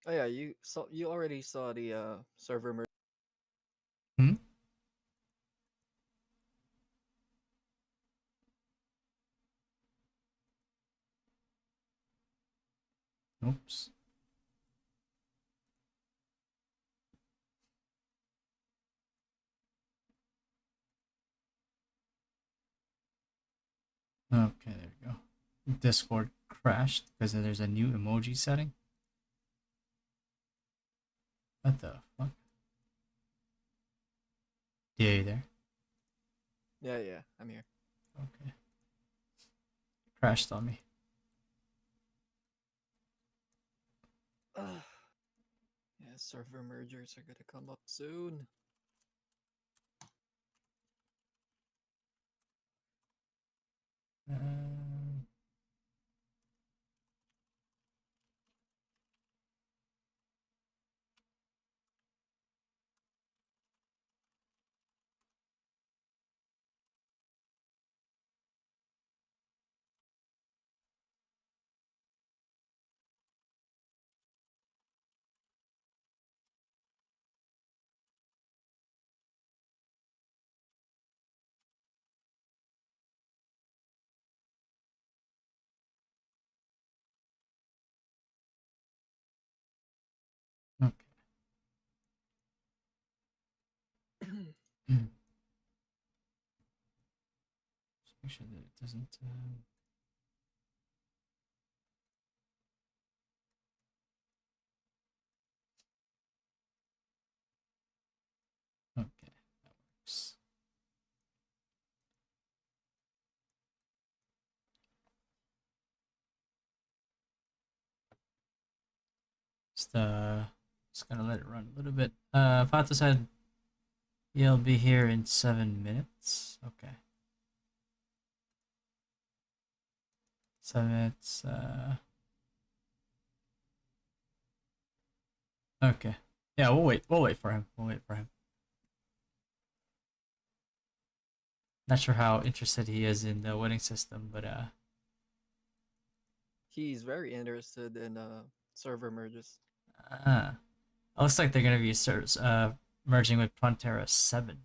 Oh yeah, you already saw the server merge. Hmm? Oops. Okay, there we go. Discord crashed because there's a new emoji setting. What the fuck? Yeah, you there? Yeah, yeah, I'm here. Okay. Crashed on me. Ugh. Yeah, server mergers are gonna come up soon. Um, okay. Just make sure that it doesn't. Okay, that works. Just just gonna let it run a little bit. Fata said you'll be here in 7 minutes. Okay, 7 minutes. Okay. Yeah, we'll wait. We'll wait for him. We'll wait for him. Not sure how interested he is in the winning system, but He's very interested in server merges. uh it looks like they're gonna be merging with Pantera 7,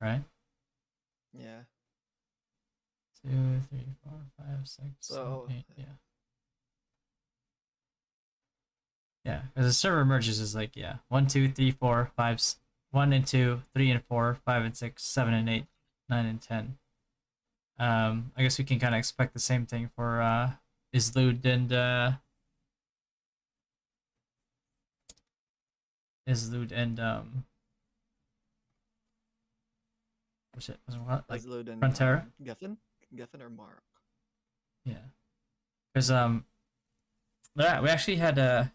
right? Yeah. 2, 3, 4, 5, 6, 7, So 8. Yeah. Yeah, because the server merges is like, yeah, 1, 2, 3, 4, 5, 1 and 2, 3 and 4, 5 and 6, 7 and 8, 9 and 10. I guess we can kind of expect the same thing for Islud and what's it? Was it what? Like Aslud and Frontera? Geffen or Mark. Yeah. Because yeah, we actually had a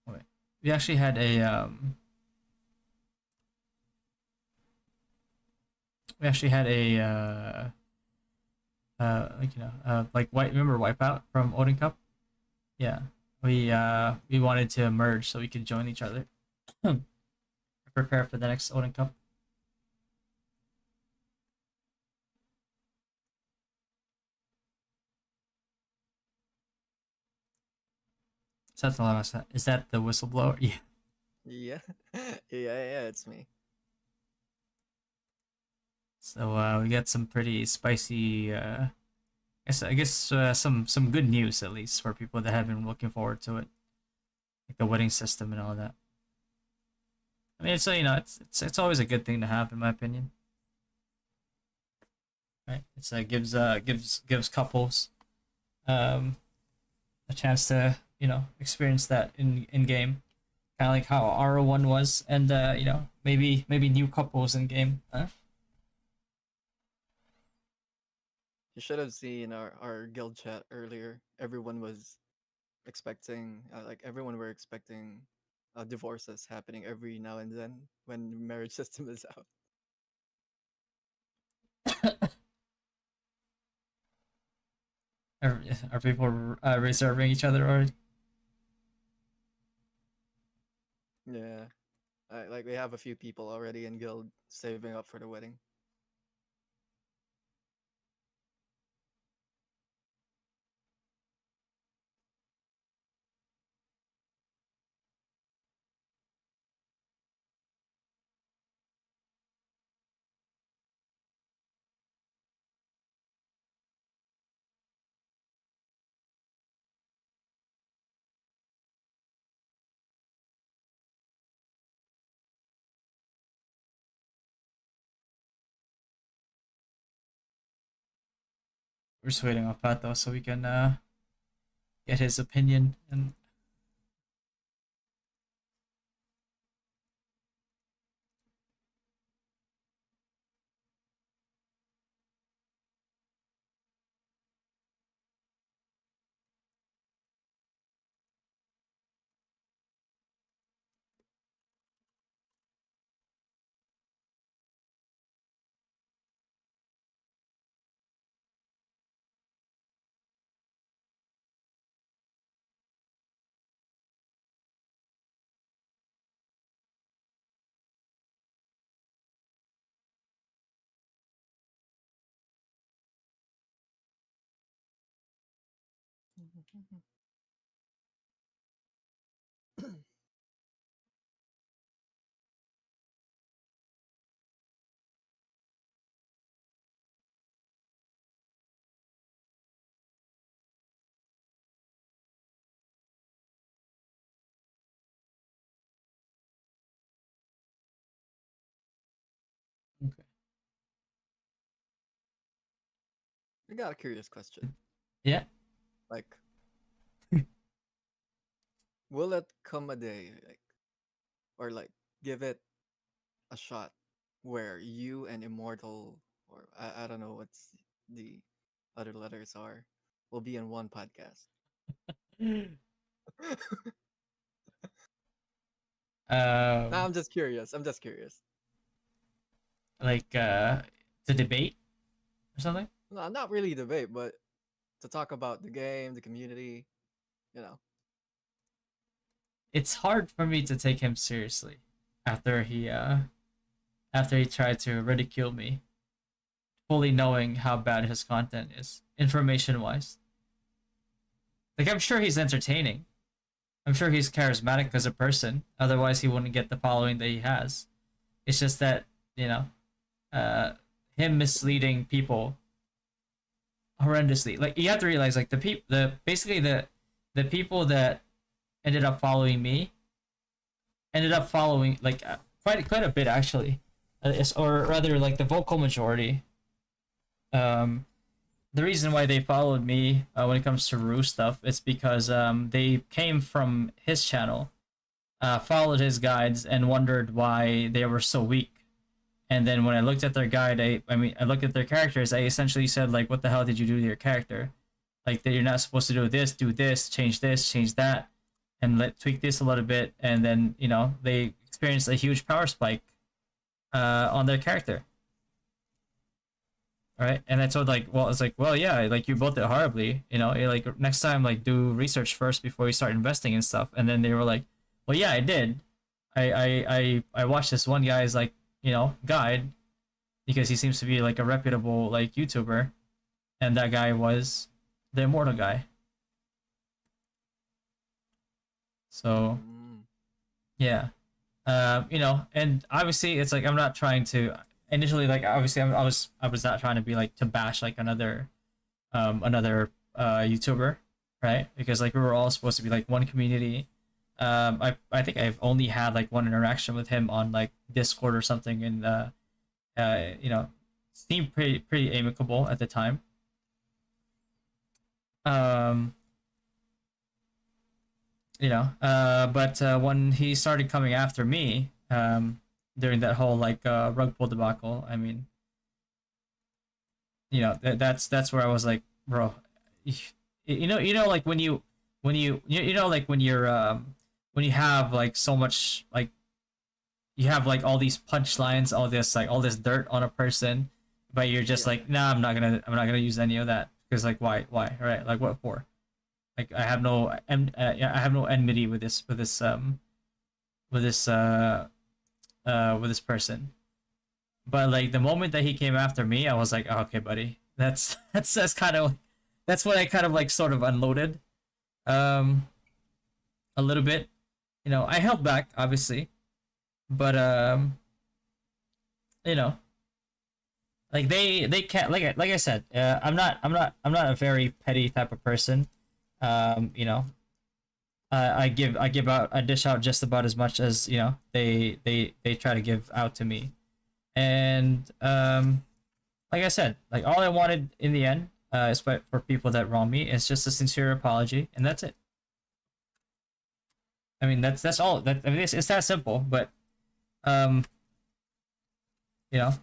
wait, we actually had a we actually had a like like white remember Wipeout from Odin Cup? Yeah. We wanted to merge so we could join each other. Prepare for the next Odin Cup. So that's the last. Is that the whistleblower? Yeah. Yeah. Yeah, it's me. So we got some pretty spicy. I guess some good news at least for people that have been looking forward to it, like the wedding system and all that. I mean, it's it's always a good thing to have in my opinion, right? It's gives couples um a chance to experience that in game, kind of like how R01 was, and maybe new couples in game. Huh? You should have seen our guild chat earlier. Everyone was expecting, like everyone were expecting divorces happening every now and then when marriage system is out. Are people reserving each other already? Yeah. Like we have a few people already in guild saving up for the wedding. We're just waiting on Pat though, so we can get his opinion. And okay. I got a curious question. Yeah. Like, will it come a day, like, or like, give it a shot where you and Immortal, or I don't know what's the other letters are, will be in one podcast? Nah, um, I'm just curious. I'm just curious. like to debate or something. No, not really debate, but to talk about the game, the community, you know. It's hard for me to take him seriously after he tried to ridicule me, fully knowing how bad his content is, information wise. Like I'm sure he's entertaining. I'm sure he's charismatic as a person. Otherwise, he wouldn't get the following that he has. It's just that you know, uh, him misleading people horrendously. Like you have to realize, like the people that ended up following me ended up following like quite a bit actually, or rather like the vocal majority. Um, the reason why they followed me when it comes to Rue stuff is because they came from his channel, followed his guides, and wondered why they were so weak. And then when I looked at their guide, I looked at their characters. I essentially said like, "What the hell did you do to your character? Like that you're not supposed to do this, change that, and let tweak this a little bit." And then they experienced a huge power spike on their character. All right, and I told it's like, well, yeah, like you built it horribly. Like next time, like do research first before you start investing in stuff. And then they were like, well, yeah, I did. I watched this one guy's like guide because he seems to be like a reputable like YouTuber, and that guy was the immortal guy. So Mm. yeah, and obviously it's like I'm not trying to initially like obviously I was not trying to be like to bash like another YouTuber, right? Because like we were all supposed to be like one community. I think I've only had like one interaction with him on like Discord or something, and seemed pretty amicable at the time. Um, but when he started coming after me, during that whole like rug pull debacle, I mean, that's where I was like, bro, like like when you're when you have like so much like you have like all these punchlines, all this dirt on a person, but you're just Yeah, like, nah, I'm not gonna use any of that because like why, right? Like what for? Like I have no enmity with with this with this person. But like the moment that he came after me, I was like, oh, okay, buddy, that's kind of that's what I kind of like sort of unloaded, um, a little bit. I held back obviously, but you know, like they can't like I said, I'm not a very petty type of person. You know, I dish out just about as much as they try to give out to me, and like I said, like all I wanted in the end for people that wrong me. It's just a sincere apology, and that's it. I mean, that's all. That I mean, it's that simple. But um, you know,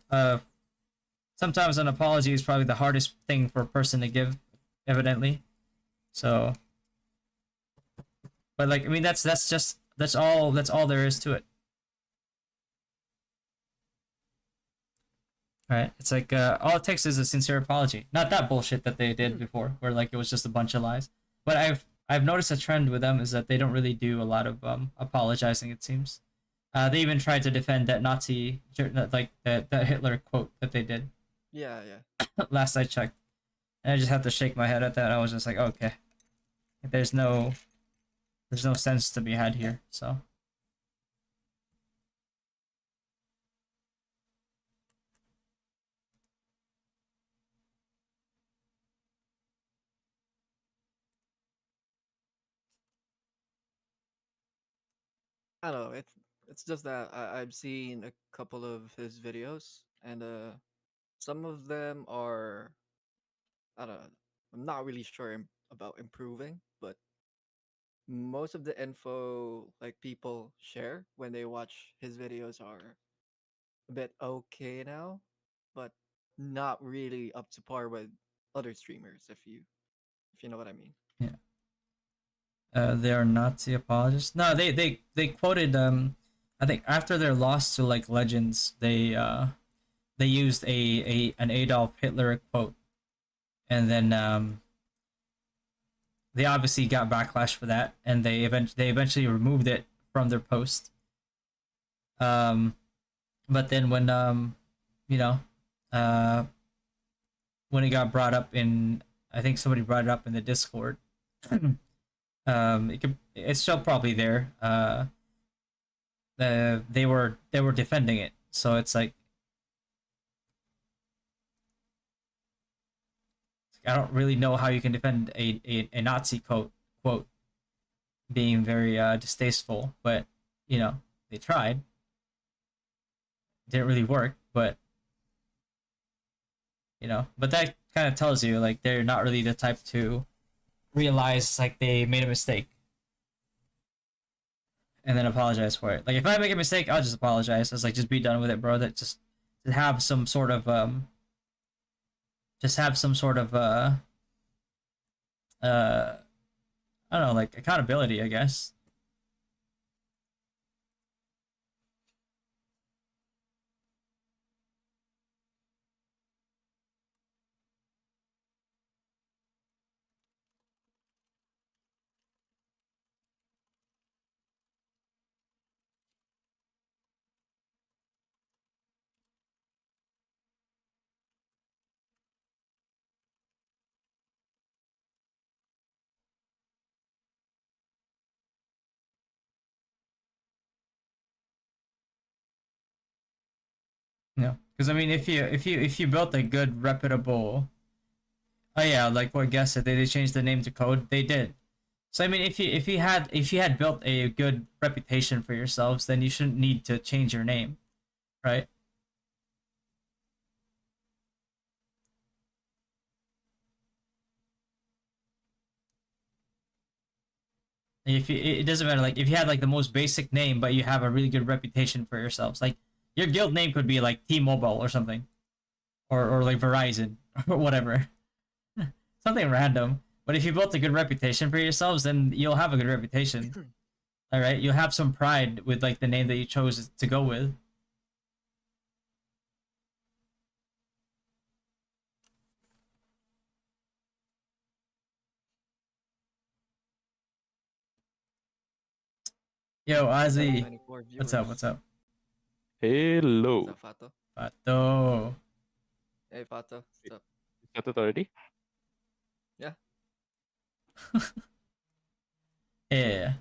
sometimes an apology is probably the hardest thing for a person to give, evidently. So, but like, I mean, that's all there is to it. Right? It's like all it takes is a sincere apology, not that bullshit that they did before, where like it was just a bunch of lies. But I've noticed a trend with them is that they don't really do a lot of apologizing. It seems they even tried to defend that Nazi like that Hitler quote that they did Yeah, yeah. last I checked, and I just had to shake my head at that. I was just like, okay, there's no sense to be had here. So I don't know. It's just that I've seen a couple of his videos, and some of them are, I don't know. I'm not really sure about improving, but most of the info like people share when they watch his videos are a bit okay now, but not really up to par with other streamers. If you know what I mean. yeah, they are Nazi apologists. No, they quoted I think after their loss to like Legends, they used a an Adolf Hitler quote, and then they obviously got backlash for that, and they eventually removed it from their post. Um, but then when you know, uh, when it got brought up in, I think somebody brought it up in the Discord. It's still probably there. They were defending it, so it's like I don't really know how you can defend a Nazi quote being very distasteful, but you know they tried. Didn't really work, but but that kind of tells you like they're not really the type to realize like they made a mistake and then apologize for it. Like if I make a mistake, I'll just apologize. It's like just be done with it, bro. That just have some sort of just have some sort of uh I don't know, like accountability, I guess. Because I mean, if you built a good reputable, oh yeah, like what Guess said, they changed the name to Code. They did. So I mean, if you had built a good reputation for yourselves, then you shouldn't need to change your name, right? If you, it doesn't matter, like if you had like the most basic name, but you have a really good reputation for yourselves, like your guild name could be like T-Mobile or something, or like Verizon or whatever, something random. But if you built a good reputation for yourselves, then you'll have a good reputation. All right, you'll have some pride with like the name that you chose to go with. Yo, Ozzy, 794 what's up? What's viewers. up? What's Hello. up, Fato? Pato. Hey, Fato. What's up? Is that it already? Yeah. Yeah.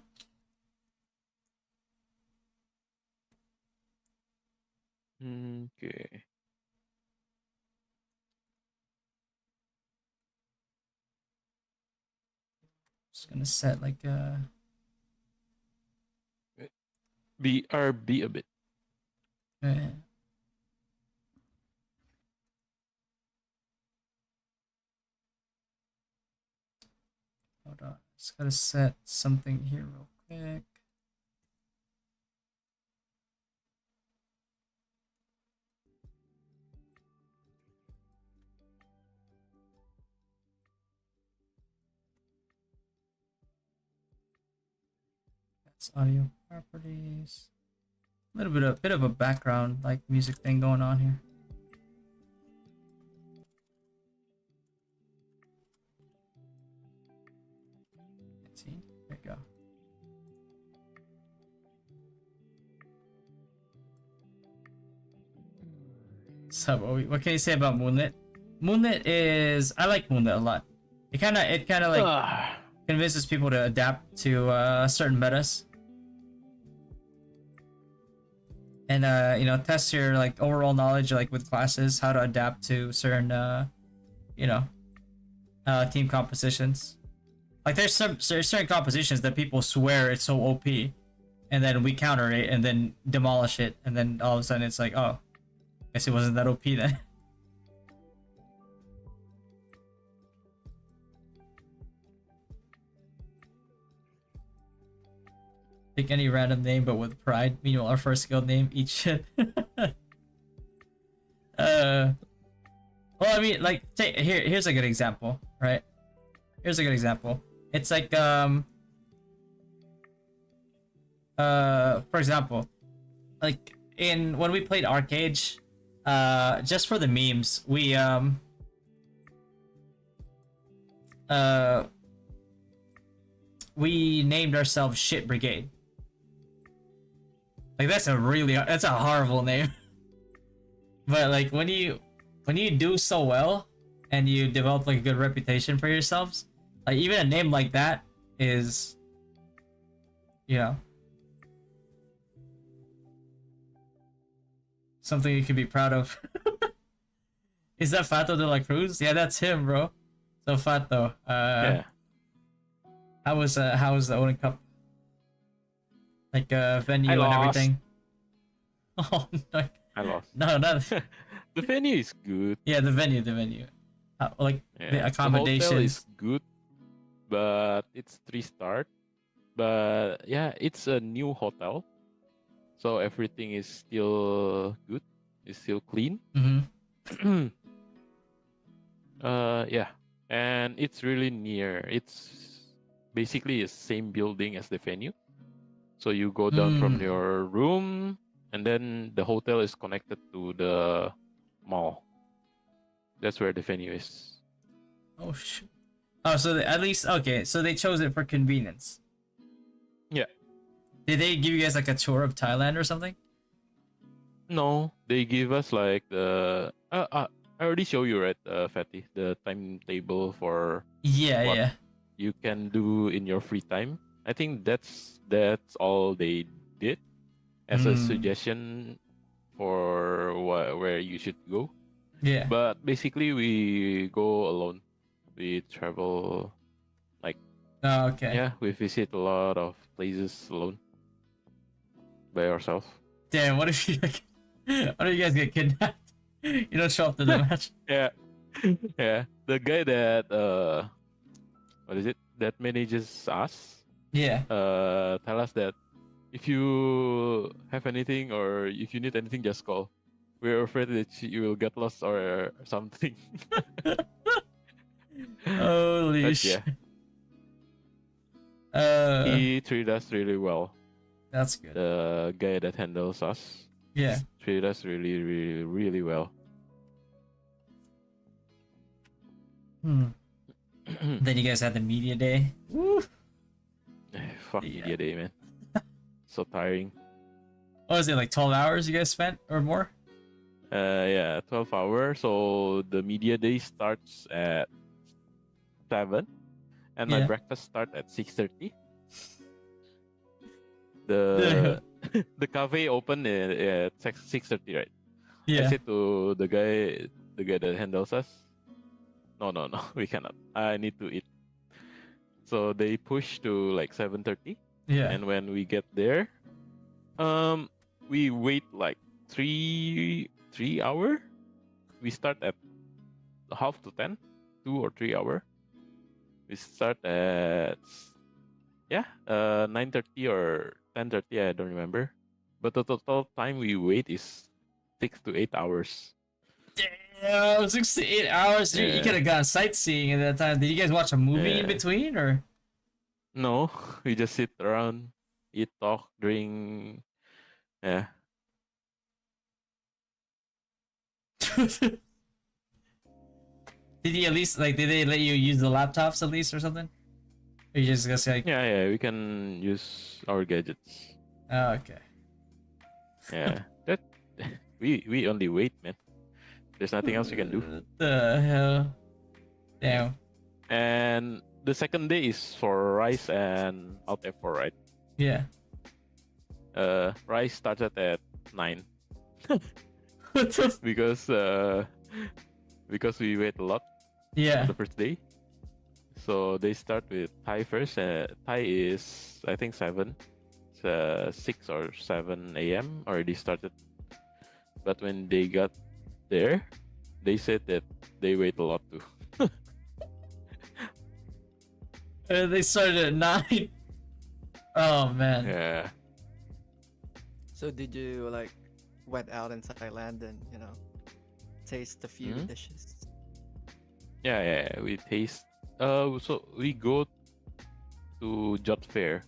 Okay. Just gonna set like BRB a bit. uh, . Just gotta set something here real quick. That's audio properties. A little bit of a background like music thing going on here. Let's see. There you go. So what can you say about Moonlit? Moonlit is I like Moonlit a lot. It kind of like convinces people to adapt to certain metas. And test your like overall knowledge like with classes, how to adapt to certain you know team compositions. Like there's certain compositions that people swear it's so OP, and then we counter it and then demolish it, and then all of a sudden it's like, oh, guess it wasn't that OP then. Pick any random name but with pride. Meanwhile, our first skill name, eat shit. Well, I mean, like, here's a good example, right? Here's a good example. It's like, for example, like when we played Arcade, just for the memes, we named ourselves Shit Brigade. Like that's a horrible name. But like when you do so well and you develop like a good reputation for yourselves, like even a name like that is, something you can be proud of. Is that Fato de la Cruz? Yeah, that's him, bro. So Fato, Yeah. how was the Odin Cup? Like venue I and lost. everything. Oh no, I lost. no, not The venue is good. yeah, the venue. Like Yeah. the The hotel accommodations. is good, but it's 3-star. But yeah, it's a new hotel, so everything is still good. It's still clean. Mm-hmm. Yeah, and it's really near. It's basically the same building as the venue. So you go down from your room, and then the hotel is connected to the mall. That's where the venue is. Oh shoot. Oh, so at least okay. So they chose it for convenience. Yeah. Did they give you guys like a tour of Thailand or something? No, they give us like the. I already show you, right, Fatty, the timetable for Yeah, what yeah. you can do in your free time. I think that's all they did as a suggestion for where you should go. Yeah. But basically, we go alone. We travel, like, Oh, okay. yeah, we visit a lot of places alone by ourselves. Damn. What if you guys get kidnapped? You don't show up to the match. Yeah, yeah. The guy that what is it? That manages us. Yeah. Tell us that if you have anything or if you need anything, just call. We're afraid that you will get lost or something. Holy But shit. yeah, he treated us really well. That's good. The guy that handles us, Yeah. treated us really, really, really well. Then you guys had the media day. Woo. Fuck Yeah. media day, man. So tiring. What was it, like 12 hours you guys spent or more? Yeah, 12 hours. So the media day starts at 7, and my Yeah. breakfast start at 6:30. The the cafe open at 6:30, right? I Yeah. said to the guy that handles us, no, we cannot. I need to eat. So they push to like 7:30, Yeah. and when we get there, we wait like three hour. We start at half to 10, 2 or 3 hour. We start at Yeah, 9:30 or 10:30, I don't remember. But the total time we wait is 6 to 8 hours. Damn, 6 to 8 hours. You could Yeah, have gone sightseeing at that time. Did you guys watch a movie in yeah. between, or? No, we just sit around, eat, talk, drink. Yeah. Did you at least like? Did they let you use the laptops at least or something? Or you just gonna say like, Yeah, yeah, we can use our gadgets. oh, okay. Yeah. That we only wait, man. There's nothing else we can do. What the hell? Damn. And the second day is for Rise and Out F4, right? Yeah. Rise started at 9 What the? because we wait a lot on Yeah. the first day. So they start with Thai first. Thai is I think 7. It's 6 or 7 a.m. already started. But when they got there, they said that they wait a lot too. They started at 9. Oh man. Yeah. So did you like went out in Thailand and taste a few Mhm. dishes? Yeah. We taste. So we go to Jot Fair.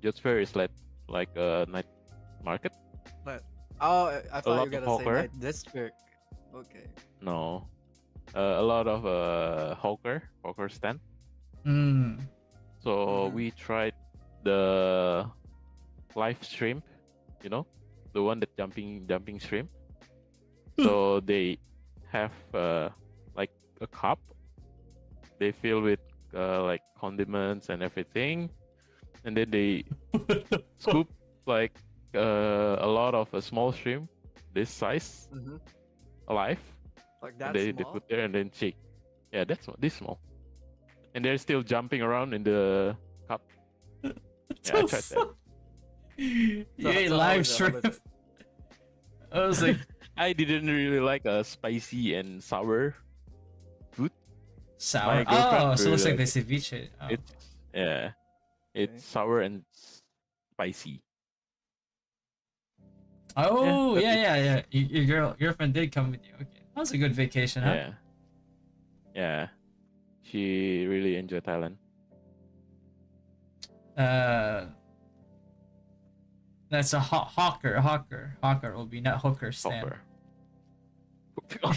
Jot Fair is like a night market. But I thought you lot were of gonna say hawker. night district. Okay. No, a lot of hawker stand. Hmm. So Mhm. we tried the live shrimp, the one that jumping shrimp. So they have like a cup. They fill with like condiments and everything, and then they scoop like a lot of a small shrimp this size Mhm. alive, Like and that they small? put there and then shake. Yeah, that's this small, and they're still jumping around in the cup. Yeah, I tried that. You So, ate so how live was it? How was shrimp. it? I was like, I didn't really like a spicy and sour food. sour. My girlfriend Oh, so it looks really like they like it. ceviche. Oh. It's yeah, Okay. it's sour and spicy. Yeah, Oh, but yeah. it's Your girlfriend did come with you. Okay, that was a good vacation, huh? yeah. She really enjoyed Thailand. Uh, that's a hawker. Hawker will be not hooker stand. Hawker. What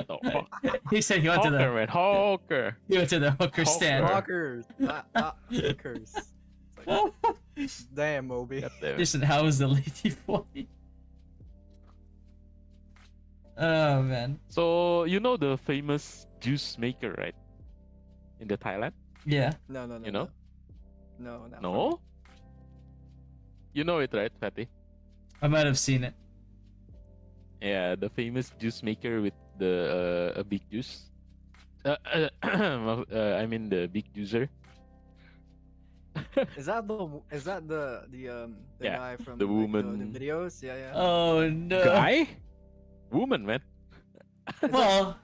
the fuck? He said he went to Hawker, the man. Hawker. he went to the hooker stand. Hawkers, not hookers. It's like, damn, Moby. God damn it. Listen, how is the lady boy? Oh man. So you know the famous juice maker, right? In the Thailand? Yeah. No, You know? no, not for me. No? You know it, right, Fatty? I might have seen it. Yeah, the famous juice maker with the a big juice. I mean the big juicer. Is that the Yeah, guy from the like, the woman videos? Yeah. Oh no. guy, woman, man. Is Well,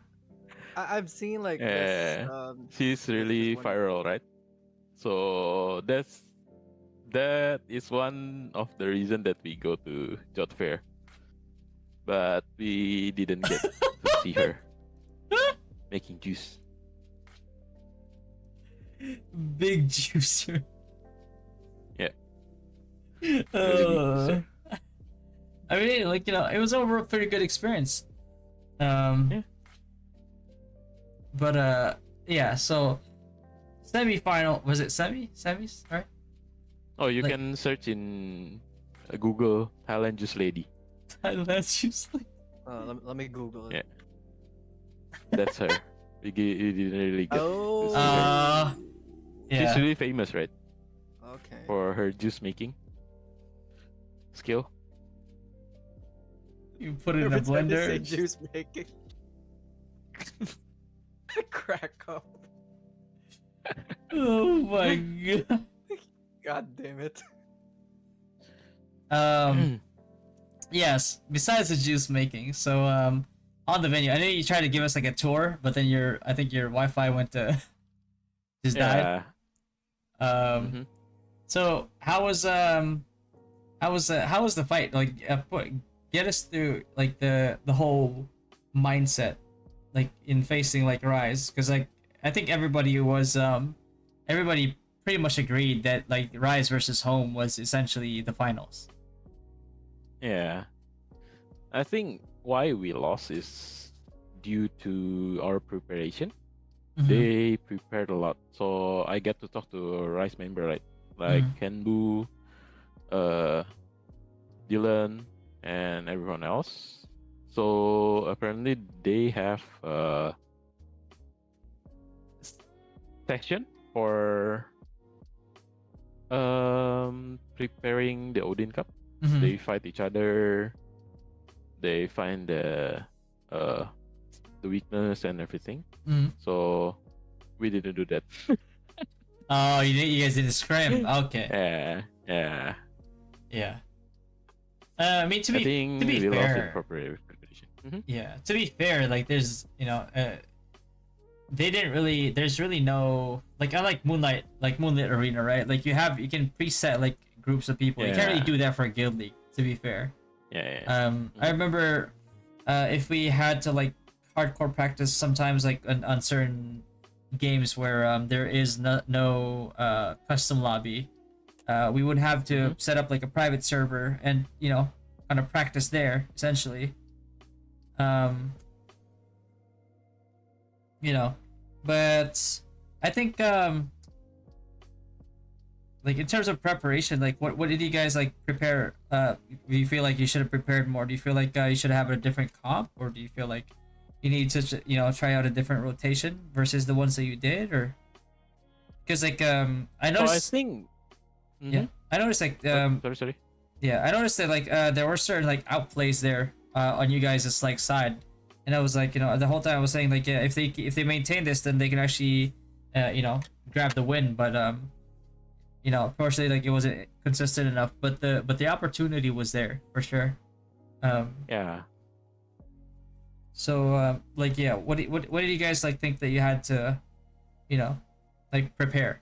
I've seen like Yeah, this. she's This really one. viral, right? So that is one of the reason that we go to Jot Fair, but we didn't get to see her making juice. big juicer. Yeah, really big Uh, juicer. I mean, like it was over a pretty good experience. Yeah. But yeah. So semi-final was it semis, right? Oh, you Like- can search in Google Thailand Juice Lady. Thailand juice. Let me Google it. Yeah. That's her. We didn't really get Oh. to see her. She's Yeah. really famous, right, Okay. for her juice making skill. You put it in a Every time you say blender. juice making. Crack up. Oh my god. God damn it. Yes, besides the juice making, so on the venue, I know you tried to give us like a tour, but then I think your Wi-Fi went to just died. Yeah. Um Mhm. So how was the fight? Like, get us through like the whole mindset, like in facing like Rise, because like I think everybody pretty much agreed that like Rise versus Home was essentially the finals. Yeah. I think why we lost is due to our preparation. Mhm. They prepared a lot, so I get to talk to a Rice member, right? Like Kenbu, uh, Dylan, and everyone else. So apparently they have a section for preparing the Odin Cup. Mhm. They fight each other. They find the weakness and everything. Mhm. So we didn't do that. Oh, you guys didn't scrim. Okay. Yeah, yeah. Yeah. I mean, I think to be we lost in fair, preparation. yeah. To be fair, like there's they didn't really. There's really no like unlike Moonlit Arena, right? Like you can preset like groups of people. You can't really Yeah. do that for a guild league. To be fair, Yeah, yeah. I remember if we had to like hardcore practice sometimes like on certain games where there is no custom lobby, we would have to set up like a private server and kind of practice there essentially. Um, you know, but I think like in terms of preparation, like what did you guys like prepare? Do you feel like you should have prepared more? Do you feel like you should have a different comp, or do you feel like you need to try out a different rotation versus the ones that you did, or because like I So I noticed think. yeah I noticed like Sorry. yeah I noticed that like there were certain like outplays there on you guys' like side, and I was like the whole time I was saying like yeah if they maintain this then they can actually grab the win, but unfortunately, like it wasn't consistent enough. But the opportunity was there for sure. Yeah. So like yeah, what did you guys like think that you had to, like prepare?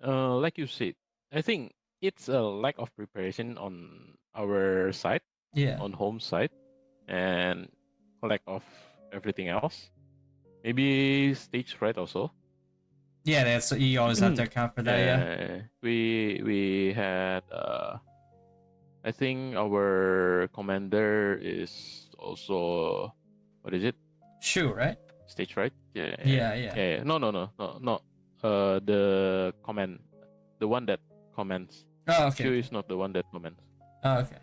Like you said, I think it's a lack of preparation on our side, Yeah, on home side, and lack of everything else. Maybe stage fright also. yeah. That's you always have to account for that. Yeah, We had I think our commander is also what is it? sure, right? Stage fright? Yeah, Yeah, yeah. yeah. No. The command, the one that comments. Oh, okay. Shu Okay. is not the one that comments. Oh, okay.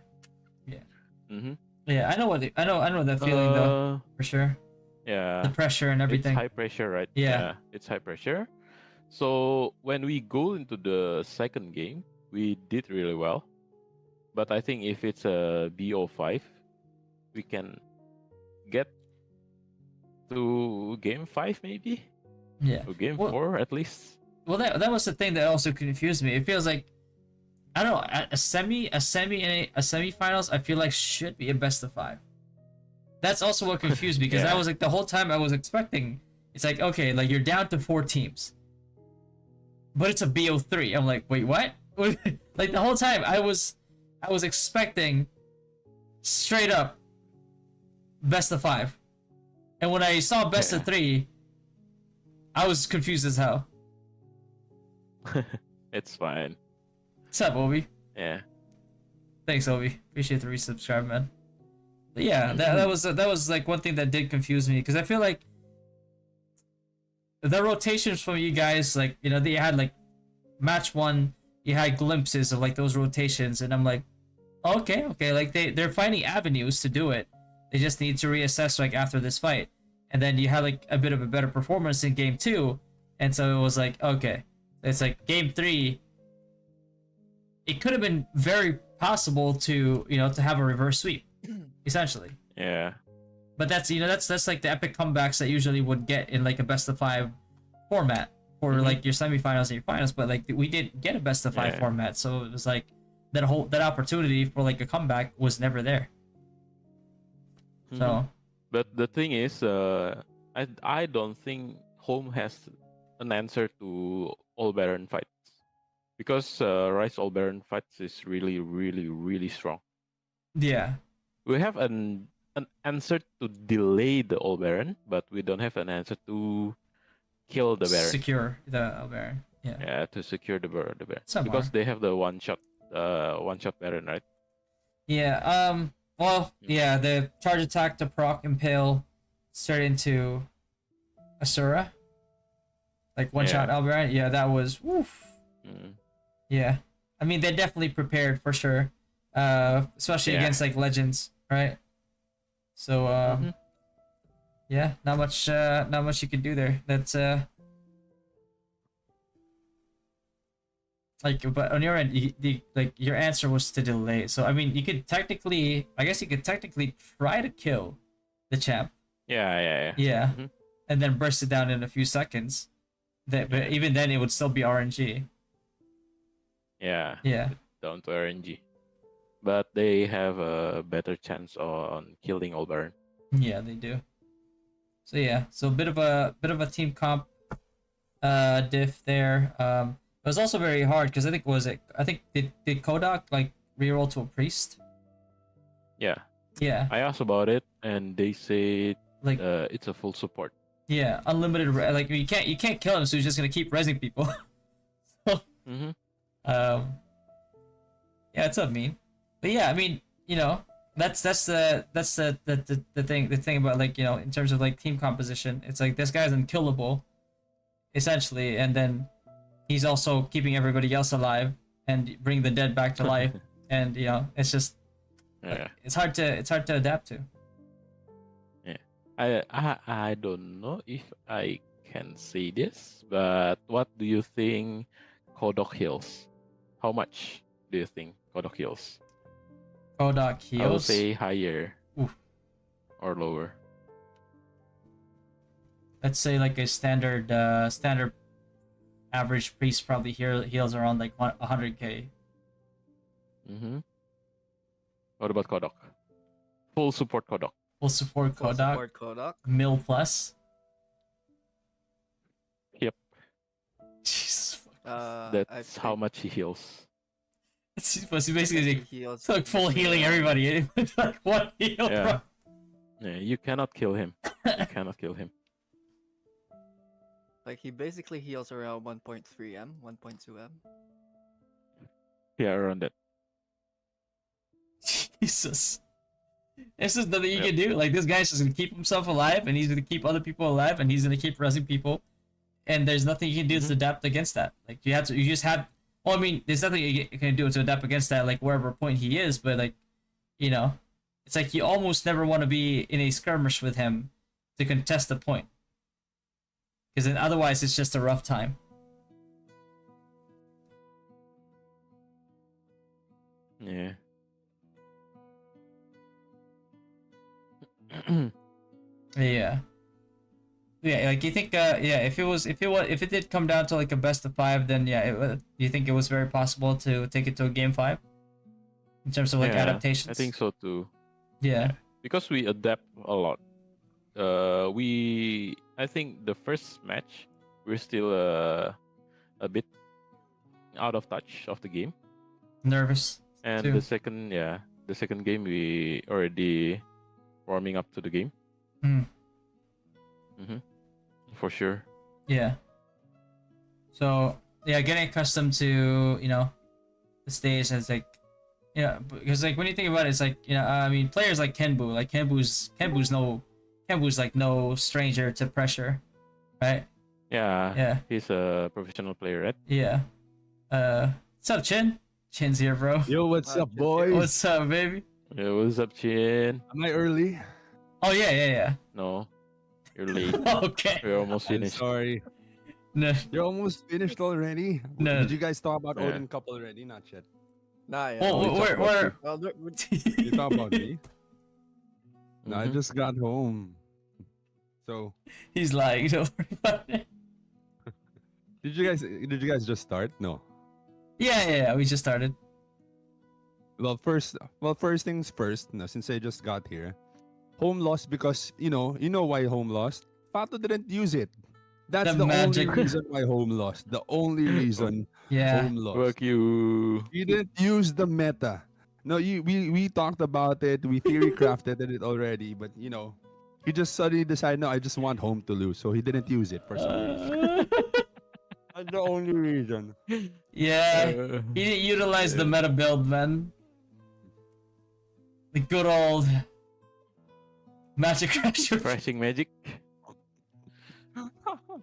Yeah. Mm-hmm. Yeah, I know that feeling though for sure. Yeah. The pressure and It's everything. high pressure, right? Yeah. It's high pressure. So when we go into the second game, we did really well. But I think if it's a BO5, we can get to game 5 maybe? Yeah. Or game Well, 4 at least. well, that was the thing that also confused me. It feels like I don't know a semi and a semifinals. I feel like should be a best of 5. That's also what confused me because I Yeah. was like the whole time I was expecting. It's like okay, like you're down to 4 teams, but it's a BO3. I'm like, wait, what? Like the whole time I was expecting straight up best of 5, and when I saw best of 3, I was confused as hell. It's fine. What's up, Obi? Yeah. Thanks, Obi. Appreciate the resubscribe, man. But yeah, that was like one thing that did confuse me because I feel like the rotations from you guys, like they had like match 1, you had glimpses of like those rotations, and I'm like, okay, like they're finding avenues to do it. They just need to reassess like after this fight, and then you had like a bit of a better performance in game 2, and so it was like okay, it's like game 3. It could have been very possible to to have a reverse sweep, essentially. Yeah. But that's that's like the epic comebacks that usually would get in like a best of 5 format for like your semifinals and your finals. But like we didn't get a best of 5 format, so it was like that opportunity for like a comeback was never there. So. But the thing is, I don't think home has an answer to all Baron fights. because Rise All Baron fights is really, really, really strong. Yeah. We have an answer to delay the All Baron, but we don't have an answer to kill the Baron. Secure the Baron. Yeah. Yeah, to secure the Baron, Some because are. they have the one shot Baron, right? Yeah. Well, yeah. The charge attack to proc impale straight into Asura. Like one shot Albaran. Yeah, that was woof. Yeah. I mean, they're definitely prepared for sure. Especially against like legends, right? So yeah, not much you can do there. That's like, but on your end, like your answer was to delay. So I mean, you could technically, I guess you could technically try to kill the champ. Yeah. Yeah, and then burst it down in a few seconds. That, but even then, it would still be RNG. Yeah. Yeah. Down to RNG, but they have a better chance on killing Olbaron. Yeah, they do. So yeah, so a bit of a team comp diff there. It was also very hard because I think did Kodak like reroll to a priest? Yeah. Yeah. I asked about it and they say like it's a full support. Yeah, unlimited. Like you can't kill him, so he's just gonna keep rezzing people. So, yeah, it's up mean, but yeah, I mean, you know, that's the thing about, like, you know, in terms of like team composition, it's like this guy's unkillable, essentially, and then he's also keeping everybody else alive and bring the dead back to life, and you know, it's just like, it's hard to adapt to. Yeah, I don't know if I can say this, but what do you think Kodok heals? How much do you think Kodok heals? Kodok heals? I will say higher. Oof. Or lower. Let's say like a standard average priest probably heals around like 100k. What about Kodok? Full support Kodok. Full support Kodok. Mil plus. Yep. Jesus. That's how much he heals. It's basically like full healing everybody. Like one heal. Yeah. Yeah, you cannot kill him. You cannot kill him. Like, he basically heals around 1.3 M, 1.2 M. Yeah, around that. Jesus. There's just nothing you can do. Like, this guy's just gonna keep himself alive, and he's gonna keep other people alive, and he's gonna keep rezzing people. And there's nothing you can do to adapt against that. Like, you just have. Well, I mean, there's nothing you can do to adapt against that, like, wherever point he is, but, like, you know, it's like you almost never want to be in a skirmish with him to contest the point. Because then otherwise it's just a rough time. Yeah. Yeah. Yeah, like, you think yeah, if it did come down to like a best of 5, then yeah, you think it was very possible to take it to a game 5 in terms of like adaptations? I think so too. Yeah. Because we adapt a lot. I think the first match we're still a bit out of touch of the game. Nervous. And too. the second game we already warming up to the game. For sure. Yeah. So yeah, getting accustomed to, you know, the stage as like, you know, because like when you think about it, it's like, you know, I mean, players like Kenbu, like Kenbu's like no stranger to pressure, right? Yeah. He's a professional player, right? Yeah. What's up, Chin? Chin's here, bro. Yo, what's up, boys? What's up, baby? Yo, what's up, Chin? Am I early? Oh yeah. No, you're late. Okay. We're almost I'm finished. sorry. No. You're almost finished already? No. Did you guys talk about Yeah. Odin Cup already? Not yet. Nah, yeah. Oh, we we're Well, You talk about me? No, I Mhm. just got home. So, he's lying. Don't worry about it. did you guys just start? No. Yeah. We just started. Well, first things first. No, since I just got here, home lost because you know why home lost. Pato didn't use it. That's The the only magic. reason why home lost. The only reason Yeah. home lost. Fuck you. You didn't use the meta. No, we talked about it. We theory crafted it already, but he just suddenly decided, no, I just want home to lose, so he didn't use it for some reason. That's the only reason. Yeah. Uh, He didn't utilize the yeah. meta build, man. The good old Magic Crasher. Crashing magic. God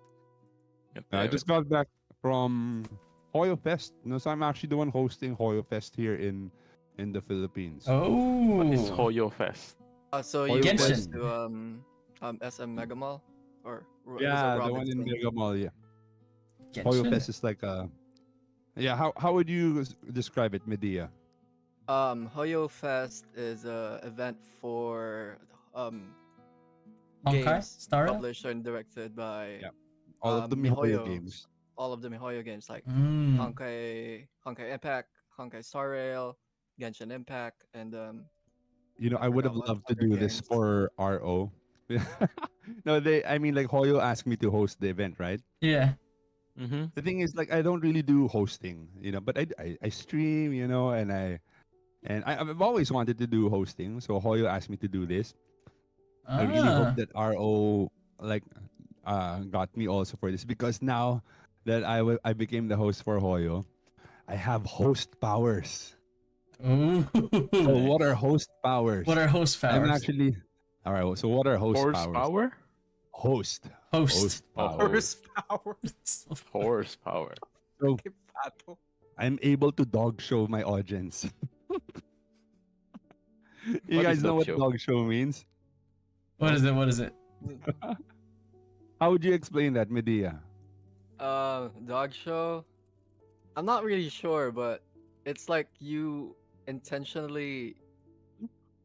I damn just it. got back from Hoyo Fest. No, so I'm actually the one hosting Hoyo Fest here in the Philippines. What is Oh. Hoyo Fest? So Hoyo you went Genshin. to SM Mega Mall, or was it Yeah, the one in Robinson? Mega Mall. Yeah, Hoyo Genshin? Fest is like a. Yeah, how would you describe it, Medea? Hoyo Fest is a event for Honkai? games Star Rail? published and directed by Yeah, all of the MiHoYo MiHoYo. games. All of the MiHoYo games like Mm. Honkai Impact, Honkai Star Rail, Genshin Impact, and I I would forgot have what loved to other do this games. for RO. No, I mean, like Hoyo asked me to host the event, right? Yeah. Mm-hmm. The thing is, like, I don't really do hosting, but I stream, I've always wanted to do hosting, so Hoyo asked me to do this. I really hope Ah. that RO like got me also for this, because now that I became the host for Hoyo, I have host powers. Ooh. So what are host powers? What are host I'm powers? actually all right. So what are host powers? Horsepower? Host Host. Oh, powers. Horsepower. Horsepower. So Que pato. I'm able to dog show my audience. You What is guys know dog what show? dog show means? What is it? What is it? How would you explain that, Medea? Dog show. I'm not really sure, but it's like you intentionally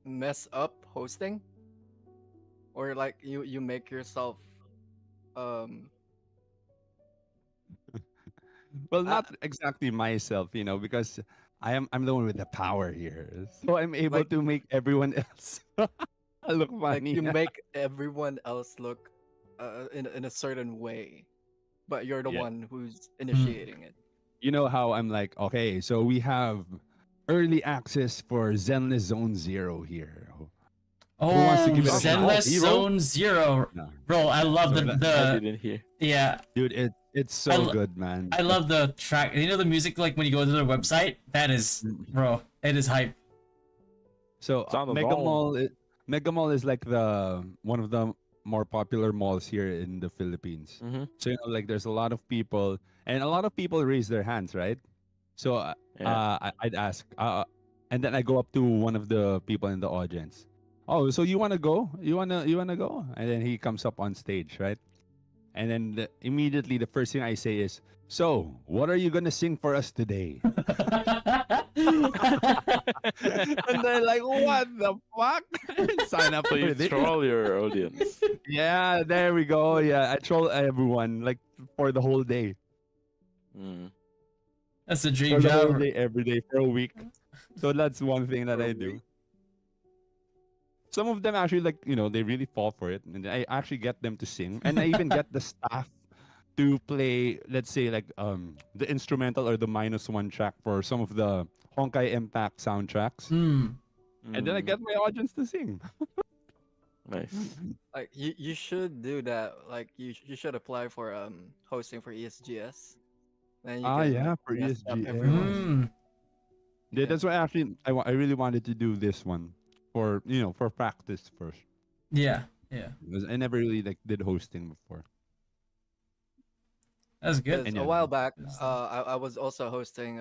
mess up hosting, or like you make yourself um Well, uh, not exactly myself, because I'm the one with the power here. So I'm able like to make everyone else look like funny. you make everyone else look in a certain way, but you're the Yeah. one who's initiating it. You know how I'm like, okay, so we have early access for Zenless Zone Zero here. Who wants to Oh, give it a shot? Zenless Hero? Zone Zero. No. Bro, I love So the I the didn't hear. yeah. Dude, it's so lo- good, man. I love the track. You know the music, like when you go to their website. That is, bro. It is hype. So Sound of Mega all. Mall, Mega Mall is like the one of the more popular malls here in the Philippines. Mm-hmm. So like there's a lot of people, and a lot of people raise their hands, right? So Yeah. I'd ask, and then I go up to one of the people in the audience. Oh, so you wanna go? You wanna go? And then he comes up on stage, right? And then immediately the first thing I say is, "So, what are you gonna sing for us today?" And they're like, "What the fuck?" Sign up So for you this. troll your audience. Yeah, there we go. Yeah, I troll everyone like for the whole day, Mm. That's a for dream the whole job. day, every day for a week. So that's one thing that For a I do. week. Some of them actually they really fall for it, and I actually get them to sing, and I even get the staff to play, let's say, like the instrumental or the -1 track for some of the Honkai Impact soundtracks, Hmm. and then I Mm. get my audience to sing. Nice. Like you should do that. Like you should apply for hosting for ESGS. Then you can Yeah, like for mess up ESGS. everyone. Hmm. Yeah, Yeah. that's why actually I really wanted to do this one for for practice first, Yeah. Yeah. because I never really like did hosting before. That's good. Because And a yeah, while back, That's- I was also hosting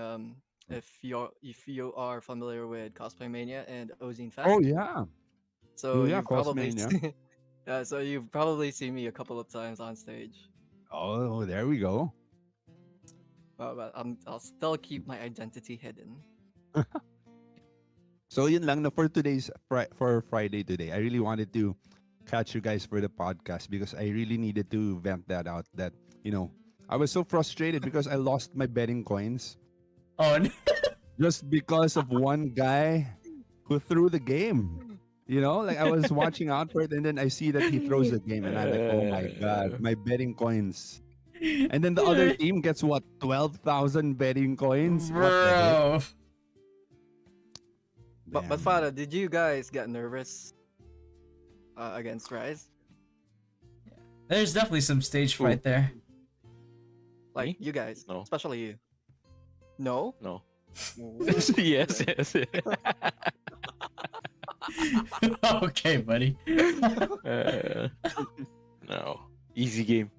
if you are familiar with Cosplay Mania and Odin Fest, oh yeah, so yeah, you've probably Cosmania. so you've probably seen me a couple of times on stage. Oh, there we go. But I'll still keep my identity hidden. So yun lang na for today's for Friday today. I really wanted to catch you guys for the podcast because I really needed to vent that out. That I was so frustrated because I lost my betting coins Oh, just because of one guy who threw the game. You know, like I was watching out for it, and then I see that he throws the game, and I'm like, oh my god, my betting coins. And then the other team gets what, 12,000 betting coins? What the heck? Bro. But Damn, Fada, man. did you guys get nervous against Rise? There's definitely some stage Who? fright there. Like Me? you guys, No. especially you. No. No. Ooh, yes, okay. yes. Okay, buddy. uh, no. Easy game.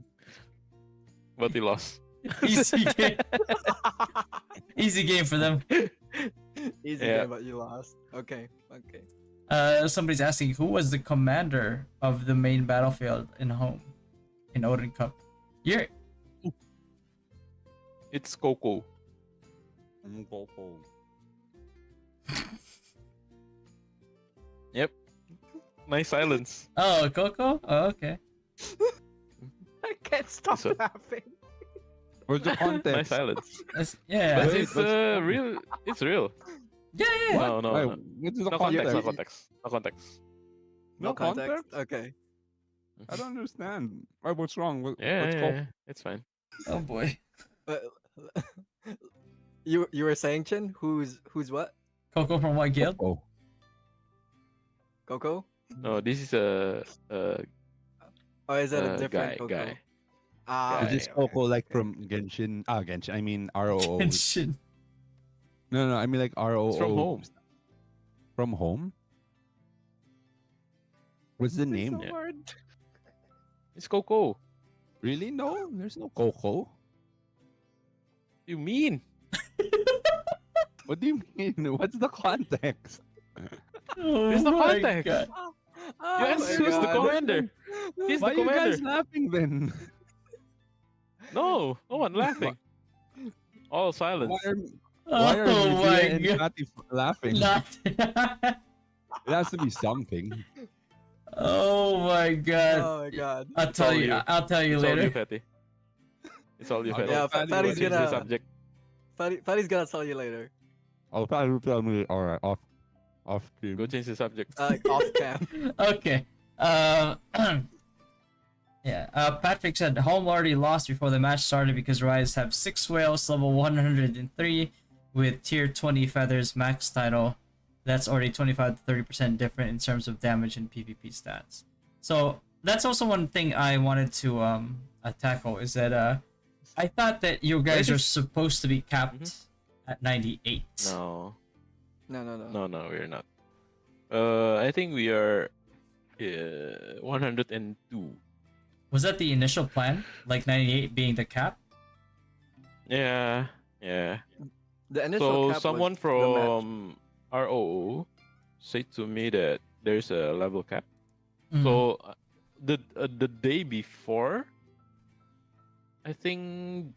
But he lost. Easy game. Easy game for them. Easy Yeah. game, but you lost. Okay. Okay. Somebody's asking who was the commander of the main battlefield in Odin Cup. You're It's Coco. Yep. Nice silence. oh Coco. Oh, okay. I can't stop So- laughing. What's the Nice context? silence. Yeah. But Wait, it's what's- real. It's real. Yeah, yeah. No, no, Wait, no. what's the No context? context. No context. No context. No context. Okay. I don't understand. What's wrong? Yeah, What's yeah, called? yeah. It's fine. Oh boy. But you were saying, Chin? Who's what? Coco from what guild? Oh, Coco? No, this is a Or is that a different guy. Coco? Guy. Ah, Guy. is this okay, Coco okay, like okay. from Genshin? Ah, Genshin. I mean ROO. Genshin. No, I mean like ROO. It's from home. From home? What's the It's name? so Yeah. hard. It's Coco. Really? No, there's no Coco. You mean? What do you mean? What's the context? Oh There's no my context. God. Oh Yes, my who's the God. commander? He's Why the are you guys commander. laughing then? No one laughing. All silence. Why are Oh Mizia my and God. Kati laughing? Not. It has to be something. Oh my God. Oh my God. I'll tell all you. you. I'll tell you It's all you, later. Fatty. It's all you, Okay. Fatty. Yeah, Fatty Fatty's will Change the gonna subject. Fatty's gonna tell you later. I'll probably tell me. All right, off stream. Go change the subject. Off cam. Okay. Yeah. Patrick said home already lost before the match started because Rise have 6 whales level 103 with tier 20 feathers max title. That's already 25 to 30% different in terms of damage and PvP stats. So that's also one thing I wanted to tackle is that I thought that you guys are supposed to be capped at 98. No, No. we're not. I think we are 102. Was that the initial plan? Like 98 being the cap? Yeah. The initial So cap someone was the match. from ROO said to me that there's a level cap. Mhm. So the day before, I think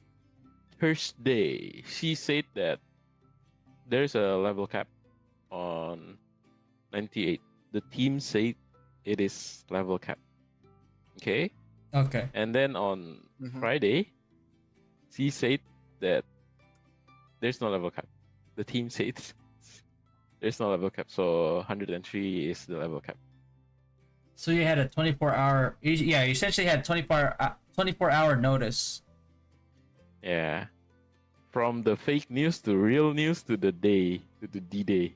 Thursday, she said that there's a level cap on 98. The team said it is level cap. Okay, Okay. and then on Mhm. Friday, she said that there's no level cap. The team said there's no level cap, so 103 is the level cap. So you had a 24-hour. Yeah, you essentially had 24-hour notice. Yeah. From the fake news to real news to the day, to the D-Day.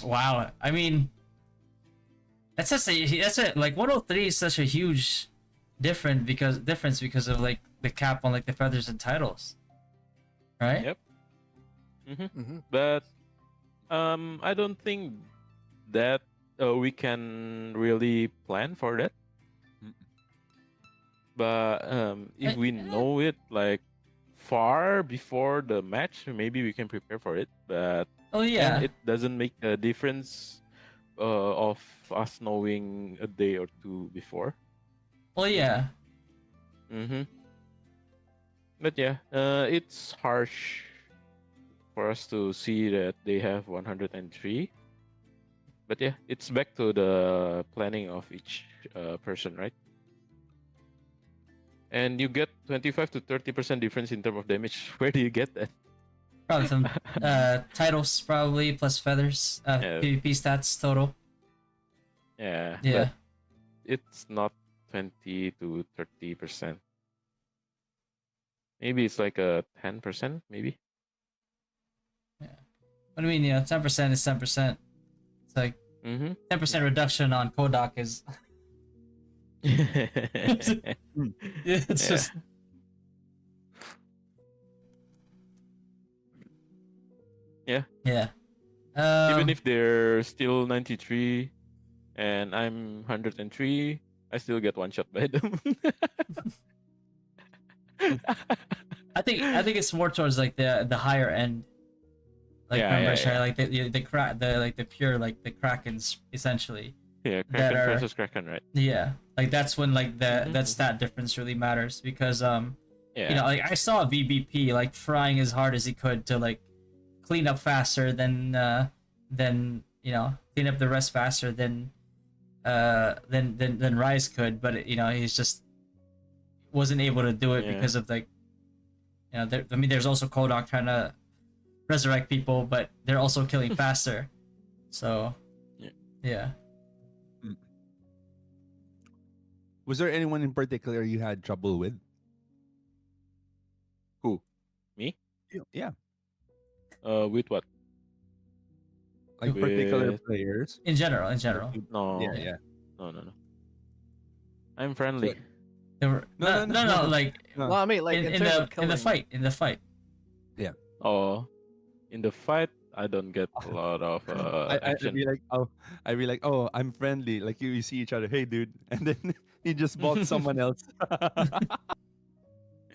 Wow. I mean, that's like 103 is such a huge difference because of like the cap on like the feathers and titles, right? Yep. Mhm. But I don't think that we can really plan for that. But if we know it like far before the match, maybe we can prepare for it. But Oh yeah. it doesn't make a difference of us knowing a day or two before. Oh yeah. But yeah, it's harsh for us to see that they have 103. But yeah, it's back to the planning of each person, right? And you get 25 to 30% difference in terms of damage. Where do you get that? Probably some titles, probably plus feathers. Yeah. PvP stats total. Yeah, Yeah. but it's not 20 to 30%. Maybe it's like a 10%, maybe. What do you mean? 10% is 10%. It's like Mm-hmm. 10% reduction on Kodak is. Yeah, it's Yeah. just. Yeah. Yeah. Even if they're still 93 and I'm 103, I still get one shot by them. I think it's more towards like the higher end, like Yeah, members, yeah, right? yeah. Like the crack, the like the pure, like the Krakens essentially. Yeah, that Kraken are versus Kraken, right? Yeah, like that's when like that Mhm. stat difference really matters because Yeah. like I saw a VBP like trying as hard as he could to like clean up faster than clean up the rest faster than Rise could, but he's just wasn't able to do it Yeah. because of like there's also Kodok trying to resurrect people, but they're also killing faster. So yeah. Was there anyone in particular you had trouble with? Who? Me? Yeah, With what? like particular With players. In general. no. Yeah. No. I'm friendly. There were no, like No. Well, I mean, like in terms of the killing, fight. Oh, in the fight, I don't get a lot of I'd action. be like, oh, I'm friendly. Like you see each other, hey, dude, and then he just bought someone else.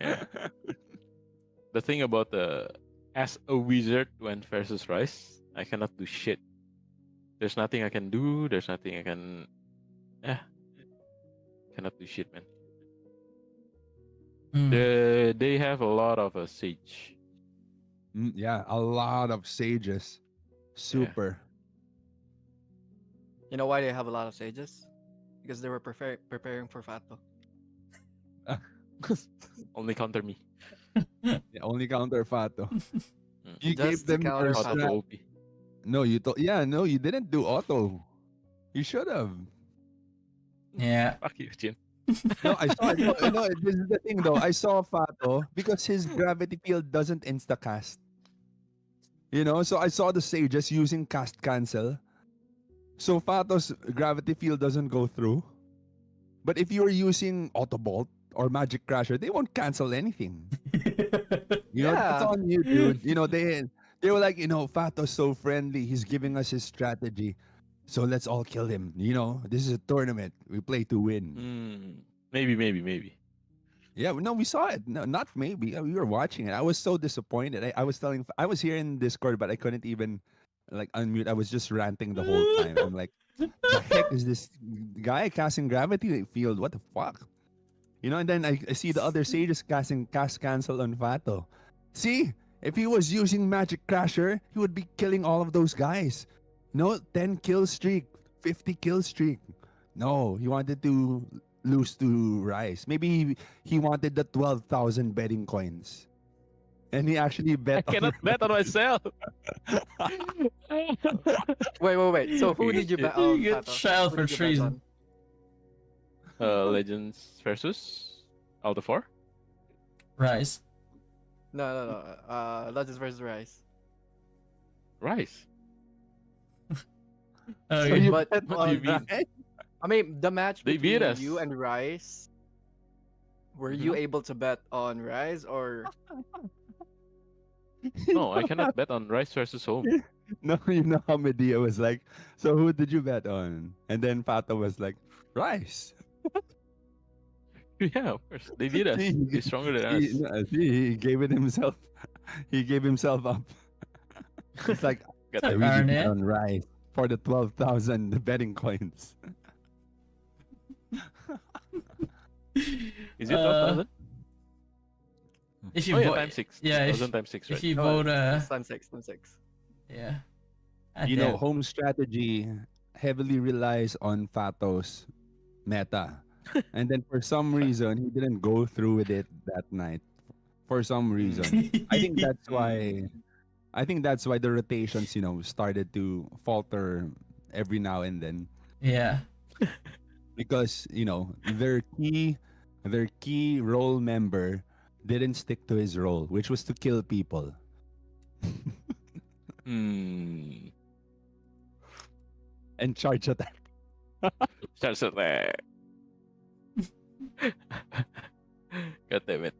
Yeah. The thing about as a wizard when versus Rice, I cannot do shit. There's nothing I can do. There's nothing I can. Yeah. Cannot do shit, man. They have a lot of siege. Yeah, a lot of sages. Super. you know why they have a lot of sages? Because they were preparing for Fato. Only counter me. Yeah, only counter Fato. You gave Just to them counter your Auto Fato. strat. OP. No, you didn't do auto. You should have. Yeah. Fuck you, Jin. No, I saw. No, this is the thing though. I saw Fato because his gravity field doesn't insta cast. So I saw the sages using cast cancel. So Fato's gravity field doesn't go through. But if you're using Autobolt or Magic Crasher, they won't cancel anything. That's Yeah. on you, dude. They were like, Fato's so friendly. He's giving us his strategy. So let's all kill him. This is a tournament. We play to win. Maybe. Yeah, no, we saw it. No, not maybe. We were watching it. I was so disappointed. I was here in Discord, but I couldn't even like unmute. I was just ranting the whole time. I'm like, the heck is this guy casting gravity field? What the fuck? And then I see the other sages casting cast cancel on Fato. See, if he was using Magic Crasher, he would be killing all of those guys. 10 kill streak, 50 kill streak. No, he wanted to lose to Rice. Maybe he wanted the 12,000 betting coins. And he actually I bet cannot bet on myself. Wait. So who did you bet on? You get Fato? trial Who for did you bet treason. on? Legends versus Alta 4? Rise. No. Legends versus Rise. Rice. Oh, So yeah. you But bet What do you on mean? Rice? I mean, the match They beat between us. you and Rice. Were you able to bet on Rise or? No, I cannot bet on Rice versus Home. No, how Medea was like, so who did you bet on? And then Fato was like, Rice. Yeah, of course. They beat us. See, They're stronger than us. he gave it himself. He gave himself up. It's like, Got I the- really Darn bet it. on Rice for the 12,000 betting coins. Is it 12,000? If you Oh, yeah, vote, times 6. yeah, if- 1,000 times 6, if right? you No, vote, it's time six. yeah. Home strategy heavily relies on Fato's meta. And then for some reason, he didn't go through with it that night. For some reason. I think that's why I think that's why the rotations, started to falter every now and then Yeah. because their key role member didn't stick to his role, which was to kill people. Hmm. And charge attack. Starts at there. God damn it.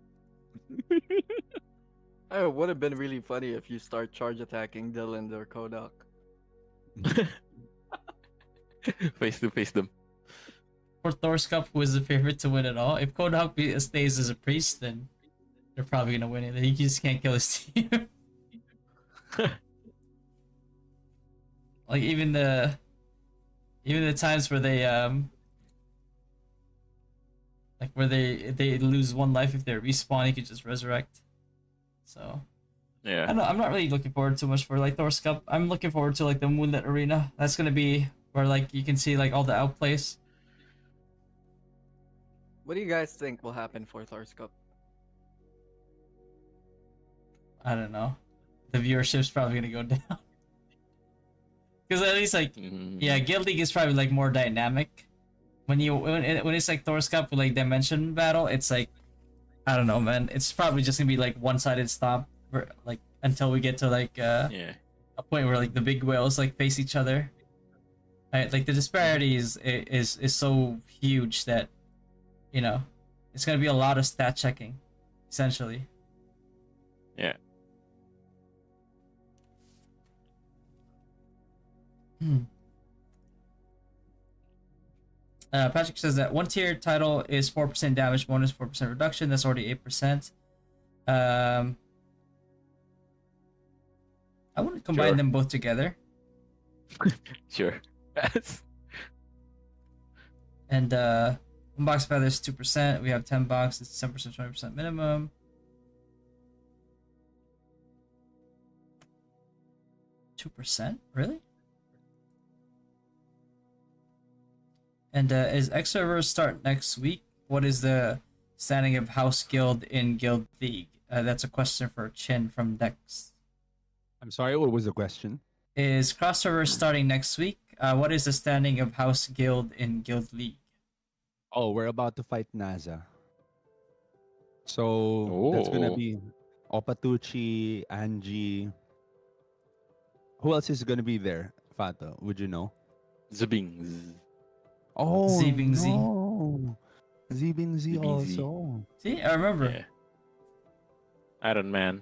Oh, it would have been really funny if you start charge attacking Dylan or Kodak. Face to face them. For Thor's Cup, who is the favorite to win it all? If Kodok stays as a priest, then they're probably gonna win it. He just can't kill his team. Like even the times where they like where they lose one life if they respawn, he could just resurrect. So I Yeah. don't know. I'm not really looking forward too much for like Thor's Cup. I'm looking forward to like the Moonlit Arena. That's gonna be where like you can see like all the outplays. What do you guys think will happen for Thor's Cup? I don't know. The viewership's probably gonna go down. Because at least like yeah, Guild League is probably like more dynamic. When it's like Thor's Cup with like Dimension Battle, it's like I don't know, man. It's probably just gonna be like one-sided stomp, like until we get to like Yeah. a point where like the big whales like face each other. Right? Like the disparity is so huge that it's gonna be a lot of stat checking, essentially. Yeah. Patrick says that one tier title is 4% damage bonus, 4% reduction. That's already 8%. I wouldn't combine Sure. them both together. Sure. Yes. And one box of feathers 2%. We have 10 boxes, 10%, 20% minimum. $2%? Really? And is X servers start next week? What is the standing of House Guild in Guild League? That's a question for Chin from Dex. I'm sorry, what was the question? Is cross servers starting next week? What is the standing of House Guild in Guild League? Oh, we're about to fight NASA. So that's gonna Oh. be Opatucci, Angie. Who else is gonna be there, Fato? Would you know? Zbings. Oh, Zibing Z. no. Zibing Z Zibing Z. also. See, I remember. Yeah. Iron Man.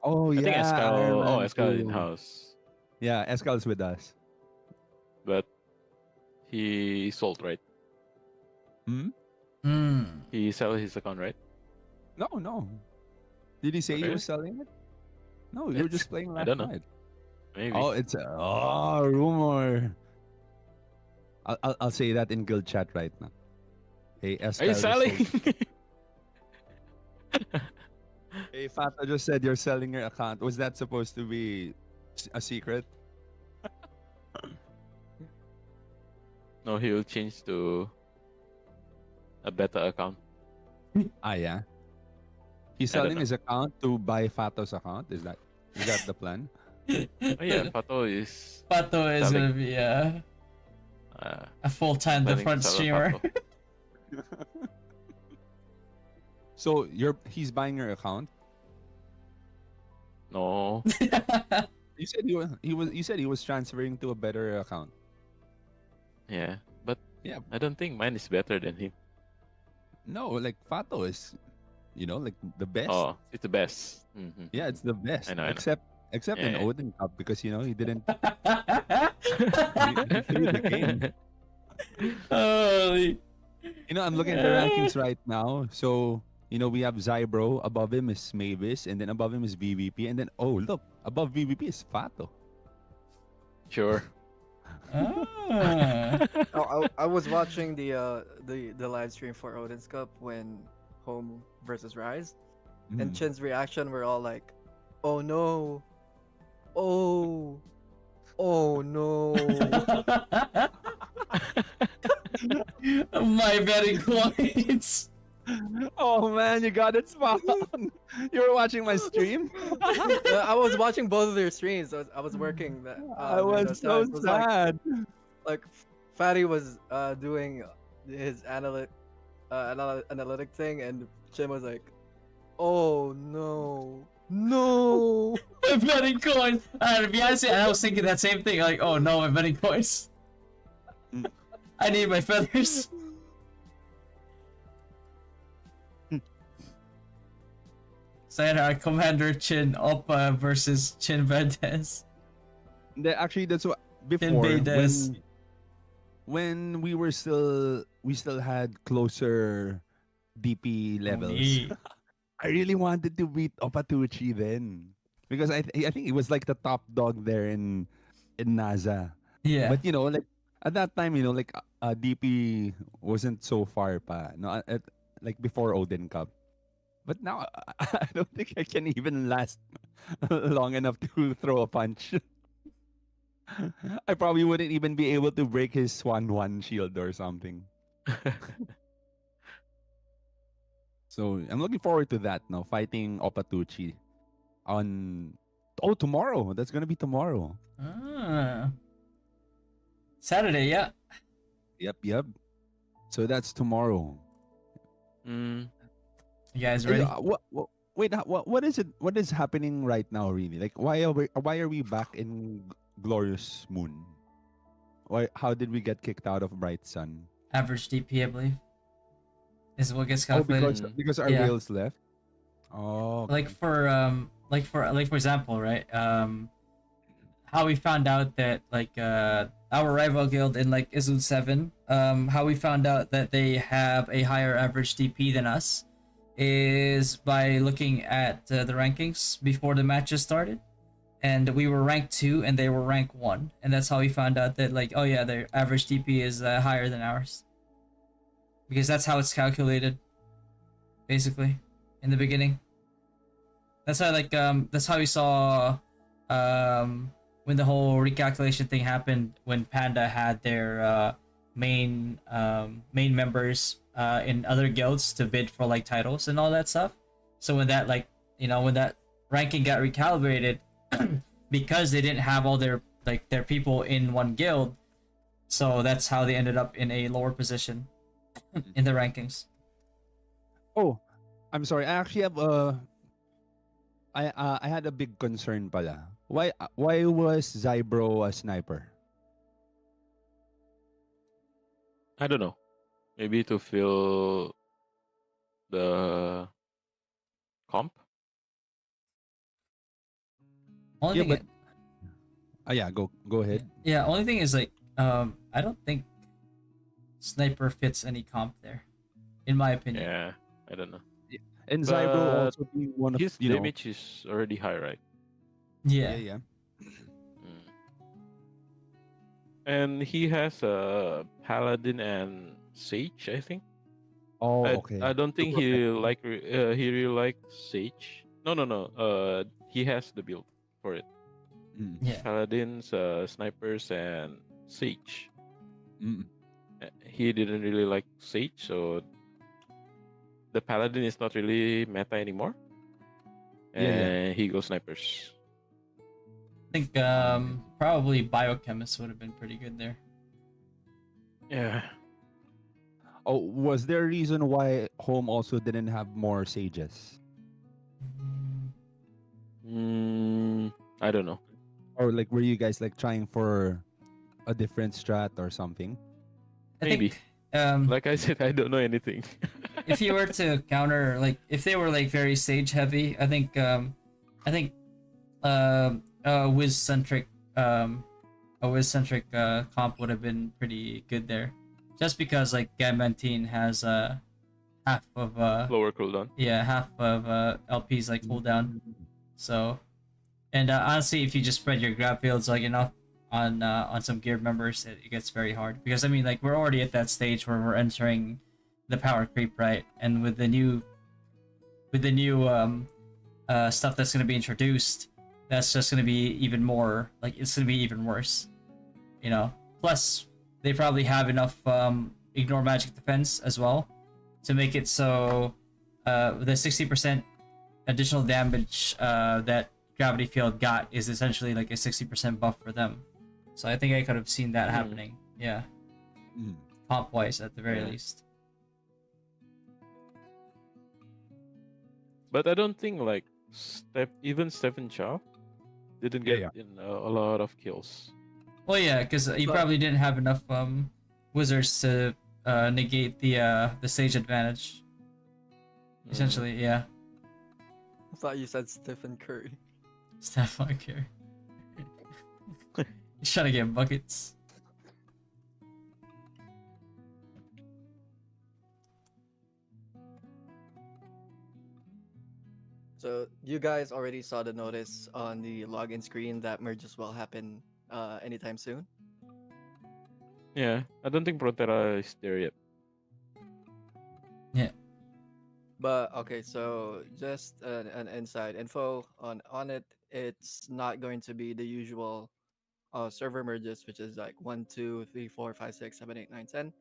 Oh, I think yeah. Escal. Iron Oh, Man Escal too. in house. Yeah, Escal's with us. But he sold, right? Hmm? He sell his account, right? No. Did he say he Okay. was selling it? No, you were It's- just playing I last don't know. night. Maybe. Oh, it's a rumor. I'll say that in guild chat right now. Hey, Are Escal you just selling? sold- Hey, Fato just said you're selling your account. Was that supposed to be a secret? No, he will change to a beta account. Ah, yeah. He's I don't selling know. his account to buy Fato's account. Is that the plan? Oh yeah, Pato is Pato is selling. gonna be a full-time planning to different sell a streamer. Pato. So he's buying your account. No. You said he was transferring to a better account. Yeah, but Yeah. I don't think mine is better than him. No, like Fato is, like the best. Oh, it's the best. Yeah, it's the best. I know. Except in Yeah. Odin Cup because he didn't he threw the game. Holy. I'm looking at the rankings right now. So we have Zybro. Above him is Mavis, and then above him is VVP, and then look, above VVP is Fato. Sure. Ah. Oh, I was watching the live stream for Odin's Cup when Home versus Rise, and Mm. Chin's reaction were all like, "Oh no, oh no." My betting coins. Oh man, you got it spot on. You were watching my stream. I was watching both of their streams. I was working I during was those so times. It was sad. like Fatty was doing his analytic thing, and Jim was like, "Oh no, no!" My betting coins. To be honest, I was thinking that same thing. Like, oh no, my betting coins. I need my feathers. Sayonara, Commander Chin Oppa versus Chin Valdez. Actually, that's what Chin before Valdez. when we still had closer DP levels. Only. I really wanted to beat Opatuchi then because I think it was like the top dog there in NASA. Yeah. But like at that time, like DP wasn't so far pa. No, like before Odin Cup. But now I don't think I can even last long enough to throw a punch. I probably wouldn't even be able to break his Swan 1 shield or something. So I'm looking forward to that now, fighting Opatuchi on tomorrow. That's gonna be tomorrow. Saturday, yeah. Yep. So that's tomorrow. Mm. You guys ready? Wait, what is it? What is happening right now? Really, like why are we back in Glorious Moon? How did we get kicked out of Bright Sun? Average DP, I believe. Is what gets Oh, calculated. because our Yeah. rails left. Oh, okay. Like for example, right? How we found out that our rival guild in like Izun 7, how we found out that they have a higher average DP than us is by looking at the rankings before the matches started. And we were ranked 2 and they were ranked 1. And that's how we found out that oh yeah, their average DP is higher than ours. Because that's how it's calculated, basically, in the beginning. That's how that's how we saw when the whole recalculation thing happened, when Panda had their main members in other guilds to bid for like titles and all that stuff. So when that when that ranking got recalibrated, because they didn't have all their people in one guild, so that's how they ended up in a lower position in the rankings. Oh, I'm sorry. I actually have I had a big concern pala. Why was Zybro a sniper? I don't know. Maybe to fill the comp. Only Yeah, thing, but yeah, go ahead. yeah. Only thing is I don't think sniper fits any comp there, in my opinion. Yeah, I don't know. And Zybro But also being one of His damage is already high, right? Yeah. Mm. And he has a paladin and sage, I think. Oh, okay. I don't think he really like sage. No. He has the build for it. Mm. Yeah. Paladins, snipers, and sage. Mm. He didn't really like sage, so the paladin is not really meta anymore. And he goes snipers. I think probably biochemist would have been pretty good there. Yeah. Oh, was there a reason why Home also didn't have more sages? I don't know. Or like were you guys like trying for a different strat or something? I Maybe. think Like I said, I don't know anything. if you were to counter, like if they were like very sage heavy, I think Wiz centric a Wiz centric comp would have been pretty good there, just because like Gamantine has half of Lower cooldown. half of LP's like cooldown. So, and honestly, if you just spread your grab fields like enough on some geared members, it gets very hard. Because I mean, like we're already at that stage where we're entering the power creep, right? And with the new stuff that's gonna be introduced, that's just gonna be even more like it's gonna be even worse, you know. Plus, they probably have enough ignore magic defense as well, to make it so the 60% additional damage that gravity field got is essentially like a 60% buff for them. So I think I could have seen that happening. Yeah. Comp wise at the very least. But I don't think like even Stephen Chow didn't get a lot of kills. Well, yeah, because you probably didn't have enough wizards to negate the stage advantage. Essentially, yeah. I thought you said Stephen Curry. Stephen Curry. He's trying to get buckets. So you guys already saw the notice on the login screen that merges will happen anytime soon. Yeah, I don't think Proterra is there yet. Yeah. But okay, so just an inside info on it. It's not going to be the usual server merges, which is like 1, 2, 3, 4, 5, 6, 7, 8, 9, 10.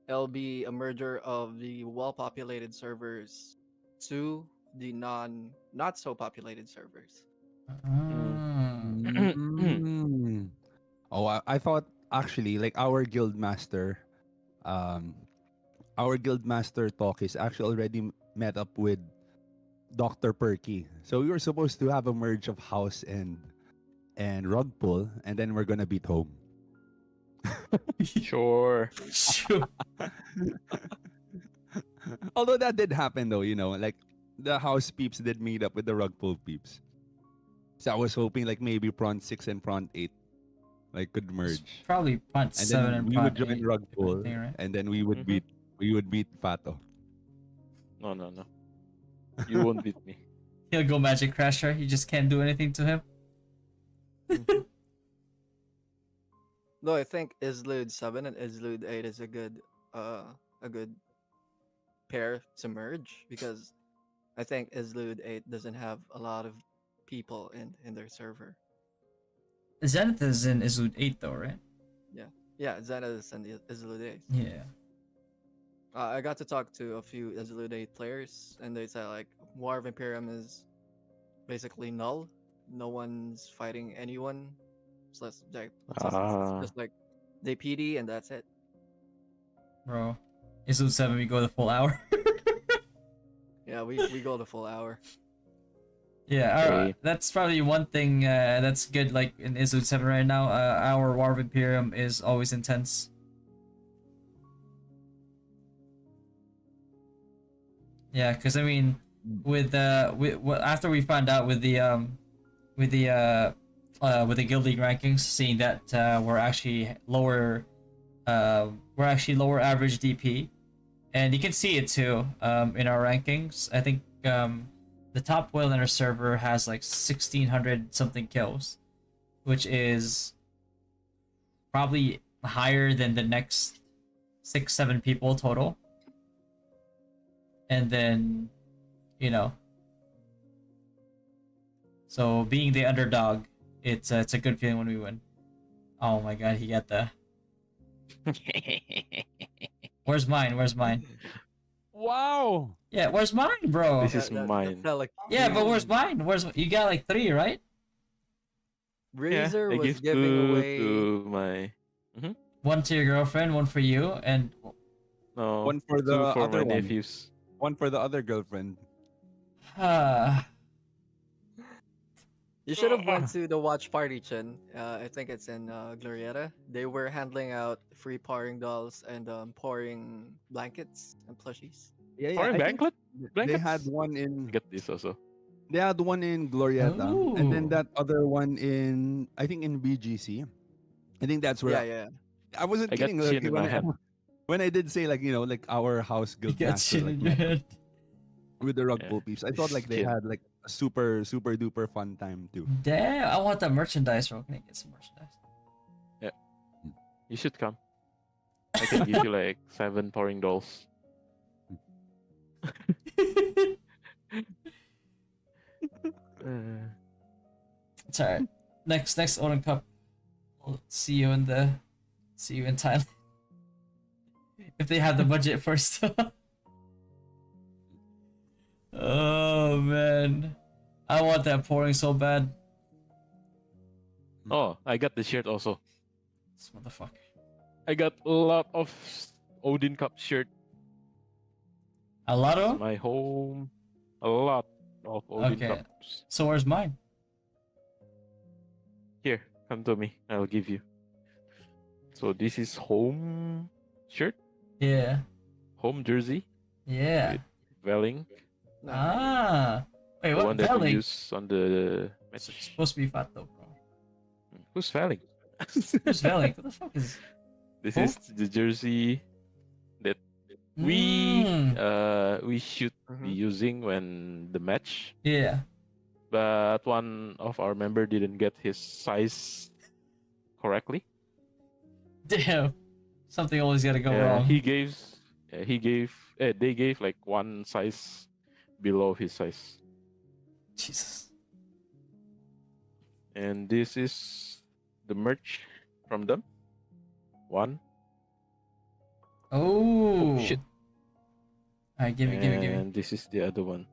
It'll be a merger of the well-populated servers to the not so populated servers. Oh, I thought actually like our guild master talk is actually already met up with Dr. Perky. So we were supposed to have a merge of house and rug pull, and then we're gonna beat home. Sure. Although that did happen though, like the house peeps did meet up with the rug pull peeps. So I was hoping like maybe Prawn 6 and Prawn 8 like could merge. Probably Pront And 7 then and we Pront would join 8. rug pull, Thing, right? and then we would beat Fato. No. You won't beat me. He'll go Magic Crasher. You just can't do anything to him. No, I think Islude 7 and Islude 8 is a good pair to merge, because I think Islude 8 doesn't have a lot of people in their server. Zenith is in Islude 8 though, right? Yeah, Zenith and Islude 8. Yeah. I got to talk to a few Islude 8 players, and they said like War of Imperium is basically null. No one's fighting anyone. So it's just like they PD and that's it. Bro. Islude 7, we go the full hour. Yeah, we go the full hour. Yeah, Okay. that's probably one thing that's good. Like in Islude 7 right now, our War of Imperium is always intense. Yeah, because I mean, with after we found out with the guild league rankings, seeing that we're actually lower average DP, and you can see it too in our rankings. I think the top whale in our server has like 1,600 something kills, which is probably higher than the next 6-7 people total. And then, so being the underdog, it's a good feeling when we win. Oh my god, he got the. Where's mine? Wow. Yeah, where's mine, bro? This is mine. Yeah, but where's mine? You got like 3, right? Razor I was give giving two away. to my. One to your girlfriend, one for you, and No, One for the two for other my one. nephews. One for the other girlfriend. You should have went to the watch party, Chin. I think it's in Glorieta. They were handing out free pouring dolls and pouring blankets and plushies. Yeah, Or I think banquet? they had Blankets? one in. Get this also. They had one in Glorieta, and then Ooh. that other one in I think in BGC. I think that's where Yeah. I wasn't I got kidding. Like, chin in my hand. when I did say like like our house you guild got master shit like in your head. with the rug Yeah. pull peeps, I thought like they Chin. had like a super duper fun time too. Damn, I want that merchandise, bro. Can I get some merchandise? You should come. I can give you like 7 pouring dolls. It's alright. Next Odin Cup. We'll see you in Thailand. If they have the budget first. Oh man, I want that pouring so bad. Oh, I got the shirt also. This motherfucker. I got a lot of Odin Cup shirt. A lot of It's them? my home. A lot of Odin Okay. Cups. So where's mine? Here, come to me. I'll give you. So this is home shirt, Yeah. home jersey Yeah. with Velling, Nice. Ah. Wait, the what? one that we Valley? use on the It's match. supposed to be fat though, bro. Who's Velling? Who's Valley? What the fuck is? This Who? is the jersey that Mm. we should be Mhm. using when the match, Yeah. but one of our member didn't get his size correctly. Damn. Something always gotta go wrong. He gave they gave like one size below his size. Jesus. And this is the merch from them. One. Oh. Shit. Alright, give me. And this is the other one.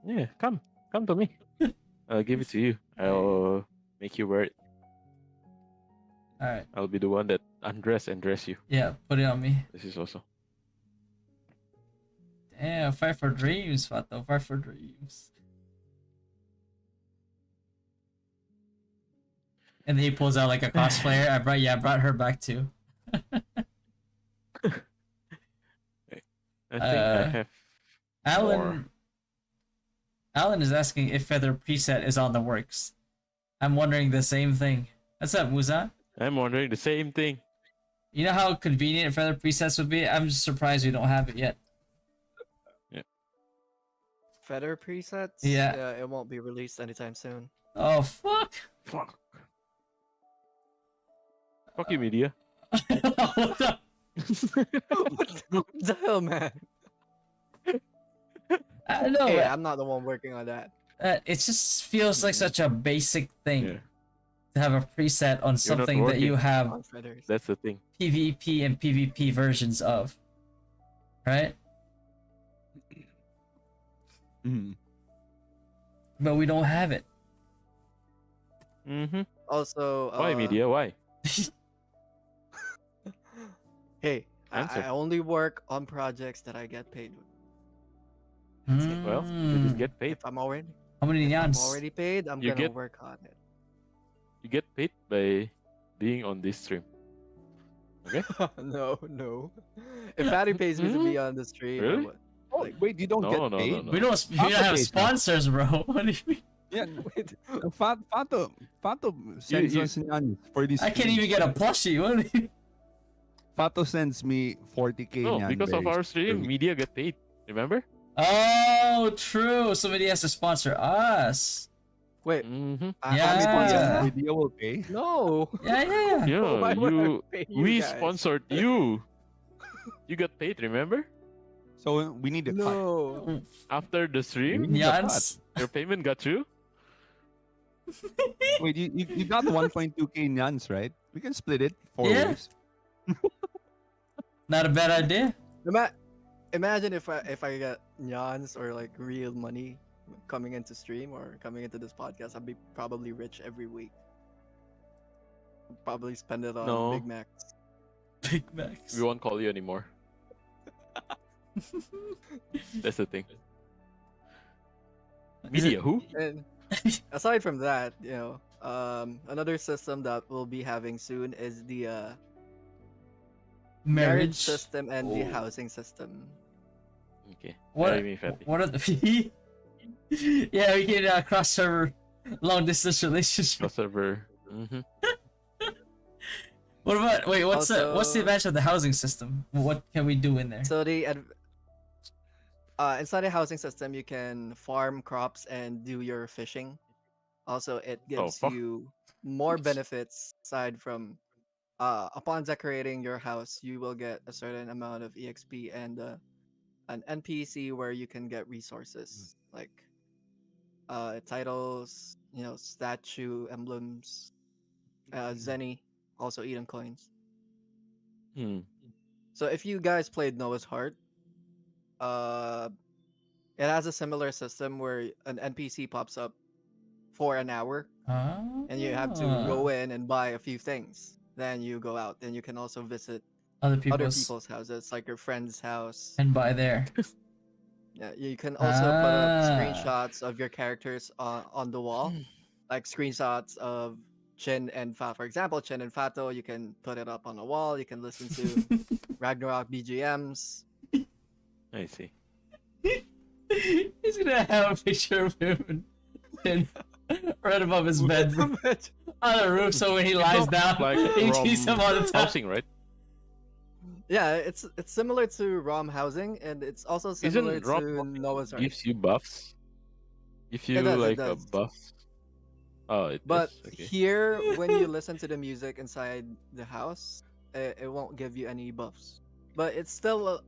Yeah, come to me. I'll give it to you. I'll make you wear it. Alright. I'll be the one that undress and dress you. Yeah, put it on me. This is also. Damn, fight for dreams, Fato. Fight for dreams. And then he pulls out like a cosplayer. I brought her back too. I think I have Alan more. Alan is asking if Feather preset is on the works. I'm wondering the same thing. What's up, Musa? I'm wondering the same thing. You know how convenient Feather presets would be? I'm just surprised we don't have it yet. Feather presets. Yeah. It won't be released anytime soon. Oh fuck! Fuck. Fuck you, media. What the- What the hell, man? I don't know. Hey, I'm not the one working on that. It just feels like such a basic thing Yeah, to have a preset on something that you working. have On feathers. that's the thing. PvP and PvP versions of. Right? Mhm. But we don't have it. Mm-hmm. Also, Why, media? Why? Hey, Answer. I only work on projects that I get paid with. Well, you just Mm. get paid. If I'm already How many if I'm nyans? already paid, I'm You gonna get- work on it. You get paid by being on this stream. No. If Patty pays me to be on the stream, I Really? would. Oh, Like- wait, you don't No, get no, paid? no. We don't have pays, man. sponsors, bro. What do you mean? Yeah, Wait, Fato sends you- us nyan for this. I can't even get a plushie. What do you... Fato sends me 40k. No, nyan because of berries our per stream, week. media get paid. Remember? Oh, true. Somebody has to sponsor us. wait. Mm-hmm. I'm Yeah. sponsored? Media will pay. No. Yeah. Yeah, Why would I you. pay you We guys? sponsored you. You got paid. Remember? So we need a cut. No. After the stream, need a cut. Nyans. your payment got through. Wait, you got 1.2k nyans, right? We can split it 4 Yeah. ways. Not a bad idea. Imagine if I get nyans or like real money coming into stream or coming into this podcast, I'd be probably rich every week. Probably spend it on No. Big Macs. Big Macs. We won't call you anymore. That's the thing. Media who? And aside from that, another system that we'll be having soon is the marriage Marriage. system and the Oh. housing system. Okay. What? Marry me, fatty. What are the? Yeah, we can cross server, long distance relationship. Cross server. Mm-hmm. What about? Wait, what's the Also- advantage of the housing system? What can we do in there? So inside the housing system, you can farm crops and do your fishing. Also, it gives fuck. you more benefits aside from upon decorating your house, you will get a certain amount of EXP and an NPC where you can get resources like titles, statue emblems, Zenny, also Eden coins. Hmm. So if you guys played Noah's Heart, uh, It has a similar system where an NPC pops up for an hour, and you have to Ah, go in and buy a few things. Then you go out. Then you can also visit other other people's people's houses, like your friend's house. and buy there. Yeah, you can also put up Ah, screenshots of your characters on the wall, like screenshots of Chin and Fato. For example, Chin and Fato, you can put it up on the wall. You can listen to Ragnarok BGMs. I see. he's gonna have a picture of him and right above his bed on the roof, so when he It's lies not down, like he sees him all the time. housing, right? Yeah, it's similar to ROM housing, and it's also similar Isn't ROM to Noah's Ark. gives you buffs? If you It does, it like a does. buff. Oh, it But does. Okay. here, when you listen to the music inside the house, it won't give you any buffs. But it's still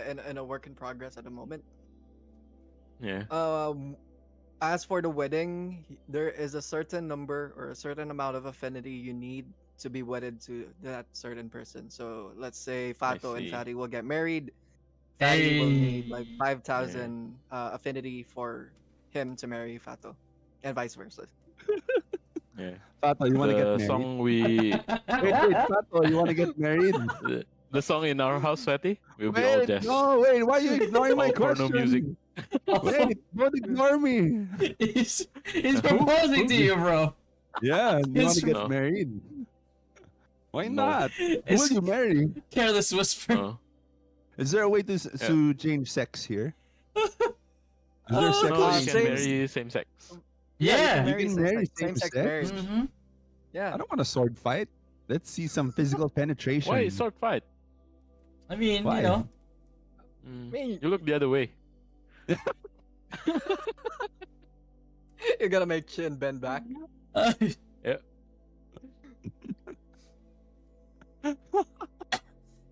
in a work in progress at the moment. Yeah. As for the wedding, there is a certain number or a certain amount of affinity you need to be wedded to that certain person. So let's say Fato and see. Fatty will get married. Fatty will need like Hey. 5,000 affinity for him to marry Fato, and vice versa. Yeah. Fato, you want to get The married? song we Wait, Fato, you want to get married? the song in our house, Fatty, will be all Wait, jazz. no, wait, why are you ignoring my All porno question? music. Wait, don't ignore me. He's proposing to you, bro. Yeah, you want It's- to get No. married? Why No. not? Who will It's you marry? careless whisper. Oh. Is there a way to change sex here? Is there Oh, sex No, you Uh, can same- marry same sex. Yeah. you You can can marry same-sex same-sex? marriage. Mm-hmm. Yeah. I don't want a sword fight. Let's see some physical penetration. Why sword fight? I mean, Why? you know. mean- You look the other way. You're gonna make Chin bend back.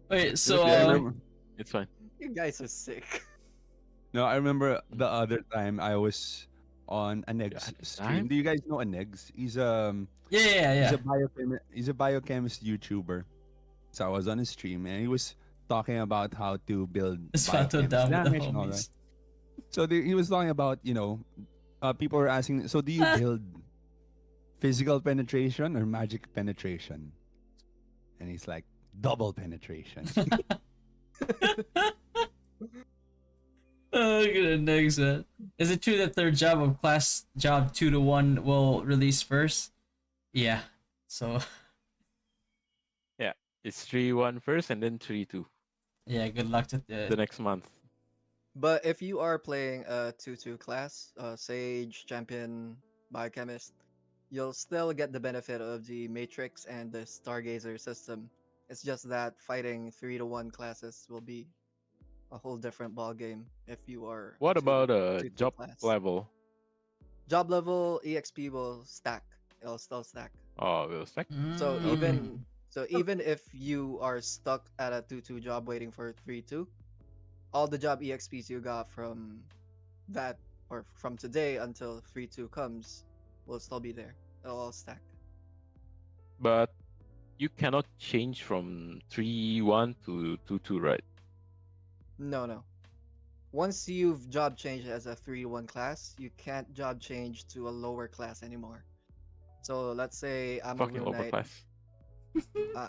Wait, so Look the other way. remember- It's fine. You guys are sick. No, I remember the other time I was on a Negs other stream. time? Do you guys know a Negs? He's yeah. he's a biochemist YouTuber. So I was on his stream and he was talking about how to build It's Fato biochemist down with the damage and all that. homies. So he was talking about, people were asking, so do you build physical penetration or magic penetration? And he's like, double penetration. Oh, gonna next that. Is it true that their job of class job 2 to 1 will release first? Yeah. So It's 3-1 first and then 3-2 yeah, good luck to the next month. But if you are playing a 2-2 class, Sage, Champion, Biochemist, you'll still get the benefit of the Matrix and the Stargazer system. It's just that fighting 3-1 classes will be a whole different ball game if you are. What about a 2-2 job class. level? Job level EXP will stack. It'll still stack. Oh, we'll stack. So Mm. even if you are stuck at a 2-2 job waiting for 3-2, all the job EXPs you got from that or from today until 3-2 comes will still be there. It'll all stack. But you cannot change from 3-1 to 2-2, right? No. Once you've job changed as a 3-1 class, you can't job change to a lower class anymore. So let's say I'm Fucking a Rune Knight. overclass.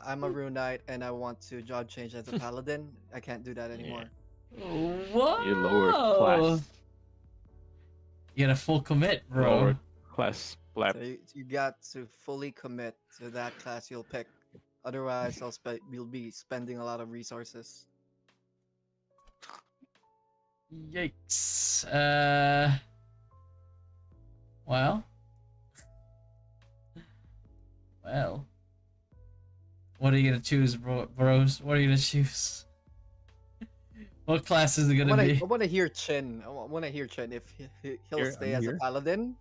I'm a Rune Knight and I want to job change as a Paladin. I can't do that anymore. Whoa. You lower class. You got a full commit, bro. Lower class flap. So you got to fully commit to that class you'll pick. Otherwise, you'll be spending a lot of resources. Yikes. Well. Well. What are you gonna choose, bros? What are you gonna choose? What class is it gonna be? I want to hear Chin. I want to hear Chin if he'll Here, stay I'm as here. a Paladin.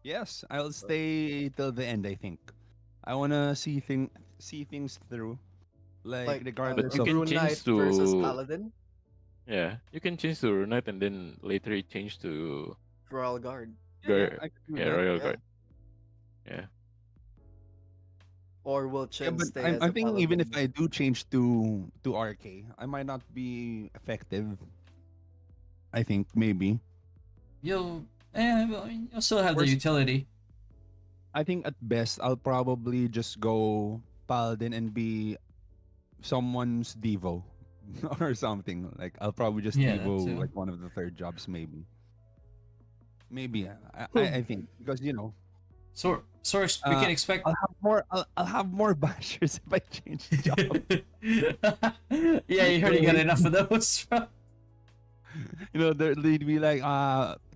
Yes, I'll stay till the end, I think. I wanna see things through. Like regardless you of can Rune change Knight versus to- Paladin Yeah, you can change to Rune Knight and then later it change to Royal Guard, I could do that. Royal yeah. Guard. Yeah. or will Yeah, Chin but stay I'm, as I'm a thinking even if Paladin? I do change to RK, I might not be effective. I think maybe. Well, I mean, you'll still have the Worst- utility. I think at best I'll probably just go paladin and be someone's devo or something. Like I'll probably just Yeah, that devo too. like one of the third jobs maybe. Maybe I think because So we can expect. I'll have more bashers if I change job. Yeah, you heard you got enough of those. They'd be like,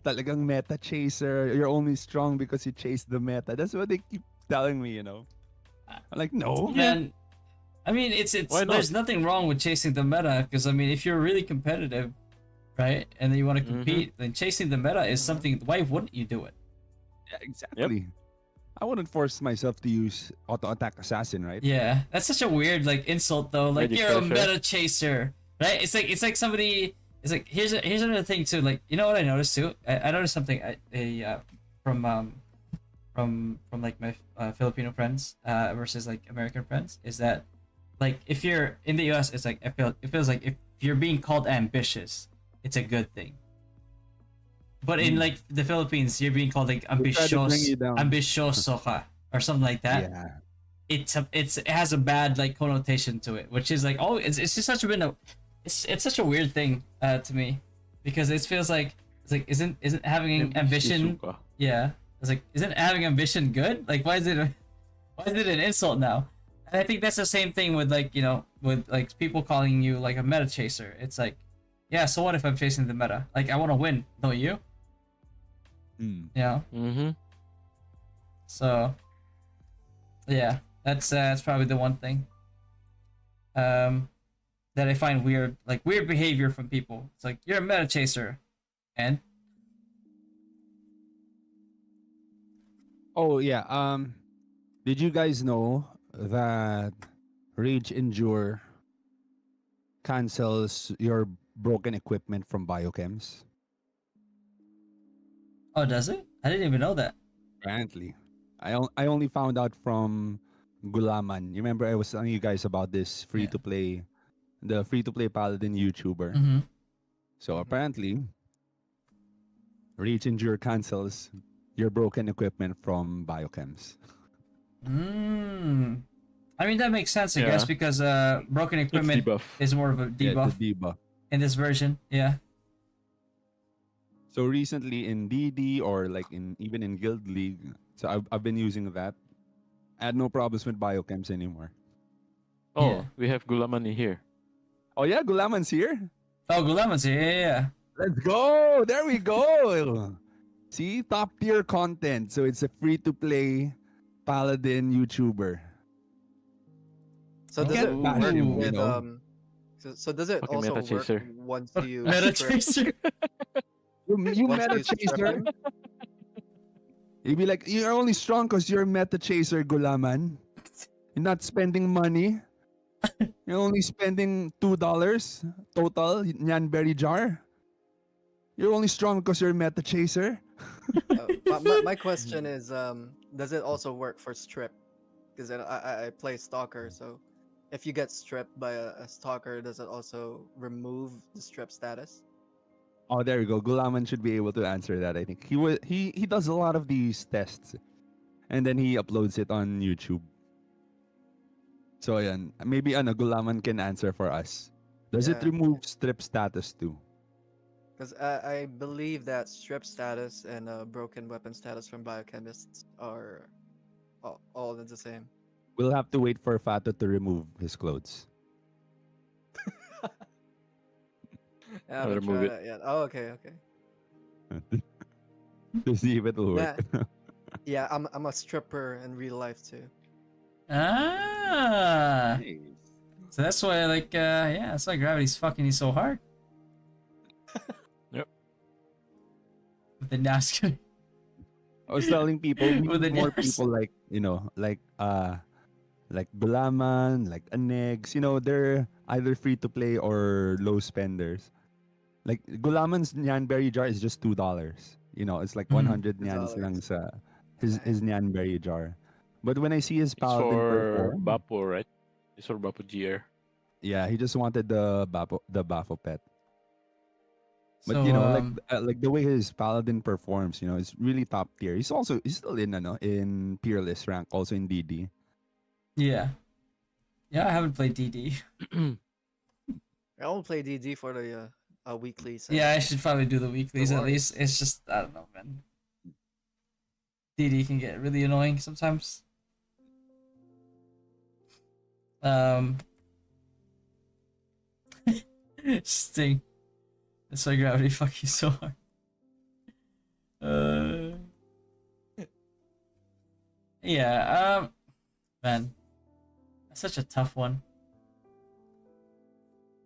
talagang meta chaser. You're only strong because you chase the meta. That's what they keep telling me. I'm like, no. Man, I mean, it's Why not? there's nothing wrong with chasing the meta because I mean, if you're really competitive, right, and then you want to compete, then chasing the meta is something. Why wouldn't you do it? Yeah, exactly. I wouldn't force myself to use auto attack assassin, right? Yeah, that's such a weird like insult though. Like Magic you're a pressure. meta chaser, right? It's like somebody. It's like here's another thing too. Like you know what I noticed too. I noticed something. From like my Filipino friends versus like American friends is that like if you're in the U.S. it's like it feels like if you're being called ambitious, it's a good thing. But in like the Philippines, you're being called like They try to bring you down. ambitioso ka or something like that. Yeah. It has a bad like connotation to it, which is like oh it's just such it's such a weird thing to me because it feels like it's like isn't having ambition Shizuka. yeah it's like isn't having ambition good like why is it an insult now? And I think that's the same thing with like with like people calling you like a meta chaser. It's like yeah, so what if I'm chasing the meta? Like I want to win, don't you? Mm. Yeah. Mm-hmm. So yeah, that's probably the one thing that I find weird, like weird behavior from people. It's like you're a meta chaser, and Oh yeah. Did you guys know that Rage Endure cancels your broken equipment from biochems? oh, does it? I didn't even know that. Apparently. I only found out from Gulaman. You remember I was telling you guys about this the free to play paladin YouTuber. Mm-hmm. So apparently, Rage Endure cancels your broken equipment from biochems. I mean that makes sense, I Yeah. guess, because broken It's equipment debuff. is more of a Yeah, debuff the debuff. in this version. Yeah. So recently in DD or like even in Guild League, so I've been using that. I had no problems with biochems anymore. Oh, Yeah. we have Gulamani here. Oh yeah, Gulaman's here. Oh, Gulaman's here. Yeah. Let's go. There we go. See, top tier content. So it's a free to play paladin YouTuber. So does Can't it bash work him, with know. So does it Fucking also meta work chaser. once you Meta strip chaser. You once meta you strip chaser. him? You'd be like, you're only strong because you're meta chaser, Gulaman. You're not spending money. You're only spending $2 total, Nyanberry jar. You're only strong because you're meta chaser. My question is, does it also work for strip? Because I play stalker, so if you get stripped by a stalker, does it also remove the strip status? Oh, there you go. Gulaman should be able to answer that. I think he does a lot of these tests, and then he uploads it on YouTube. So ayan, maybe Gulaman can answer for us. Does it Yeah. remove strip status too? Because I believe that strip status and broken weapon status from biochemists are all the same. We'll have to wait for Fato to remove his clothes. I haven't remove tried it. that yet. Oh, okay. To see if it will work. Yeah, I'm a stripper in real life too. Ah. So that's why like yeah, that's why gravity's fucking you so hard. Yep. With the NASCAR. I was telling people we With need the more nurse. people like Bulaman, like Anegs, they're either free to play or low spenders. Like Gulaman's Nyanberry jar is just $2. It's like 100 nyans lang $2. sa his Nyanberry jar. But when I see his It's paladin for perform, Bapo, right? It's for Bapo GR. yeah, he just wanted the Bafo pet. But So like the way his paladin performs, it's really top tier. He's still in peerless rank, also in DD. yeah. Yeah, I haven't played DD. I only play DD for the weeklies Yeah, I and should probably do the weeklies at least. rewards. It's just I don't know, man. DD can get really annoying sometimes. Um, Sting. That's why gravity fuck you so hard. Yeah. Man, that's such a tough one.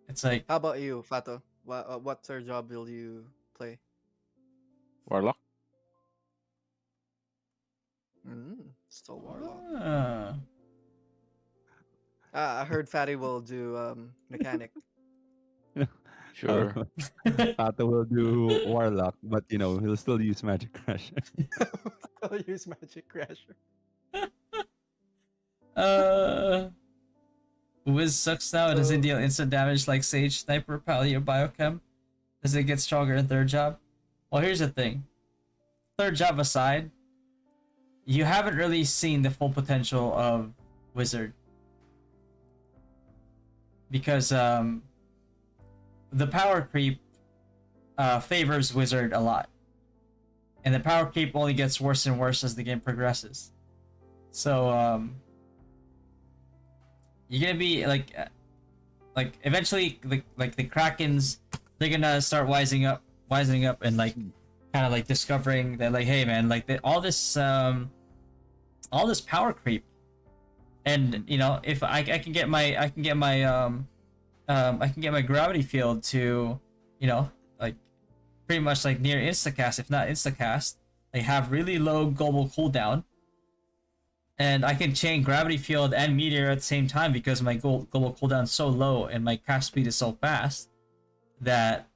It's like How about you, Fato? What third job will you play? Warlock. Still Warlock. I heard Fatty will do mechanic. Sure. Pato will do Warlock, but he'll still use Magic Crush. I'll use Magic Crasher. Wiz sucks now. Does it deal instant damage like Sage, Sniper, Pally, or Biochem? Does it get stronger in third job? Well, here's the thing. Third job aside, you haven't really seen the full potential of Wizard. Because the power creep favors Wizard a lot. And the power creep only gets worse and worse as the game progresses. So, you're gonna be like eventually like the Krakens, they're gonna start wising up and like kind of like discovering that like, hey man, like all this power creep, and if I can get my gravity field to like pretty much like near instacast, if not instacast, they have really low global cooldown. And I can chain Gravity Field and Meteor at the same time because my global cooldown is so low and my cast speed is so fast that,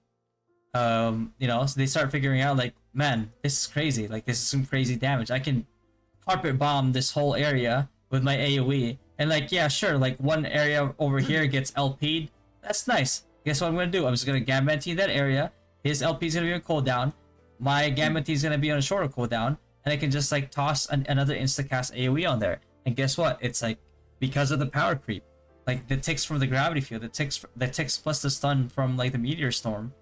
so they start figuring out like, man, this is crazy. Like, this is some crazy damage. I can carpet bomb this whole area with my AoE. And like, yeah, sure, like one area over here gets LP'd. That's nice. Guess what I'm going to do? I'm just going to Gamenti that area. His LP is going to be on cooldown. My Gamenti is going to be on a shorter cooldown. And I can just like toss another instacast AoE on there. And guess what? It's like because of the power creep, like the ticks from the gravity field, the ticks plus the stun from like the meteor storm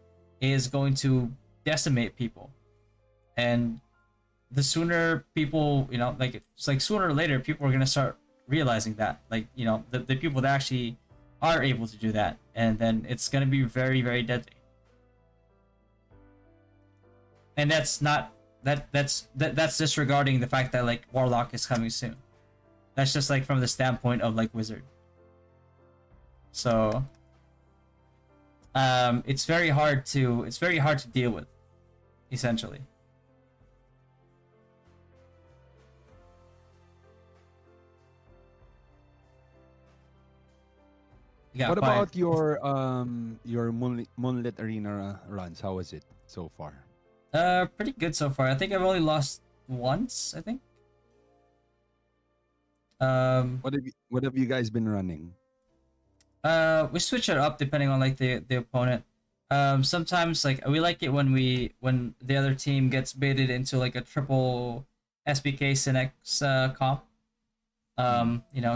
is going to decimate people. And the sooner people, like it's like sooner or later people are gonna start realizing that, like the people that actually are able to do that, and then it's gonna be very, very deadly. And that's not. That's disregarding the fact that like Warlock is coming soon. That's just like from the standpoint of like Wizard. So it's very hard to deal with, essentially. What about your Moonlit Arena runs? How was it so far? Pretty good so far. I think I've only lost once, I think. What have you guys been running? We switch it up depending on like the opponent. Sometimes like we like it when the other team gets baited into like a triple SBK Synex comp.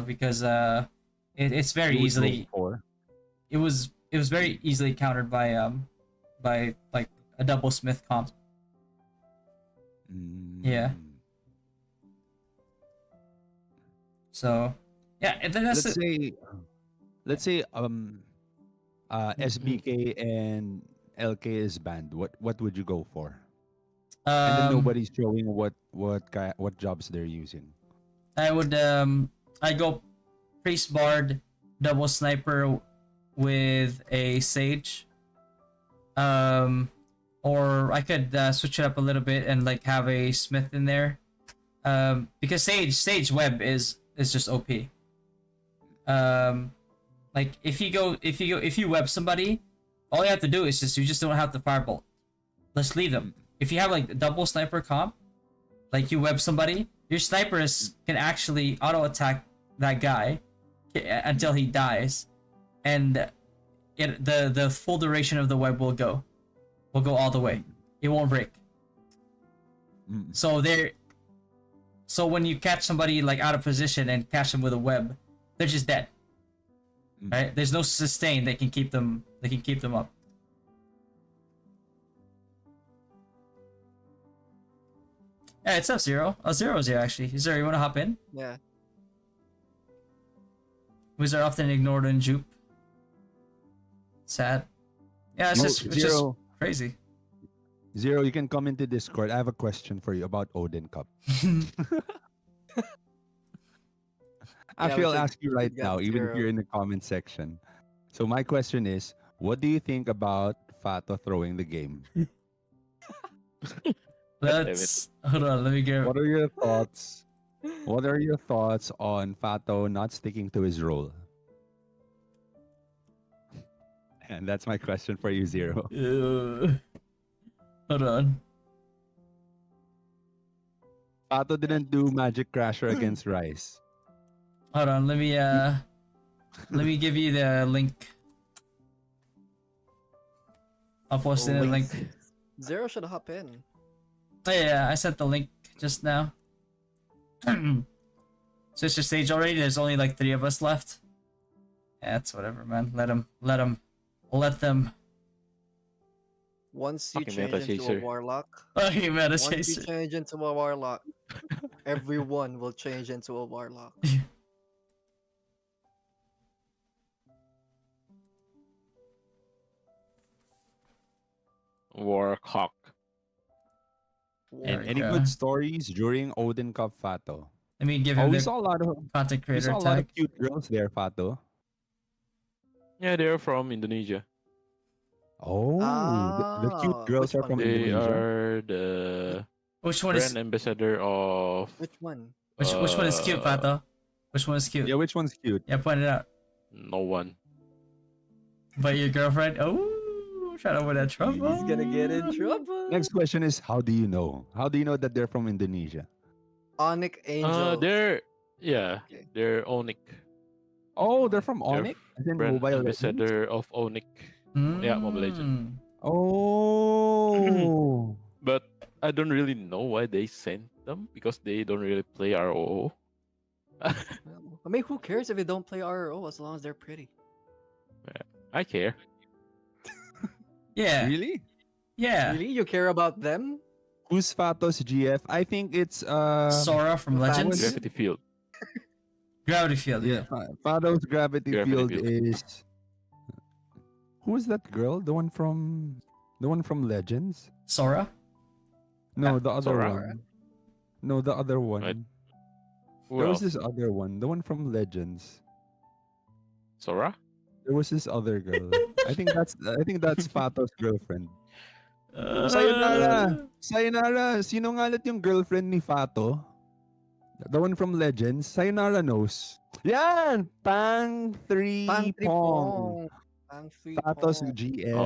Because it's very easily it was very easily countered by like a double Smith comp. Yeah. So, yeah, and then let's say SBK and LK is banned. What would you go for? And then nobody's showing what jobs they're using. I would I go Priest Bard, double sniper with a Sage. Or I could switch it up a little bit and like have a Smith in there, because Sage Web is just OP. Like if you web somebody, all you have to do is you just don't have to firebolt. Let's leave them. If you have like double sniper comp, like you web somebody, your snipers can actually auto attack that guy until he dies, and the full duration of the web will go. will go all the way. It won't break. Mm. So when you catch somebody like out of position and catch them with a web, they're just dead. Right? There's no sustain that can keep them. They can keep them up. Yeah, it's up Zero. Oh, Zero's here actually. Zero, you wanna hop in? Yeah. Wizard often ignored in Jupe. Sad. Yeah, it's just Zero. crazy. Zero, you can come into Discord. I have a question for you about Odin Cup. Actually, we I'll should ask you right get now, even if Zero. you're in the comment section. So my question is, what do you think about Fato throwing the game? Let's hold on. Let me get. What are your thoughts? What are your thoughts on Fato not sticking to his role? And that's my question for you, Zero. Hold on. Fato didn't do Magic Crasher against Rice. Hold on. Let me give you the link. I'll post in a link. Zero should hop in. Oh, yeah, I sent the link just now. So it's your stage already. There's only like 3 of us left. Yeah, it's whatever, man. Let them. Once you Fucking change meta into a chaser. warlock, Oh, you meta once you chaser. change into a warlock, everyone will change into a warlock. Warhawk. There And we any go. good stories during Odin Cup, Fato? Let me give Oh, him we the saw a lot of content we creator saw a lot of tag. cute girls there, Fato. Yeah, they're from Indonesia. Oh, the cute girls Which are one? from They Indonesia. are the Which one is brand ambassador of Which one? which one is cute, Pato? Which one is cute? Yeah, which one's cute? Yeah, point it out. no one. But your girlfriend? Oh, trying to win that trouble. He's gonna get in trouble. Next question is, how do you know? How do you know that they're from Indonesia? Onyx Angel. They're Okay. they're Onic. Oh, they're from They're Onyx? As in brand Mobile Legends? ambassador of Onic. Yeah, Mobile Legends. Oh. But I don't really know why they sent them because they don't really play ROO. Well, I mean, who cares if they don't play RO as long as they're pretty? I care. Yeah. Really? Yeah. Really? You care about them? Who's Fato's GF? I think it's Sora from Fat- Legends. Gravity Field. Gravity Field, yeah, yeah. Fato's Gravity Gravity Field Field. is who is that girl? The one from Legends? Sora? No, the other Sora? one. No, the other one. Right. Who There else? was this other one, the one from Legends. Sora? There was this other girl. I think that's Fato's girlfriend. Uh, Sayonara! Sayonara! Sino nga ulit yung girlfriend ni Fato? The one from Legends? Sayonara knows. Yan! Pang 3 Pang Pong. Pang 3 Fato's Pong. GF. Is it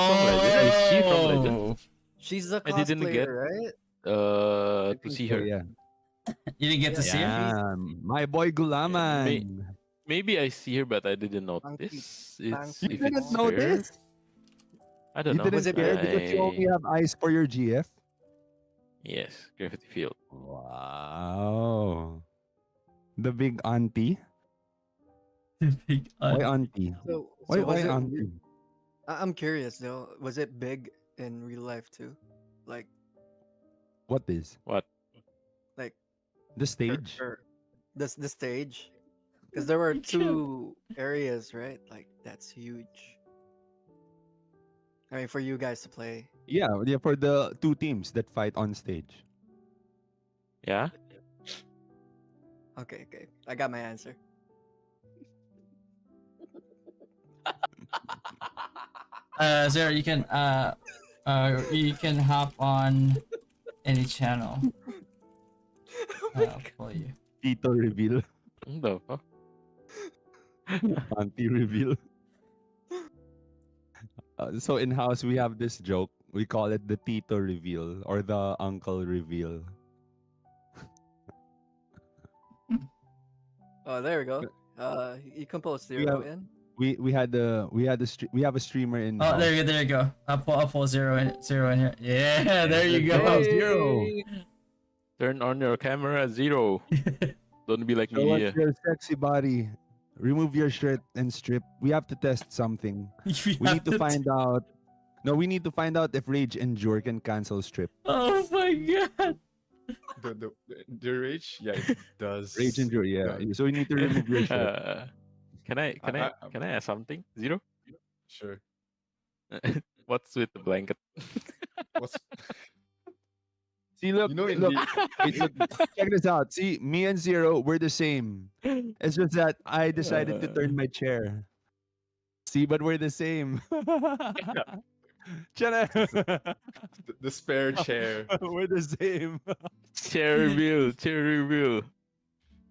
from Legends? Is she from Oh. Legends? She's a I didn't get- cosplayer, right? To think see so, her. Yeah. You didn't get to see her? Yeah. My boy Gulaman. Maybe I see her, but I didn't Pang notice. Pang It's, You if didn't it's notice? her. I don't You know. didn't Was it care because you only have eyes for your GF? Yes, Gravity Field. Wow. The big auntie? Big Why auntie? So, Why so was it, auntie? I'm curious though. Was it big in real life too? Like, What is? What? like The stage? the stage? Because there were 2 areas, right? Like that's huge. I mean, for you guys to play. Yeah, for the 2 teams that fight on stage. Yeah? Okay, I got my answer. Zara, you can hop on any channel. I'll pull you. Tito reveal. What the fuck? Auntie reveal. So in house we have this joke. We call it the Tito reveal or the uncle reveal. Oh, there we go. You can post We 0 have- in. we had we have a streamer in Oh, house. there you go. I'll pull zero in here. Yeah, there you go. Hey. Zero. Turn on your camera, Zero. Don't be like Show me us here. your sexy body. Remove your shirt and strip. We have to test something. We need to find out. No, we need to find out if Rage Endure can cancel strip. Oh my god. The rage, yeah, it does. Rage Endure, yeah. Yeah. So we need to remove your shirt. Can I ask something, Zero? Sure. What's with the blanket? What's See, look, you know in look, the wait, look, check this out. See, me and Zero, we're the same. It's just that I decided to turn my chair. See, but we're the same. the spare chair. We're the same. Chair reveal.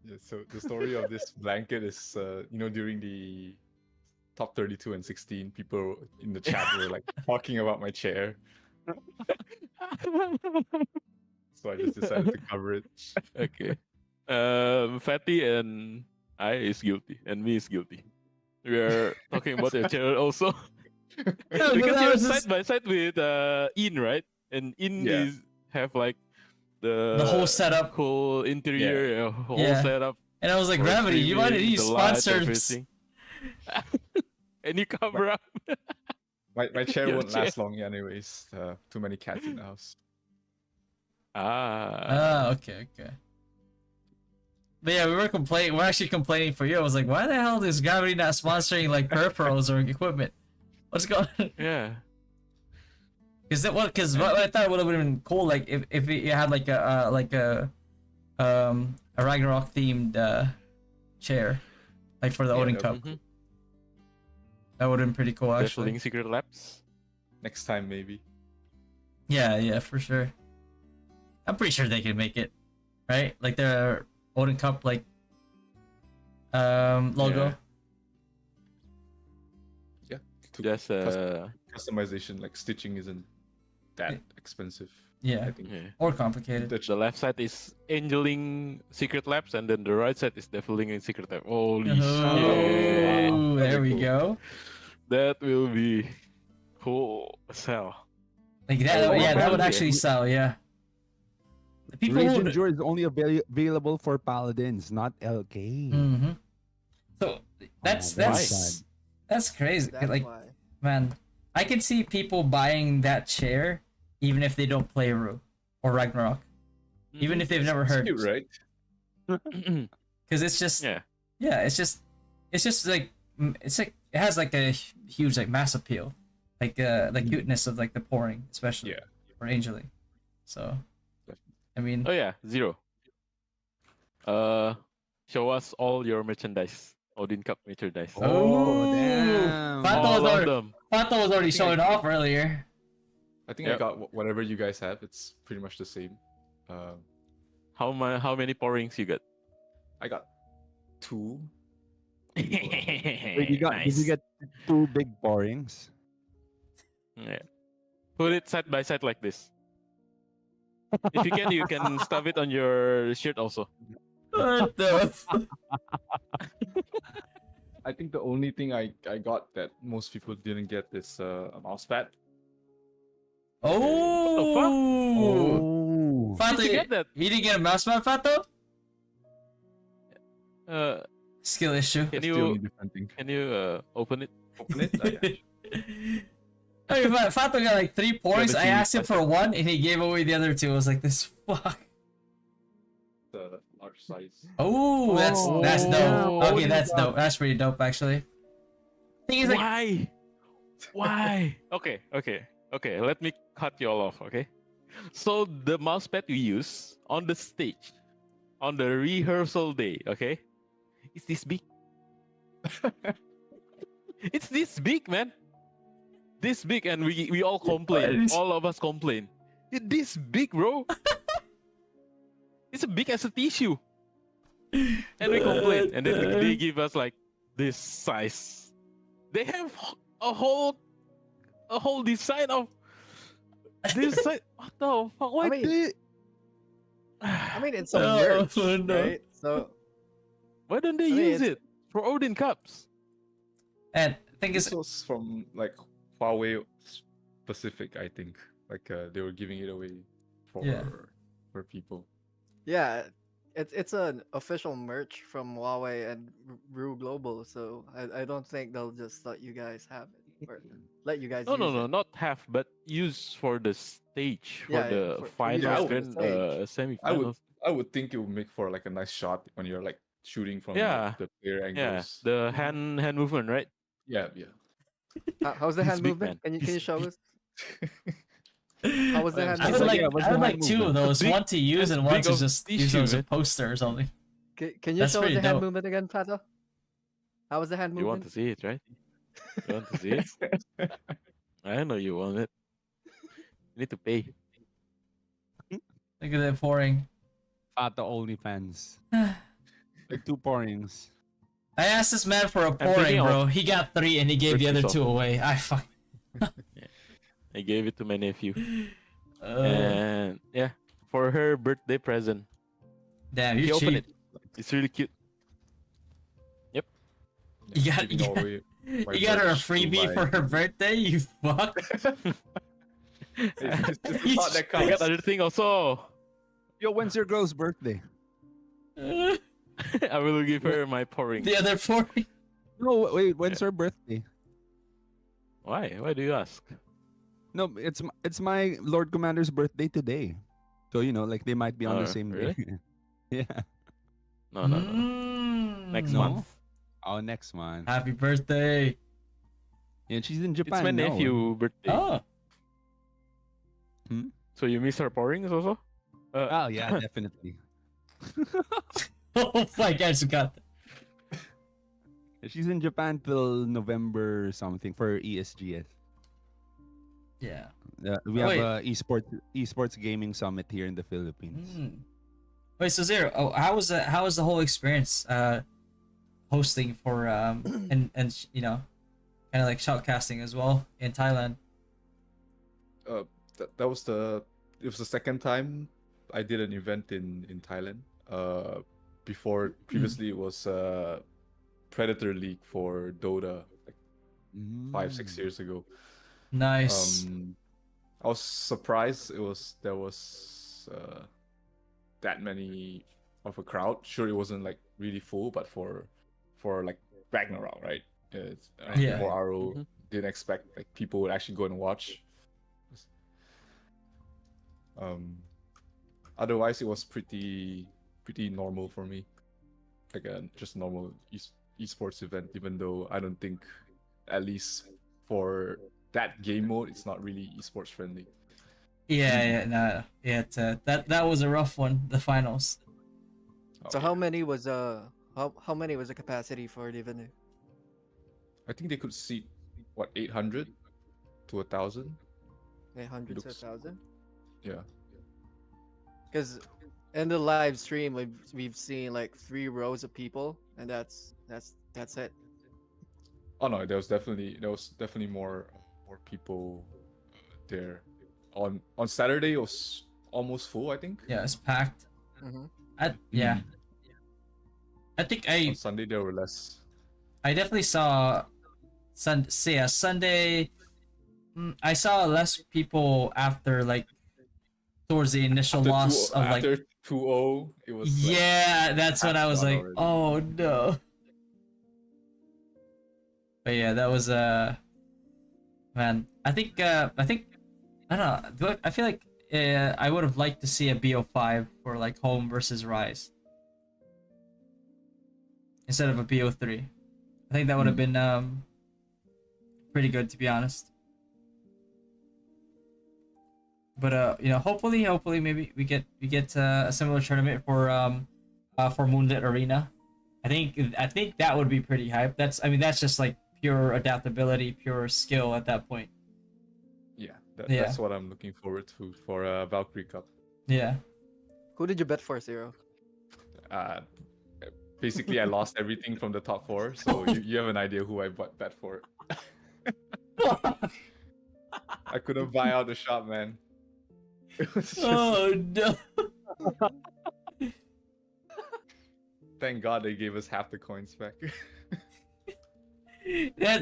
Yeah, so the story of this blanket is, during the top 32 and 16, people in the chat were like talking about my chair, so I just decided to cover it. Okay. Fatty and I is guilty, and me is guilty. We are talking about your chair also. No, Because that you're was just- side by side with In, right? And In Yeah. is have like the whole setup. whole interior, whole Yeah. setup. And I was like, for Gravity, you might streaming, need the lights, sponsors. everything. And you cover up. My chair Your won't chair. last long, anyways. Too many cats in the house. Ah. Okay. But yeah, we're actually complaining for you. I was like, why the hell is Gravity not sponsoring like peripherals or equipment? What's going on? Yeah. Because what I thought would have been cool, like if you had like a Ragnarok themed chair, like for the Yeah, Odin that Cup. Mhm. That would have been pretty cool, actually. Wrestling Secret Labs. Next time, maybe. Yeah, for sure. I'm pretty sure they can make it, right? Like their Odin Cup like logo. Yeah. To Just customization, like stitching, isn't that expensive. Yeah, I think. yeah. or complicated. The left side is Angeling Secret Labs, and then the right side is Deviling Secret Lab. Holy shit! Oh, there we Cool. go. That will be cool as hell. Like that, Oh, yeah, that would yeah. actually sell. Yeah. The people Rage who. Endure is only available for Paladins, not LK. Mm-hmm. So that's very that's sad. that's crazy. That's Like, why. man, I can see people buying that chair even if they don't play Ru or Ragnarok, even if they've never It's heard. cute, right? Because it's just Yeah. it's just like it's like it has like a huge like mass appeal, like the cuteness of like the pouring, especially Yeah. for Angeling. So, I mean, Oh yeah, Zero. Show us all your merchandise. Odin Cup merchandise. Oh, damn. Fato All was of already, them. Fato was already think showing off earlier. I think Yep. I got whatever you guys have. It's pretty much the same. How many pourings you got? I got 2. Wait, did you Nice. get 2 big pourings? Yeah. Put it side by side like this. If you can stuff it on your shirt also. What the? I think the only thing I got that most people didn't get is a mouse pad. Oh, Fato, Did you get that? you didn't get a mouse pad, Fato? Uh, Skill issue. can That's the only you different thing. open it? Open it. I mean, Fato got like 3 points. the I key. asked him for 1 and he gave away the other 2. I was like, this fuck. The large size. Oh, that's dope. Oh, Okay, yeah. that's dope. That's pretty dope, actually. Thing is, like, Why? Why? Okay. Let me cut you all off. Okay. So the mousepad we use on the stage, on the rehearsal day, okay, it's this big. It's this big, man. This big, and we all complain. All of us complain. It's this big, bro. It's as big as a tissue. And we complain, and then they give us like this size. They have a whole design of this size. What the fuck? Why I mean- they... I mean, it's some Oh, merch, no. right? So Why don't they I mean, use it's- it for Odin Cups? And I think This it's was from like Huawei specific, I think. Like they were giving it away for Yeah. for people. Yeah, it's an official merch from Huawei and Ru Global, so I don't think they'll just let you guys have it or let you guys No, no, use no, it. not half, but use for the stage for Yeah, the for you to Yeah, I finals, use for would, the then stage. I would, semifinals. I would think it would make for like a nice shot when you're like shooting from like Yeah, the player yeah. angles. The Mhm. hand movement, right? Yeah, yeah. How's the He's hand big, movement? man. Can you He's show big. us? How was the I'm hand I saying would like, movement? yeah, like what's I the would hand like two of movement? those, Big, one to use as and one big to of just use tissue, as a man. poster or something. Can you That's show us pretty the hand dope. movement again, Pato? How was the hand You want movement? to see it, right? You want to see it? I know you want it. You need to pay. Look at that pouring. Pato OnlyFans. I Like 2 pourings. asked this man for a I'm thinking pouring, of bro. He got 3 and he gave the other purchase 2 also. away. I fuck. I gave it to my nephew, Uh, and yeah, for her birthday present. damn, He you're opened cheap. it. It's really cute. Yep. You got, Giving away my you got her a merch to freebie my- for her birthday. You fuck. It's just the You thought that I got counts. other thing also. Yo, when's your girl's birthday? I will give her my pouring. The other pouring. No, wait, when's her birthday? Why? Why do you ask? No, it's my Lord Commander's birthday today. So, you know, like they might be on the Oh, same really? day. Yeah. No, no, no. Next No? month. Oh, next month. Happy birthday. Yeah, she's in It's Japan my now. nephew birthday. Oh. So you miss her pourings also? Oh, yeah, definitely. Oh my gosh, you got that. She's in Japan till November something for ESGS. Yeah. We Oh, have wait. a esports gaming summit here in the Philippines. Wait, so Zero, how was the whole experience hosting for and you know, kind of like shoutcasting as well in Thailand? That was the second time I did an event in Thailand. Previously it was Predator League for Dota like 5-6 years ago. Nice. I was surprised there was that many of a crowd. Sure, it wasn't like really full, but for like Ragnarok, right? It's Yeah. for RO, Mhm. didn't expect like people would actually go and watch. Otherwise, it was pretty normal for me. Like a just normal esports event, even though I don't think, at least for that game mode, it's not really esports friendly. Yeah, no, yeah. That was a rough one. The finals. Oh, So yeah. how many was the capacity for the venue? I think they could seat what 800 to 1,000. 800 to Looks- 1,000? Yeah. Because in the live stream we've seen like 3 rows of people, and that's it. Oh no, there was definitely more people there. On Saturday it was almost full, I think. Yeah, it's packed. Mm-hmm. Yeah. I think On Sunday there were less. I definitely saw Sunday. I saw less people after like towards the initial After loss of like. after 2-0, it was like, Yeah, that's when I was gone like, already. oh no. But yeah, that was man. I think I don't know. I feel like I would have liked to see a BO5 for like home versus Rise instead of a BO3. I think that would have been pretty good, to be honest. But you know, hopefully maybe we get a similar tournament for Moonlit Arena. I think that would be pretty hype. That's just like pure adaptability, pure skill at that point. Yeah, Yeah. that's what I'm looking forward to for Valkyrie Cup. Yeah. Who did you bet for, Zero? Basically, I lost everything from the top 4, so you have an idea who I bet for. I couldn't buy out the shop, man. It was just, Oh no. thank God they gave us half the coins back.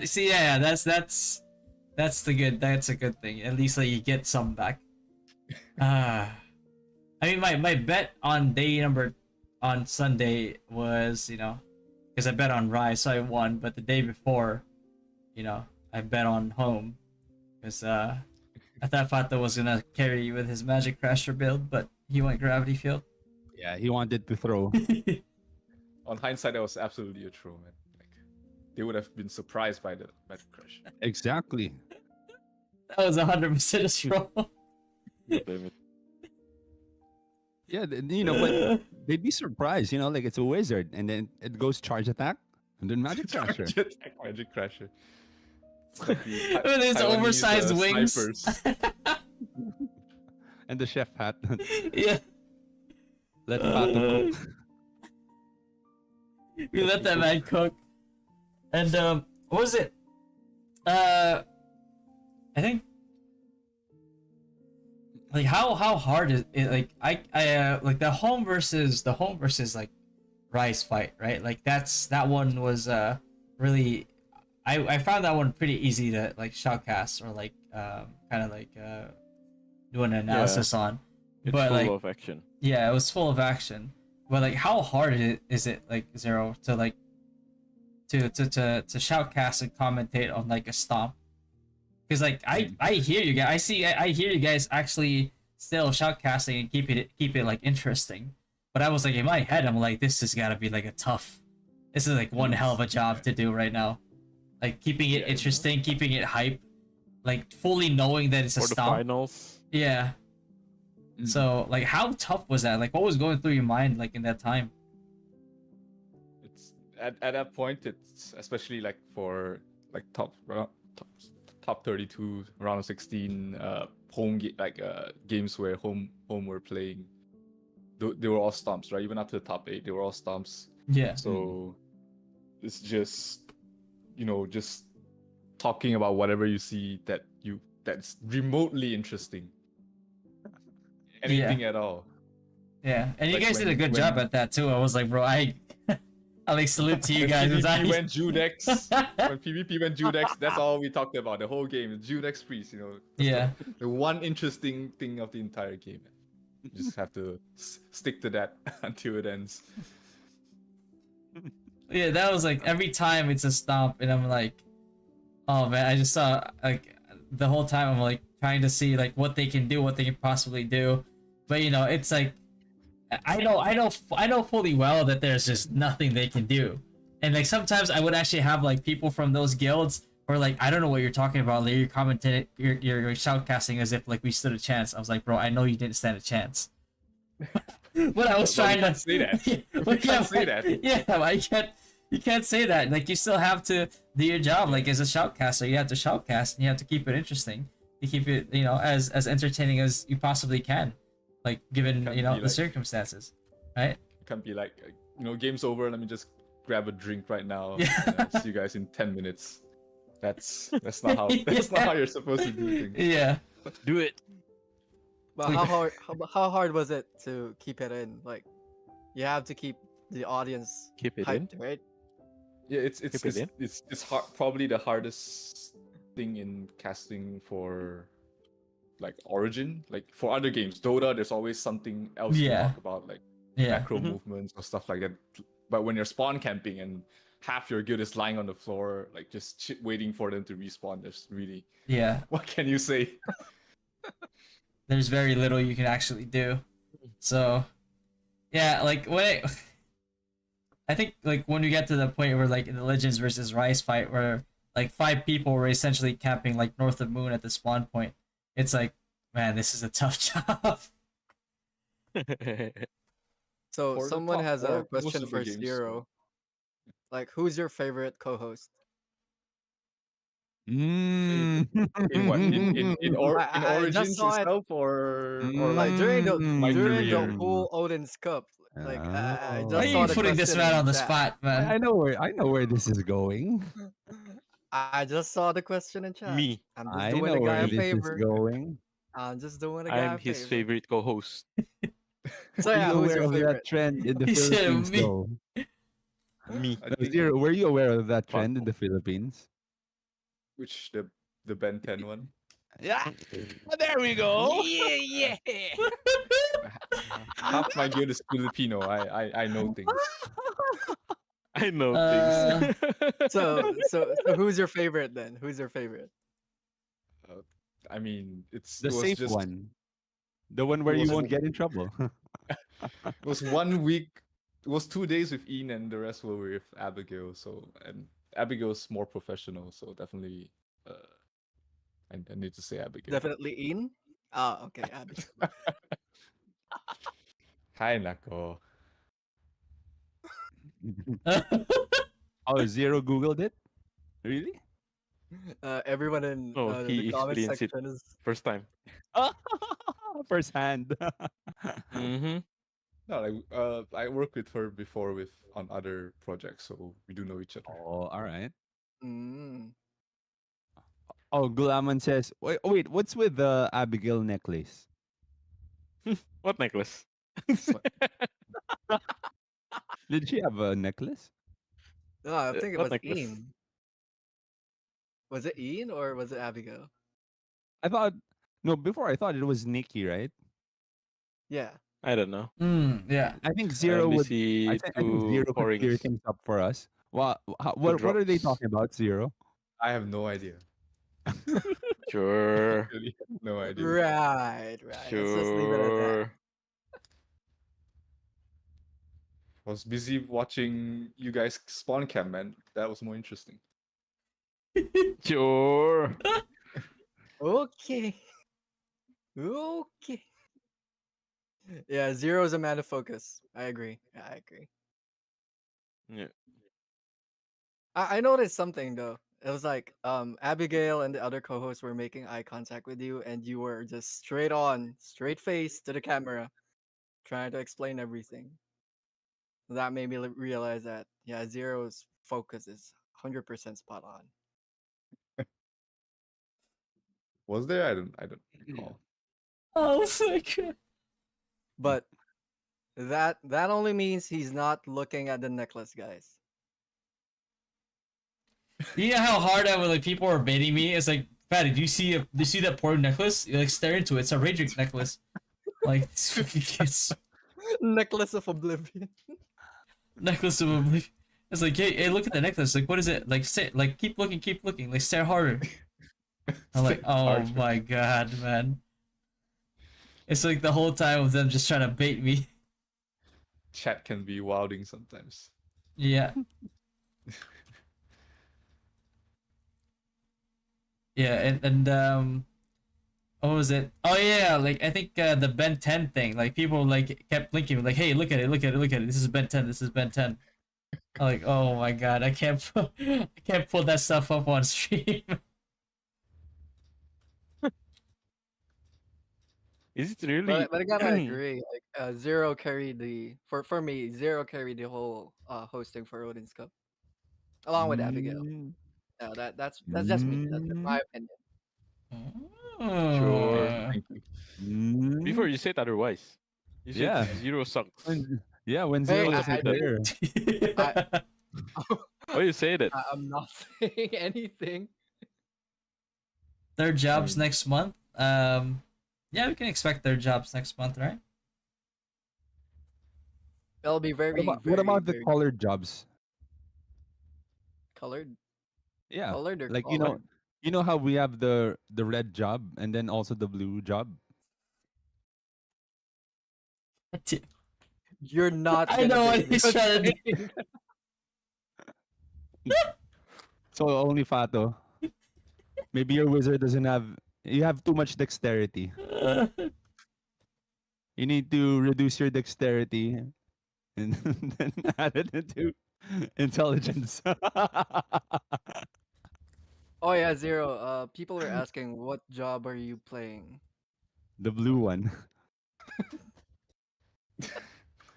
See, yeah, that's the good. That's a good thing. At least like you get some back. I mean, my bet on on Sunday was because I bet on Rise, so I won. But the day before, I bet on home because I thought Fata was gonna carry with his Magic Crasher build, but he went Gravity Field. Yeah, he wanted to throw. On hindsight, that was absolutely a throw, man. Like, they would have been surprised by the crush. Exactly. That was 100% a throw. Damn it. Yeah, but they'd be surprised, like it's a wizard, and then it goes charge attack, and then magic crasher. Magic Crasher. With his oversized wings. Snipers. And the chef hat. Yeah, Let Pato cook. we let that man cook. And what was it? I think like how hard is it? Like I like the home versus like Rise fight, right? Like that one was really I found that one pretty easy to like shoutcast or like kind of like do an analysis on. It's But, full like, of action. Yeah, it was full of action. But like how hard is it like Zero to like to shoutcast and commentate on like a stomp? Because like I hear you guys, I hear you guys actually still shoutcasting and keep it like interesting. But I was like in my head, I'm like, this has got to be like this is like one hell of a job to do right now, like keeping it interesting, keeping it hype, like fully knowing that it's a For the stomp. finals. Yeah. So like, how tough was that? Like, what was going through your mind like in that time? It's at that point, it's especially like for like top 32 round of 16 games where home were playing. They were all stomps, right? Even up to the top 8, they were all stomps. Yeah. So it's just just talking about whatever you see that's remotely interesting. Anything at all. Yeah, and you Like guys did a good job at that too. I was like, bro, I like salute to you When guys. PvP went Judex, when PvP went Judex, that's all we talked about the whole game. Judex priest, That's Yeah. the one interesting thing of the entire game. You just have to stick to that until it ends. Yeah, that was like every time it's a stomp, and I'm like, oh man, I just saw like the whole time I'm like trying to see like what they can do, what they can possibly do, but it's like I know fully well that there's just nothing they can do, and like sometimes I would actually have like people from those guilds or like I don't know what you're talking about, like you're commenting, you're shoutcasting as if like we stood a chance. I was like, bro, I know you didn't stand a chance. But I was trying to say that. You can't say that. Yeah, but you can't say that. Like you still have to do your job. Like as a shoutcaster, you have to shoutcast and you have to keep it interesting. You keep it, as entertaining as you possibly can. Like given the circumstances, right? It can't be like game's over. Let me just grab a drink right now. Yeah. See you guys in 10 minutes. That's not how not how you're supposed to do things. Yeah. Do it. But how hard was it to keep it in? Like, you have to keep the audience Keep it hyped, in. right? Yeah, it's Keep it in? it's hard, probably the hardest thing in casting for like Origin. Like for other games, Dota, there's always something else to Yeah. talk about, like Yeah. macro movements or stuff like that. But when you're spawn camping and half your guild is lying on the floor, like just waiting for them to respawn, there's really Yeah. what can you say? There's very little you can actually do. So, yeah, like I think like when we get to the point where like in the Legends versus Rise fight where like 5 people were essentially camping like north of Moon at the spawn point, it's like, man, this is a tough job. So For the someone top has a 4, most question of the for games- Zero. Like, who's your favorite co-host? Mm. In what? In I just Origins saw it. itself or Like during the My during the career. whole Odin's Cup. Like I Oh. just Why are saw you the putting this question man in on the chat. spot, man? I know where this is going. I just saw the question in chat. Me. I'm just I doing know the guy where a this is favor. going. I'm just doing the guy I'm a his favor. favorite co-host. So Are yeah, you who's aware your of favorite? that trend in the He said Philippines, me. though? Me. I think Zero, were you aware of that trend in Thoughtful. the Philippines? which the Ben 10 one. Yeah. There we go. Yeah. Half my guild is Filipino. I know things. I know things. Uh, So who's your favorite then? Who's your favorite? Uh, I mean, The it was safe just one. The one it where you was won't get in trouble. it was 1 week. It was 2 days with Ian, and the rest were with Abigail. So and Abigail's more professional. So definitely, I need to say Abigail. Definitely Ian. Ah, okay, Abby. Hi, Nako. Oh, Zero Googled it? Really? Everyone in No, the he comment experienced it section is first time. First hand. Mm-hmm. No, I worked with her before with on other projects, so we do know each other. Oh, all right. mm, Oh, Gulaman says, wait, what's with the Abigail necklace? What necklace? What? Did she have a necklace? no, I think it What was necklace? Ian. Was it Ian or was it Abigail? I thought, no, before I thought it was Nikki, right? Yeah. I don't know. yeah. I think I Zero only would, see I think two Zero could clear pourings, things up for us. Well, two what are they drops. talking about, Zero? I have no idea. Sure, Really, no idea. Right. Let's just leave it at that. sure. I was busy watching you guys spawn camp, man. That was more interesting. Sure. Okay. Okay. Yeah, Zero's a man of focus. I agree. Yeah, I agree. Yeah. I noticed something though. It was like Abigail and the other co-hosts were making eye contact with you and you were just straight on, straight face to the camera, trying to explain everything. That made me realize that yeah, Zero's focus is 100% spot on. Was there? I don't recall. Oh my god. But that only means he's not looking at the necklace, guys. You know how hard I was like people were baiting me? It's like, Fatty, do you see that poor necklace? You like stare into it. It's a Radiant necklace. Like these fucking kids. Necklace of Oblivion. Necklace of oblivion. It's like, hey, look at the necklace. Like, what is it? Like, say, like, keep looking. Like, stare harder. I'm like, oh Archer. my god, man. It's like the whole time of them just trying to bait me. Chat can be wilding sometimes. Yeah. Yeah, and what was it? Oh yeah, like I think the Ben 10 thing. Like people like kept linking, like, hey, look at it. This is Ben 10. This is Ben 10. I'm like, oh my god, I can't pull that stuff up on stream. Is it really? But I gotta agree. Like Zero carried the for me. Zero carried the whole hosting for Odin's Cup, along with Abigail. Mm, Yeah, that's just me. That's just my opinion. Sure. Oh. Thank you. Before you said otherwise. You said Yeah. Zero sucks. When Hey, Zero What's isn't up with there. I, Why you say that? I'm not saying anything. Their jobs mean- next month. Yeah, we can expect their jobs next month, right? It'll be very, What about the very colored jobs? colored, Yeah. colored or Like colored. you know how we have the red job and then also the blue job? You're not. I Gonna know what bait me he's with trying to do. saying So only Fato. Maybe your wizard doesn't have you have too much dexterity. You need to reduce your dexterity and then add it into intelligence. Oh yeah, Zero. People were asking, what job are you playing? The blue one.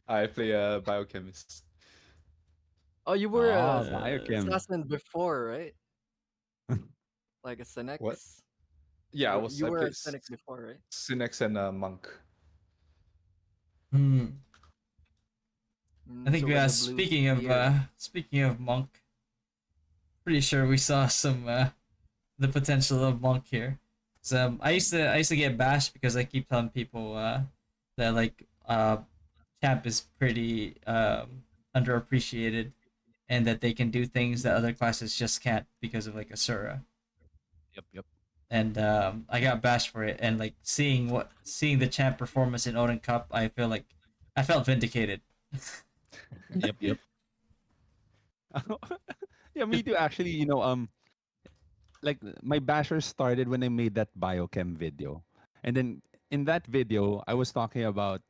I play a biochemist. Oh, you were Ah, a biochem. assassin before, right? Like a Cynics. What? Yeah, You I were a played Cynic before, right? Synex and a monk. Hmm. I think So when the blues appeared, speaking of Monk, pretty sure we saw some the potential of Monk here. So I used to get bashed because I keep telling people that like Champ is pretty underappreciated and that they can do things that other classes just can't because of like Asura. Yep, yep. And I got bashed for it. And like seeing the Champ performance in Odin Cup, I feel like I felt vindicated. Yep, yep. Yeah, me too. Actually, like my basher started when I made that biochem video, and then in that video, I was talking about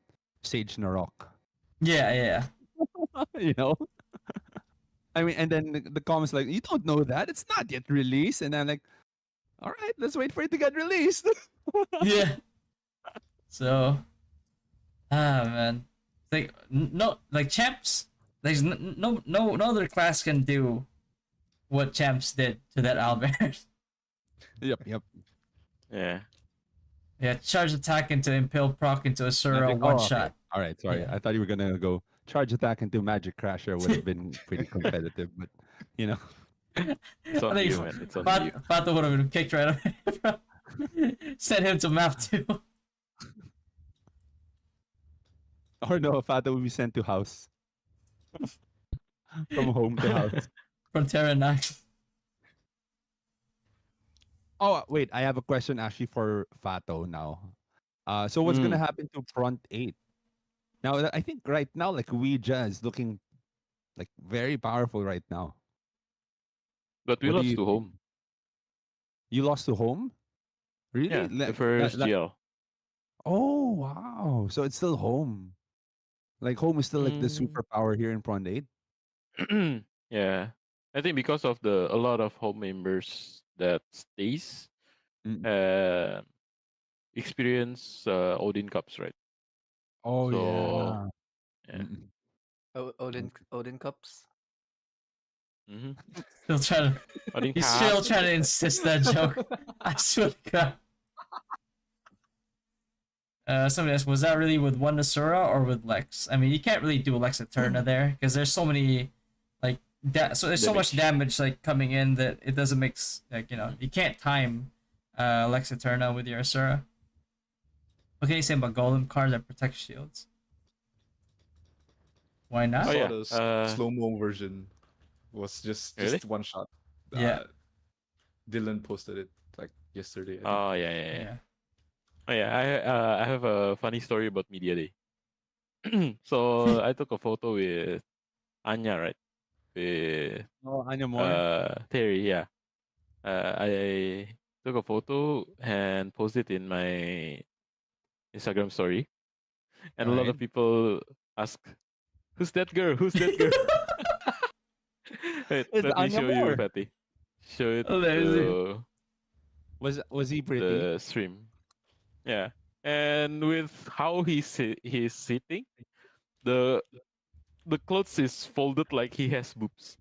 Sage Narok. Yeah, yeah. you know, I mean, and then the comments like, "You don't know that? It's not yet released." And I'm like, "All right, let's wait for it to get released." Yeah. So, man, like no, like champs. There's no other class can do what champs did to that Albert. Yep, yep. Yeah. Yeah, charge attack into impale proc into Asura one Oh, okay. shot. All right, sorry. Yeah. I thought you were gonna go charge attack into Magic Crasher. Would have been pretty competitive, but you know. It's I on think you, man. It's on you. Fato would have been kicked right away. Send him to map 2 Or no, Fata will be sent to house. From home to house. from Terra 9. Oh, wait. I have a question actually for Fato now. So what's gonna Mm. happen to front 8? Now, I think right now, like Ouija is looking like very powerful right now. But we What do lost you to think? home. You lost to home? Really? Yeah, the first GL. Oh, wow. So it's still home. Like home is still like the Mm. superpower here in front 8. Yeah. I think because of a lot of home members that stays Mm. uh experience Odin Cups, right? Oh, So yeah. yeah. Mm-mm. Odin Cups. Mm-hmm. Still trying to, Odin he's still Cup. trying to insist that joke. I swear to God. Somebody asked, was that really with one Asura or with Lex? I mean, you can't really do Lex Eterna there because there's so many, like, so there's so much damage like coming in that it doesn't make like you can't time Lex Eterna with your Asura. What can you say about Golem card that protects shields? Why I not? Oh saw yeah. the slow mo version was Really? just one shot. Yeah. Dylan posted it like yesterday. I think. Oh yeah, yeah, yeah. Yeah. Oh yeah. I have a funny story about Media Day. So I took a photo with Anya, right? With Oh, Anya Moore. Terry, yeah. I took a photo and posted it in my Instagram story, and a lot Right. of people ask, "Who's that girl? Who's that girl?" Wait, It's let me Anya show you, Moore. Fatty. Show it Amazing. to Was he pretty? the stream. Yeah, and with how he's sitting, the the clothes is folded like he has boobs,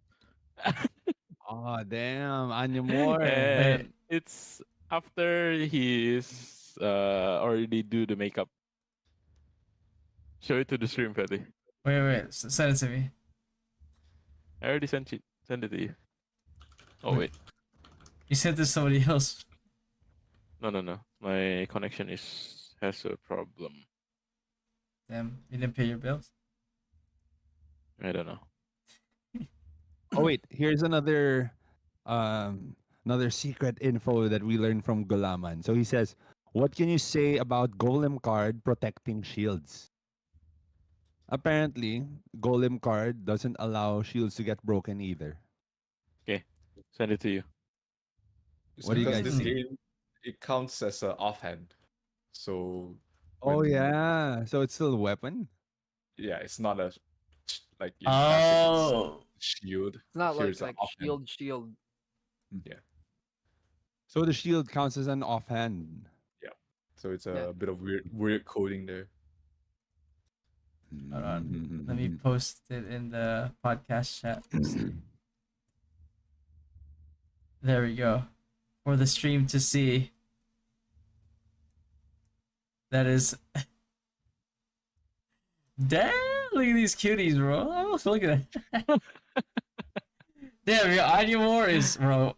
Oh, damn. Anya Moore. Wait, and it's after he's already do the makeup. Show it to the stream, Fatty. wait. Send it to me. I already sent it to you. Oh wait, You sent this to somebody else. no. My connection has a problem. Damn, you didn't pay your bills. I don't know. Oh, wait. Here's another secret info that we learned from Gulaman. So he says, what can you say about Golem card protecting shields? Apparently, Golem card doesn't allow shields to get broken either. Okay, send it to you. It's What do you because guys this think? game it counts as an offhand. So Oh, when yeah. So it's still a weapon? yeah, it's not a like in classic it's Oh. shield. It's not Here like it's an like offhand. shield. So the shield counts as an offhand. So it's Yeah. a bit of weird coding there. Hold on. Let me post it in the podcast chat. There we go. For the stream to see. That is. Damn! Look at these cuties, bro. Oh, look at that. Damn, your Animore is, bro.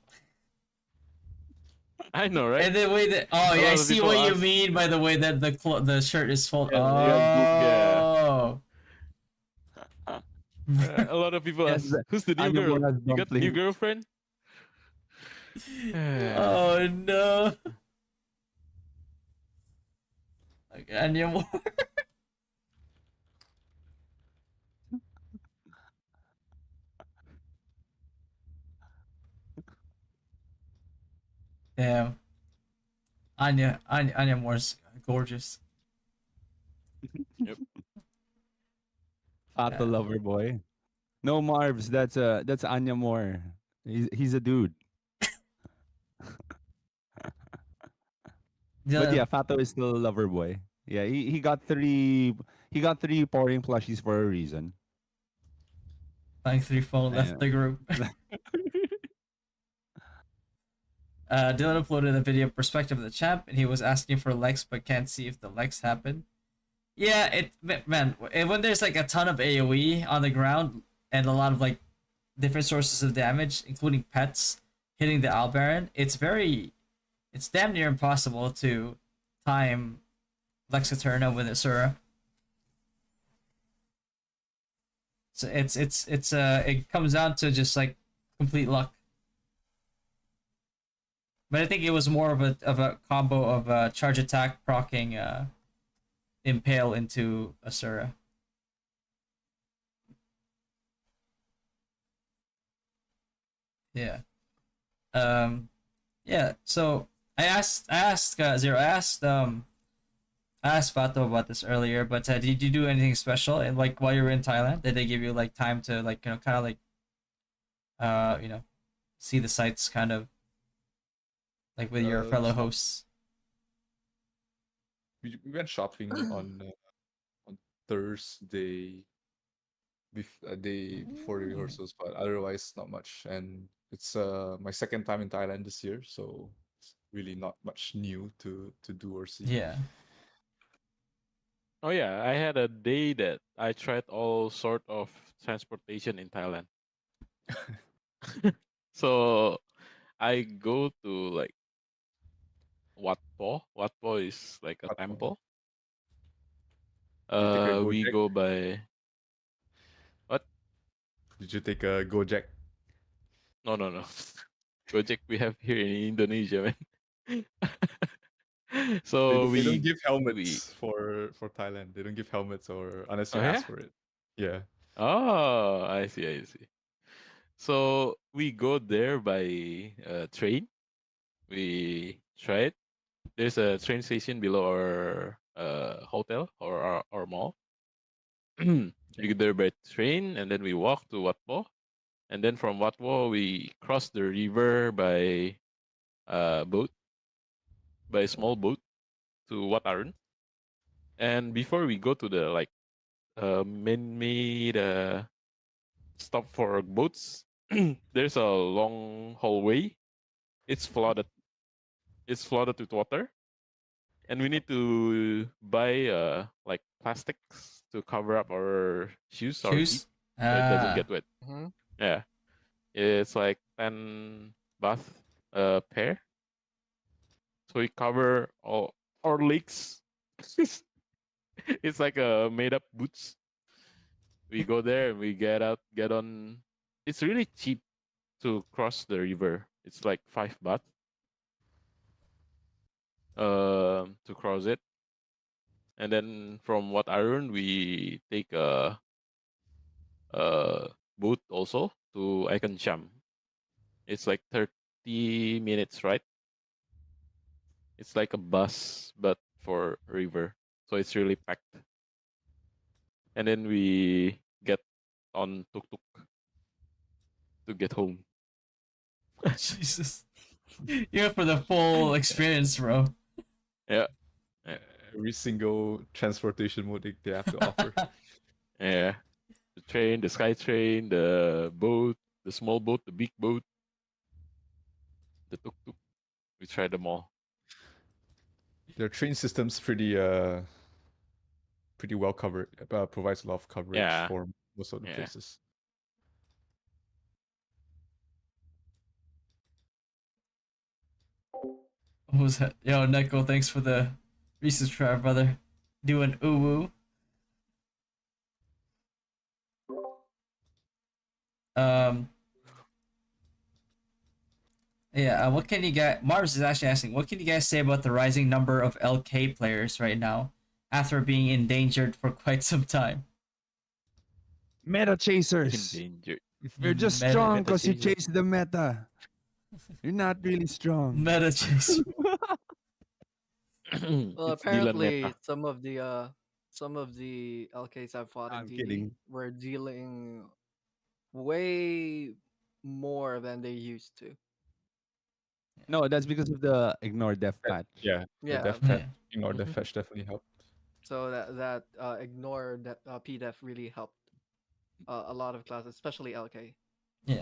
I know, right? And the way that, oh A yeah, I lot of see people what you ask. mean by the way that the shirt is folded. Yeah, yeah. Oh. A lot of people Yes, ask, "Who's the new Anya girl? Mora's You got new dumpling. girlfriend?" Oh no. Like Animore. Damn. Anya Moore's gorgeous. Yep. Fato Yeah. lover boy. No Marvs, that's Anya Moore. He's a dude. But The yeah, Fato is still a lover boy. Yeah, he got three pouring plushies for a reason. Flying 3 phone left And the group. Dylan uploaded a video perspective of the champ, and he was asking for likes, but can't see if the likes happen. Yeah, man. When there's like a ton of AOE on the ground and a lot of like different sources of damage, including pets hitting the Albaran, it's damn near impossible to time Lex Eterna with Asura. So it comes down to just like complete luck. But I think it was more of a combo of charge attack proccing impale into Asura. Yeah. Um. Yeah. So Zero. I asked Fato about this earlier, but did you do anything special? And like while you were in Thailand, did they give you like time to like kind of like you know see the sights kind of like with your fellow Shop, hosts? we went shopping on Thursday, a day before the Ooh. rehearsals, but otherwise not much. And it's my second time in Thailand this year, so it's really not much new to do or see. Yeah. Oh yeah, I had a day that I tried all sort of transportation in Thailand. So I go to like Wat Po. Wat Po is like a What more? temple. Did you take a We Gojek? go by what? Did you take a Gojek? No, no, no. Gojek we have here in Indonesia, man. So They don't we give we helmets for Thailand. They don't give helmets or unless oh you yeah. ask for it. Yeah. Oh, I see, I see. So we go there by train. We try it. There's a train station below our hotel or our mall. We Okay. go there by train, and then we walk to Wat Po, and then from Wat Po we cross the river by boat, by a small boat to Wat Arun. And before we go to the like man-made stop for boats, there's a long hallway. It's flooded. It's flooded with water, and we need to buy like plastics to cover up our shoes, our feet, Shoes. so it doesn't Ah. get wet. Hmm. Yeah, it's like 10 baht pair. So we cover all our legs. It's like a made up boots. We go there and we get out, get on. It's really cheap to cross the river. It's like 5 baht to cross it. And then from what I learned, we take a boat also to Cham. It's like 30 minutes, right? It's like a bus, but for river. So it's really packed. And then we get on tuk tuk to get home. Jesus. You're for the full experience, bro. Yeah. Yeah. Every single transportation mode they have to offer. Yeah. The train, the sky train, the boat, the small boat, the big boat, the tuk tuk. We tried them all. Their train system's pretty well covered. Provides a lot of coverage Yeah. for most of the Yeah. places. What was that? Yo, Neko, thanks for the resubscribe, brother. Doing ooh woo. Yeah, what can you guys... Mars is actually asking, what can you guys say about the rising number of LK players right now after being endangered for quite some time? Meta In chasers. danger. You're just Meta, strong Meta because you chaser. chase the meta. You're not really strong. meta chaser. Well, It's Dylan apparently Meta. some of the LKs I've fought in I'm TD kidding. were dealing way more than they used to. No, that's because of the ignore death patch. Yeah, the Yeah, death patch, Yeah. ignore death Mhm. patch definitely helped. so that ignore that PDEF really helped a lot of classes, especially LK. Yeah.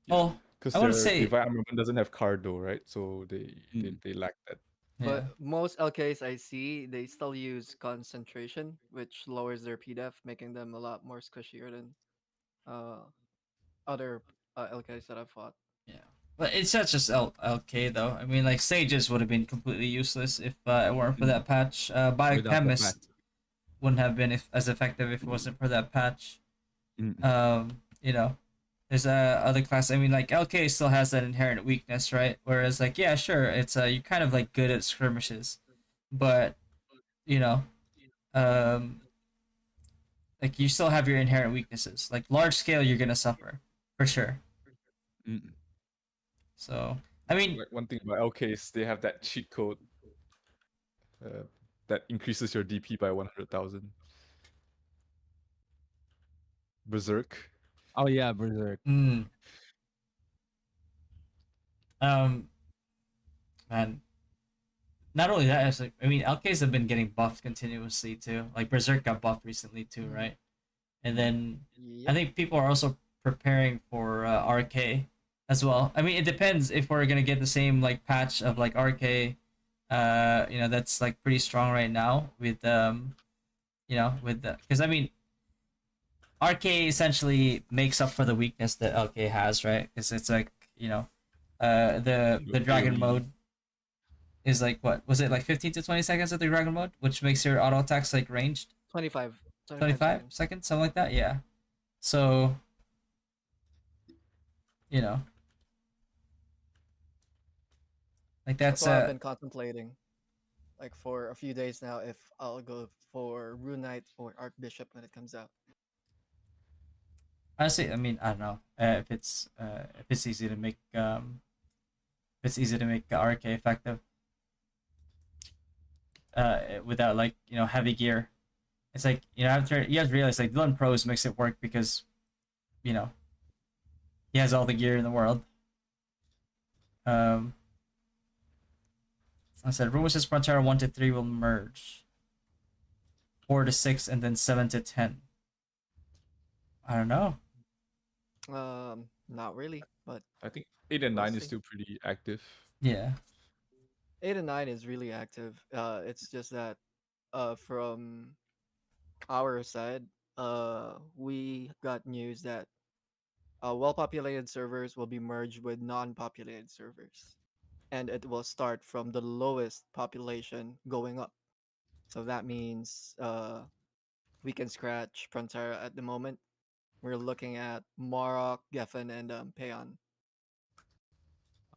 Yeah. Oh, Because I want their to say... Divine Armament doesn't have Cardo, right? So Mm. they lack that. Yeah. But most LKs I see, they still use concentration, which lowers their PDEF, making them a lot more squishier than uh, other LKs that I've fought. Yeah. But it's not just LK though. I mean, like Sages would have been completely useless if it weren't for Mm. that patch. Without the patch. Biochemist wouldn't have been as effective if it wasn't for that patch. Mm. You know, there's other class. I mean, like LK still has that inherent weakness, right? Whereas, like, yeah, sure, it's you're kind of like good at skirmishes, but you know, um, like you still have your inherent weaknesses. Like large scale, you're gonna suffer for sure. Mm. So, I mean, Like one thing about LK is they have that cheat code that increases your DP by 100,000. Berserk. Oh yeah, Berserk. mm, um, man, not only that, it's like, I mean, LKs have been getting buffed continuously too. Like Berserk got buffed recently too, right? And then I Yep. think people are also preparing for RK as well. I mean, it depends if we're gonna get the same like patch of like RK, that's like pretty strong right now with with the, because I mean, RK essentially makes up for the weakness that LK has, right? Because it's like the dragon AoE. mode is like, what was it, like 15 to 20 seconds of the dragon mode, which makes your auto attacks like ranged 25, 25 seconds. seconds, something like that. Yeah. So, you know, like That's that's why I've been contemplating, like for a few days now, if I'll go for Rune Knight or Archbishop when it comes out. honestly, I mean, I don't know if it's easy to make RK effective without like heavy gear. It's like after you have to realize like Dylan Pros makes it work because you know he has all the gear in the world. Um, I said rumors says Frontera 1 to 3 will merge, 4 to 6, and then 7 to 10. I don't know. Not really, but I think 8 and We'll 9 is see. still pretty active. Yeah. 8 and 9 is really active. It's just that from our side, we got news that well-populated servers will be merged with non-populated servers, and it will start from the lowest population going up. So that means we can scratch Frontera at the moment. We're looking at Marok, Geffen, and Peon.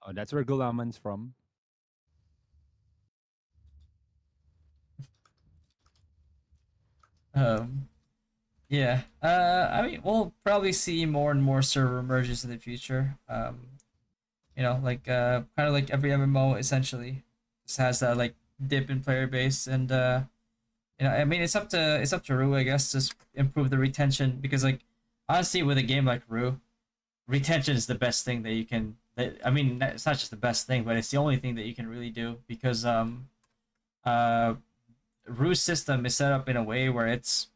Oh, that's where Gulaman's from. Yeah. I mean, we'll probably see more and more server merges in the future. Like kind of like every MMO essentially just has that like dip in player base, and I mean, it's up to Rue, I guess, to improve the retention, because like honestly, with a game like Rue, retention is the best thing that you can. I mean, it's not just the best thing, but it's the only thing that you can really do, because uh Rue's system is set up in a way where it's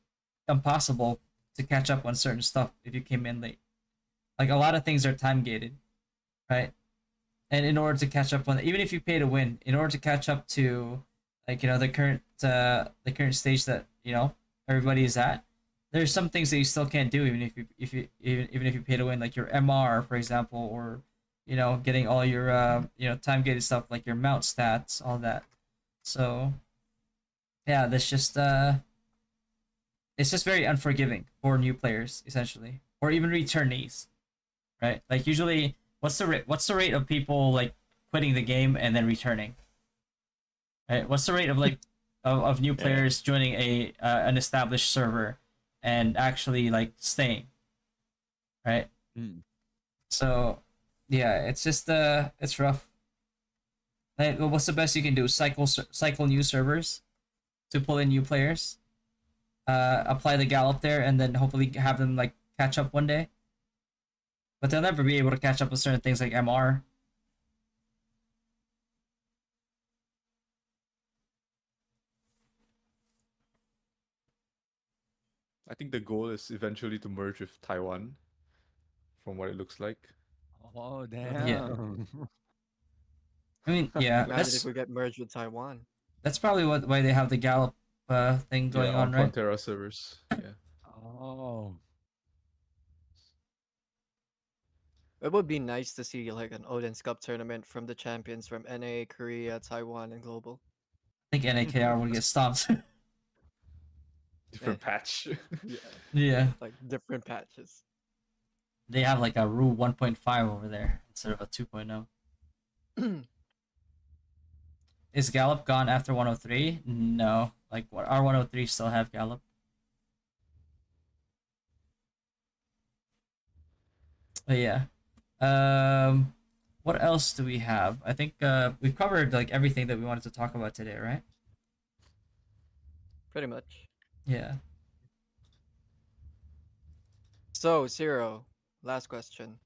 impossible to catch up on certain stuff if you came in late. Like a lot of things are time gated, right? And in order to catch up on, even if you pay to win, in order to catch up to like the current stage that everybody is at, there's some things that you still can't do even if you pay to win, like your MR, for example, or getting all your time gated stuff like your mount stats, all that. So yeah, that's just it's just very unforgiving for new players essentially, or even returnees, right? Like usually, what's the rate of people like quitting the game and then returning? Right? What's the rate of like of new Yeah. players joining an established server and actually like staying, right? Mm. So yeah, it's just it's rough. Like, what's the best you can do? Cycle new servers to pull in new players. Apply the gallop there, and then hopefully have them like catch up one day. But they'll never be able to catch up with certain things like MR. I think the goal is eventually to merge with Taiwan, from what it looks like. Oh Yeah. damn. I mean, yeah, Imagine if we get merged with Taiwan. that's probably why they have the gallop thing going Yeah, on, on right? Frontera servers. Yeah. Oh. It would be nice to see like an Odin Cup tournament from the champions from NA, Korea, Taiwan, and global. I think NAKR would get stomped. Different patch. Yeah, Yeah, like different patches. they have like a Rule 1.5 over there instead of a 2.0. Is Gallop gone after 103? No. Like, what our 103 still have Gallop. But yeah. What else do we have? I think we've covered like everything that we wanted to talk about today, right? Pretty much. Yeah. So, Zero, last question.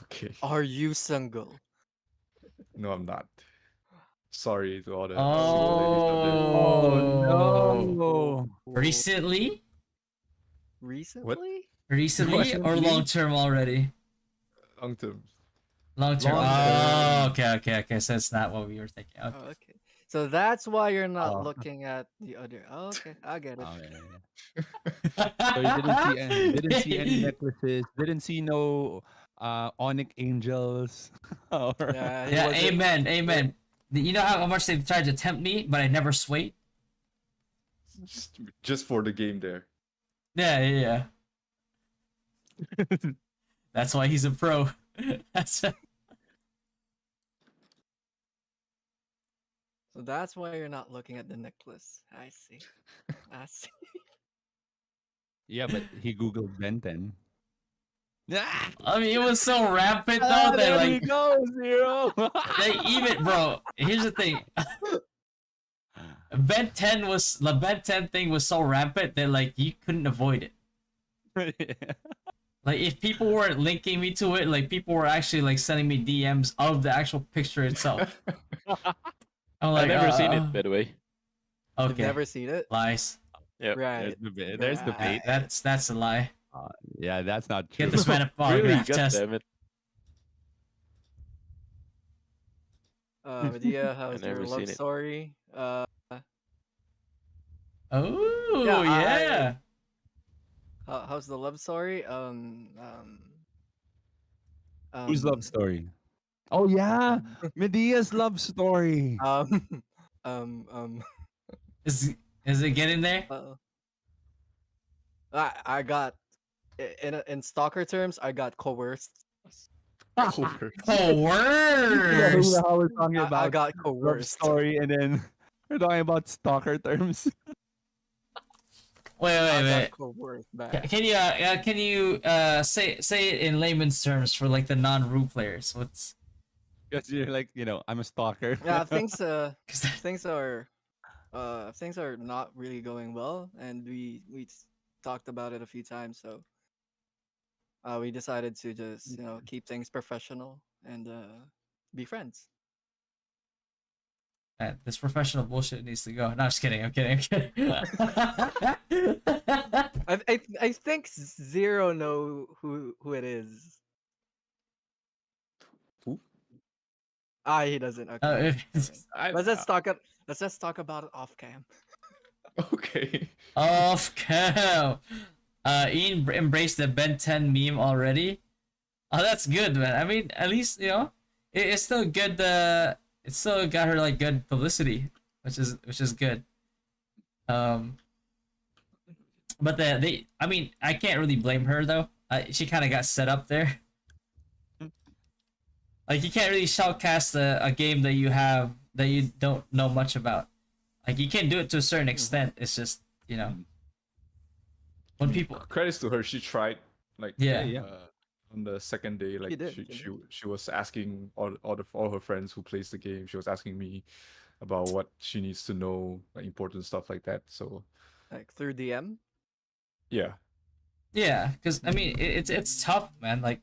Okay. Are you single? No, I'm not. Sorry to all the single ladies out there. Oh Oh. no. Recently? Recently? Recently or long term already? Long term. Long term. Long Oh, term. okay. So it's not what we were thinking. Okay. Oh, okay. So that's why you're not Oh. looking at the other. Oh, okay, I get it. Oh, yeah. So you didn't see any necklaces, didn't see no onyx angels. Or Yeah, he Yeah, wasn't. amen. You know how much they've tried to tempt me, but I never swayed? Just for the game there. Yeah. That's why he's a pro. So that's why you're not looking at the necklace. I see. I see. yeah, but he googled Ben 10. Ah, I mean, it was so rampant though that there we like, go, Zero. even bro. Here's the thing. The Ben 10 thing was so rampant that like you couldn't avoid it. Like if people weren't linking me to it, like people were actually like sending me DMs of the actual picture itself. I'm like, I've never seen it, by the way. You've Okay, never seen it? lies. Yep. Right. There's the bait. That's a lie. Yeah, that's not true. Get this man a Really? polygraph God test. damn it. Medea, how's never your love seen it. story? Oh Yeah, yeah. how's the love story? Whose love story? Oh yeah, Medea's love story. um, um, Is it getting there? I got in stalker terms, I got coerced. Over. Coerced. How we're talking I about got love coerced. story, and then we're talking about stalker terms. I Wait. got coerced back. Can you say it in layman's terms for like the non-Ru players? What's Because you're like, I'm a stalker. Yeah, things cause that, things are not really going well, and we talked about it a few times, so we decided to just keep things professional and be friends. this professional bullshit needs to go. No, I'm just kidding. I'm kidding. I think Zero know who it is. Who? He doesn't. Okay. Uh, Alright. Let's just talk about it off cam. Okay. Off cam. Ian embraced the Ben 10 meme already. Oh, that's good, man. I mean, at least it's still good. It still got her like good publicity, which is good. Um, but I mean, I can't really blame her though. She kind of got set up there. Like you can't really shoutcast a game that you have that you don't know much about. Like you can do it to a certain extent. It's just when people. Credits to her, she tried. Like Yeah. yeah. on the second day, like did, she she she, did. she was asking all her friends who plays the game. She was asking me about what she needs to know, like important stuff like that. So Like through DM. yeah. Yeah, because I mean it's tough, man. Like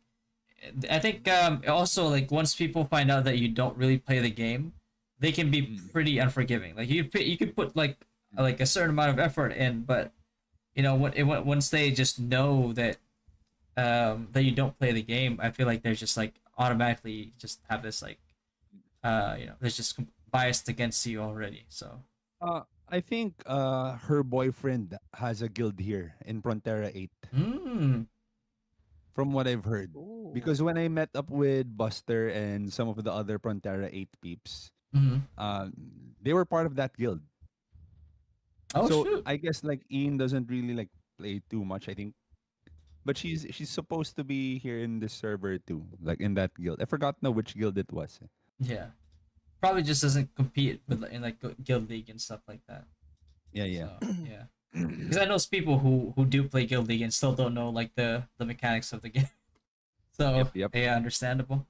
I think also like once people find out that you don't really play the game, they can be pretty unforgiving. Like you could put like a certain amount of effort in, but once they just know that that you don't play the game, I feel like there's just like automatically just have this like there's just biased against you already. So I think her boyfriend has a guild here in Frontera 8, mm, from what I've heard. Ooh. Because when I met up with Buster and some of the other Frontera 8 peeps, mhm. they were part of that guild. Oh So shoot. I guess like Ian doesn't really like play too much, I think. But she's supposed to be here in this server too, like in that guild. I forgot now which guild it was. Yeah. Probably just doesn't compete with in like guild league and stuff like that. Yeah, yeah. So yeah, because I know people who do play guild league and still don't know like the mechanics of the game. So Yep. yeah, understandable.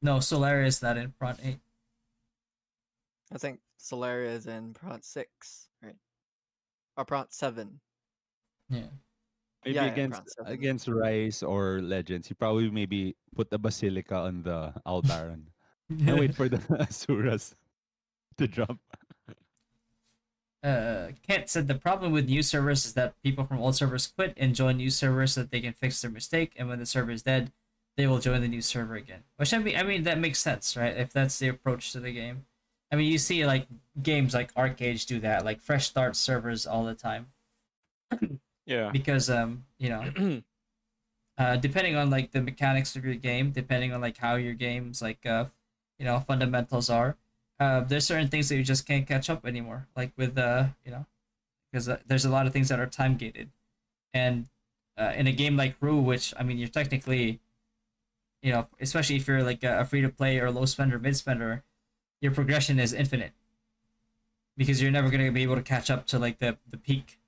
No, Solaria is not in front eight. I think Solaria is in Prot 6, right? Or Prot 7. Yeah. Maybe Yeah, against Prot 7. against Rice or Legends, you probably maybe put the Basilica on the Owl Baron and wait for the Asuras to drop. Kent said the problem with new servers is that people from old servers quit and join new servers so that they can fix their mistake, and when the server is dead, they will join the new server again. Which I mean that makes sense, right? If that's the approach to the game. I mean, you see like games like Arcade do that, like fresh start servers all the time, Yeah. because depending on like the mechanics of your game, depending on like how your game's like fundamentals are, there's certain things that you just can't catch up anymore. Like with because there's a lot of things that are time gated, and in a game like Rue, which I mean you're technically, especially if you're like a free to play or low spender, mid spender, your progression is infinite because you're never gonna be able to catch up to like the peak.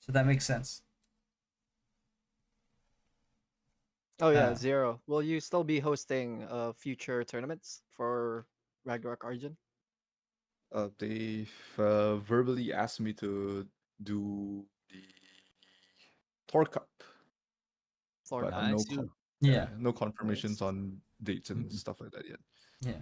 So that makes sense. Oh yeah, Uh, Zero. Will you still be hosting future tournaments for Ragnarok Origin? They've verbally asked me to do the Tour Cup, Floor but Cup? no Nice. Yeah. no confirmations Nice. on dates and Mhm. stuff like that yet. Yeah.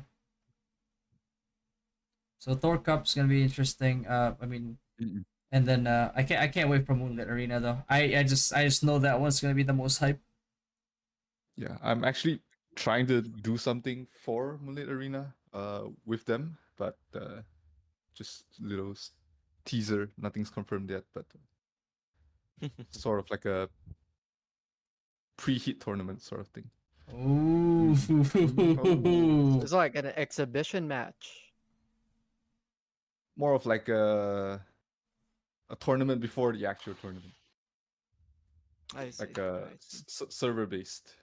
So Thor Cup's gonna be interesting. I mean, Mm-mm. and then I can't wait for Moonlit Arena though. I just know that one's gonna be the most hype. Yeah, I'm actually trying to do something for Moonlit Arena with them, but just little teaser. Nothing's confirmed yet, but sort of like a pre-heat tournament sort of thing. Ooh. Oh, it's like an exhibition match. More of like a tournament before the actual tournament, I see. like I see. server based.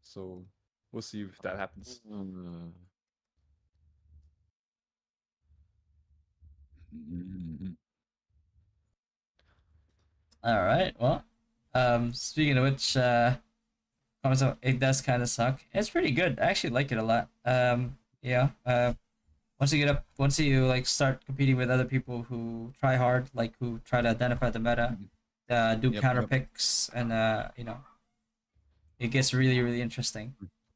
So we'll see if that happens. Mm. Mm-mm. All right. Well, speaking of which, it does kind of suck. It's pretty good. I actually like it a lot. Yeah. Once you like start competing with other people who try hard, like who try to identify the meta, do Yep, counter yep. picks, and it gets really really interesting.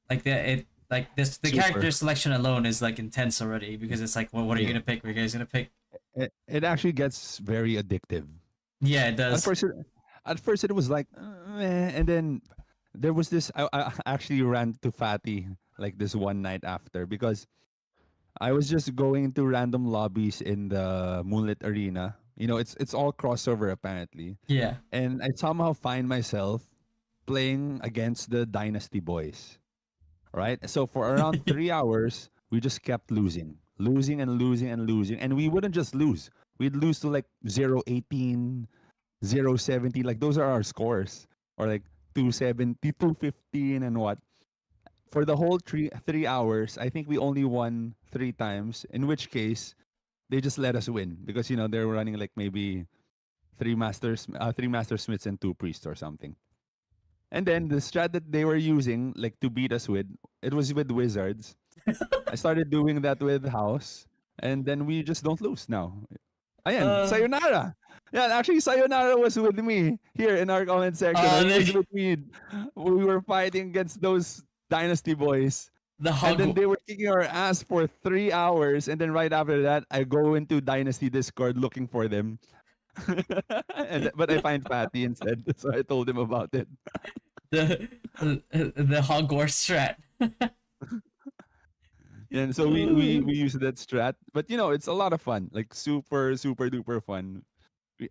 Like the Super. character selection alone is like intense already because it's like, well, what are you Yeah. gonna pick? What are you guys gonna pick? It actually gets very addictive. Yeah, it At does. first, at first it was like, and then there was this. I actually ran to Fatty like this one night after because I was just going into random lobbies in the Moonlit Arena. It's all crossover apparently, Yeah. and I somehow find myself playing against the Dynasty boys. Right? So for around 3 hours, we just kept losing and losing and losing, and we wouldn't just lose. We'd lose to like 0-18, 0-17. Like those are our scores, or like 2-70, 2-15, and what. For the whole 3 hours, I think we only won 3 times. In which case, they just let us win because they're running like maybe three master smiths and two priests or something. And then the strat that they were using, like to beat us with, it was with wizards. I started doing that with house, and then we just don't lose now. Ayan, Uh, sayonara. Yeah, actually, sayonara was with me here in our comment section. He was they, with me. We were fighting against those dynasty boys. the And then hog. they were kicking our ass for 3 hours. And then right after that, I go into Dynasty Discord looking for them. But I find Fatty instead. So I told him about it. The Hogwarts strat. And so we use that strat. But it's a lot of fun. Like super, super duper fun.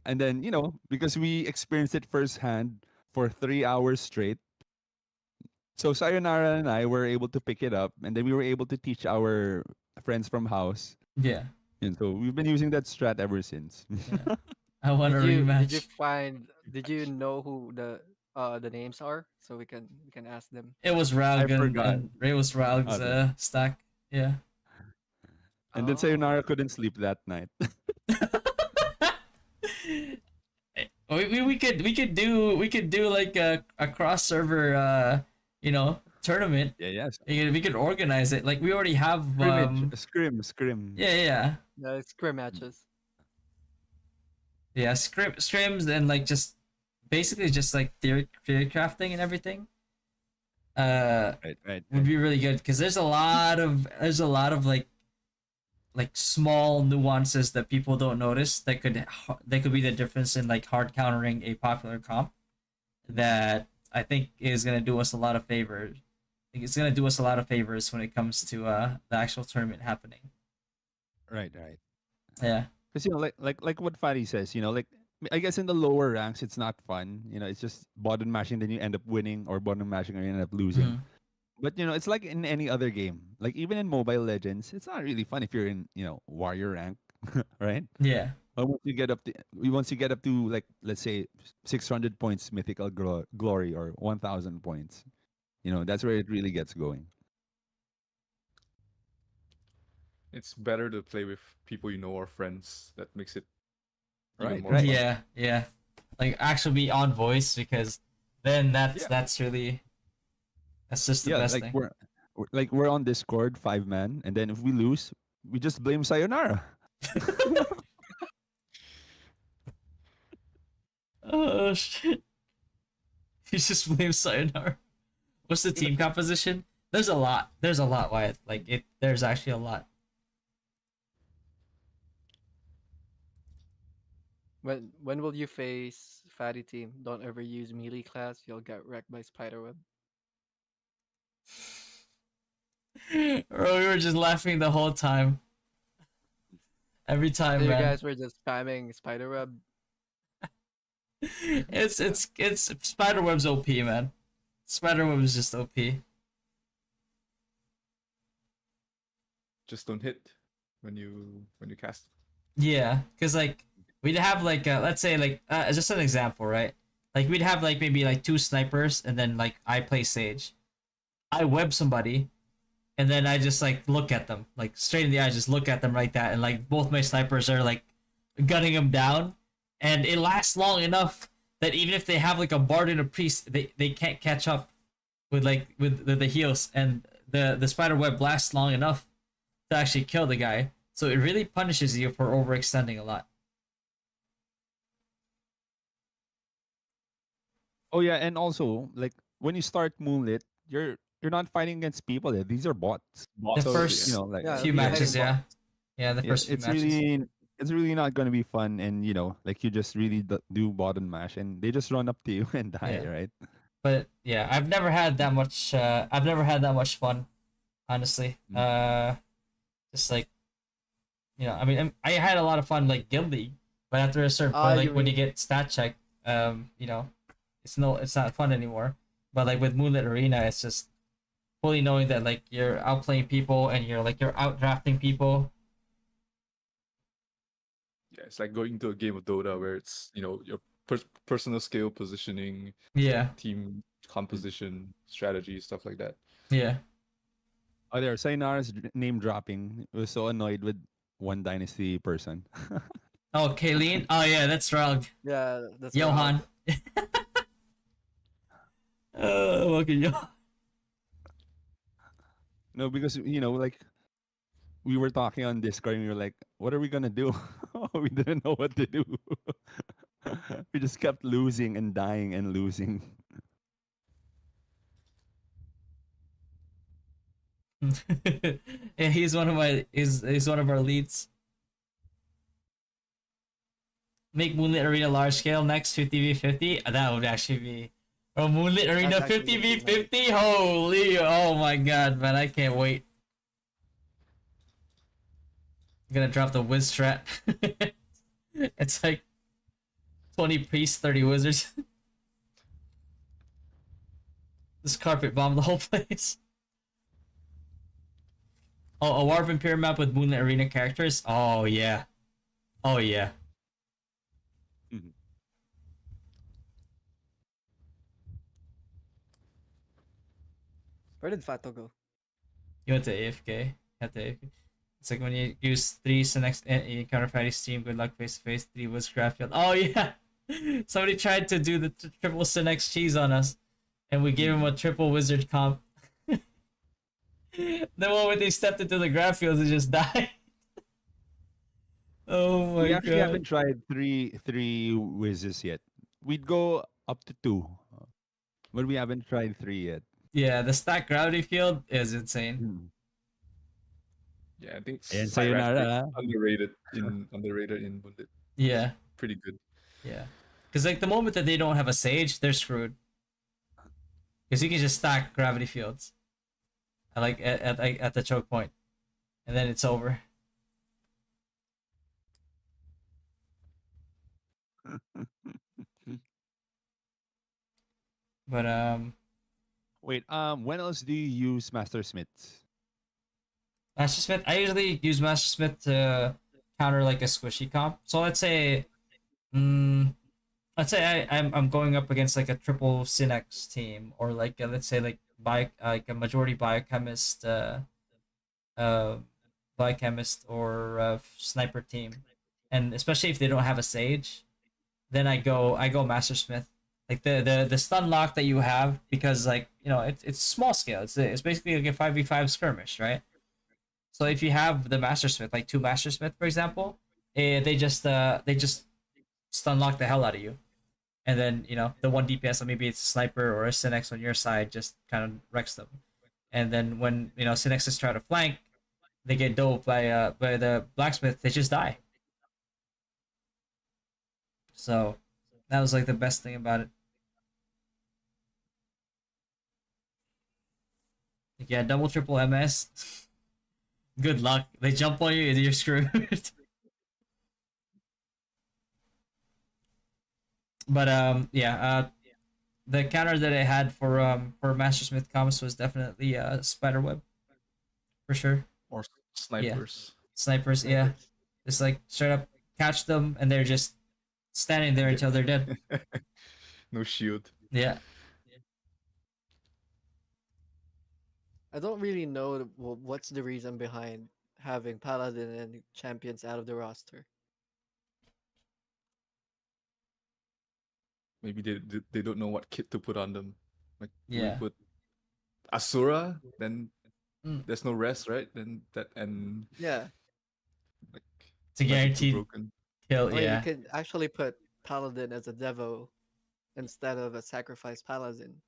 And then, because we experienced it firsthand for 3 hours straight. So Sayonara and I were able to pick it up, and then we were able to teach our friends from house. Yeah. And so we've been using that strat ever since. Yeah. I want a Did you rematch. find? Did you know who the names are so we can ask them? It was I Raug forgot. and Ray was Raug's Okay. stack. Yeah. And then Oh, Sayonara couldn't sleep that night. we could do like a cross server tournament. Yeah, yes. We could organize it. Like we already have Scrimmage, scrim. yeah. the scrim matches. Yeah, scrims and like just basically just like theory crafting and everything. Right. Would be really good because there's a lot of like small nuances that people don't notice that could be the difference in like hard countering a popular comp that I think is gonna do us a lot of favors. I think it's gonna do us a lot of favors when it comes to the actual tournament happening. Right. Yeah. Because like what Fari says, like I guess in the lower ranks it's not fun. It's just button mashing, then you end up winning, or button mashing and you end up losing. Mhm. But it's like in any other game. Like even in Mobile Legends, it's not really fun if you're in warrior rank, right? Yeah. But once you get up to like let's say 600 points mythical glory, or 1000 points, that's where it really gets going. It's better to play with people you know or friends. That makes it even Right, more right. fun. Yeah. Like actually be on voice because then Yeah. that's really that's just the Yeah, best like thing. we're on Discord 5-man, and then if we lose, we just blame Sayonara. Oh shit! He just blames Sayonara. What's the team composition? There's a lot. There's a lot. Why? Like it. There's actually a lot. When will you face fatty team? Don't ever use melee class. You'll get wrecked by spiderweb. Bro, we were just laughing the whole time. Every So time, you man. guys were just spamming spiderweb. It's Spiderweb's OP, man. Spiderweb is just OP. Just don't hit when you cast. Yeah, cause like we'd have like let's say like just an example, right? Like we'd have like maybe like two snipers, and then like I play Sage. I web somebody, and then I just like look at them, like straight in the eye, just look at them like that, and like both my snipers are like gunning them down, and it lasts long enough that even if they have like a bard and a priest, they can't catch up with like with the heals, and the spider web lasts long enough to actually kill the guy. So it really punishes you for overextending a lot. Oh yeah, and also like when you start Moonlit, you're not fighting against people. These are bots. The So first like Yeah, few you're matches, fighting yeah, bots. yeah, the first few it's matches. really not going to be fun, and like you just really do button mash, and they just run up to you and die, Yeah. right? But yeah, I've never had that much. I've never had that much fun, honestly. Mm. Just like, I mean, I had a lot of fun like Guild League, but after a certain Ah, point, you like when you mean get stat check, it's not fun anymore. But like with Moonlit Arena, it's just fully knowing that like you're outplaying people and you're out drafting people. Yeah, it's like going to a game of Dota where it's your personal skill, positioning, Yeah, team composition, strategy, stuff like that. yeah. Oh, there, Sayonara's name dropping. I was so annoyed with one dynasty person. Oh, Kayleen. Oh yeah, that's Rug. yeah, that's wrong. Johan. Fucking Johan. No, because like we were talking on Discord and we were like, what are we gonna do? We didn't know what to do. We just kept losing and dying and losing. Yeah, he's one of our leads. Make Moonlit Arena large scale next 50v50. That would actually be. Oh, Moonlit Arena That's actually gonna be 50v50. Holy, oh my god, man, I can't wait. I'm gonna drop the Wiz strat. It's like 20 priests, 30 wizards. Just carpet bomb the whole place. Oh, a War Vampire map with Moonlit Arena characters? Oh yeah. Oh yeah. Mhm. Where did Fato go? You went to AFK. Had to AFK. It's like when you use 3 Synex in counter fighting stream, good luck face to face, 3 was Craftfield. Oh yeah! Somebody tried to do the triple Synex cheese on us, and we gave him a triple wizard comp. The moment they stepped into the graph fields, they just died. Oh We my actually haven't god. tried three whizzes yet. We'd go up to 2, but we haven't tried 3 yet. Yeah, the stack gravity field is insane. Mm. Yeah, I think And Cyrax is sayonara. underrated in Moonlit. Yeah, Pretty good. yeah. Because like the moment that they don't have a sage, they're screwed. Because you can just stack gravity fields, like at the choke point, and then it's over. But Wait, when else do you use Master Smiths? Master Smith, I usually use Master Smith to counter like a squishy comp. So mm, let's say I'm going up against like a triple Synex team, or like let's say like a majority biochemist, uh, biochemist or sniper team, and especially if they don't have a sage, then I go Master Smith. Like the stun lock that you have, because like it's small scale. It's basically like a 5v5 skirmish, right? So if you have the Master Smith, like 2 Master Smith, for example, they just stun lock the hell out of you, and then the one DPS, or maybe it's a sniper or a Synex on your side, just kind of wrecks them. And then when Synexes try to flank, they get dove by the blacksmith. They just die. So that was like the best thing about it. Like, yeah, double triple MS. Good luck. They jump on you and you're screwed. But yeah, the counter that I had for Mastersmith comps was definitely spiderweb for sure. Or Yeah, snipers. snipers. Yeah, Snipers. just like straight up catch them and they're just standing there until they're dead. No shield. Yeah. I don't really know what's the reason behind having Paladin and champions out of the roster. Maybe they don't know what kit to put on them. Like do we Yeah. put Asura, then Mm. there's no rest, right? Then that and Yeah. like It's a might be too guaranteed broken. kill. I mean, you Yeah. could actually put Paladin as a Devo instead of a sacrifice Paladin.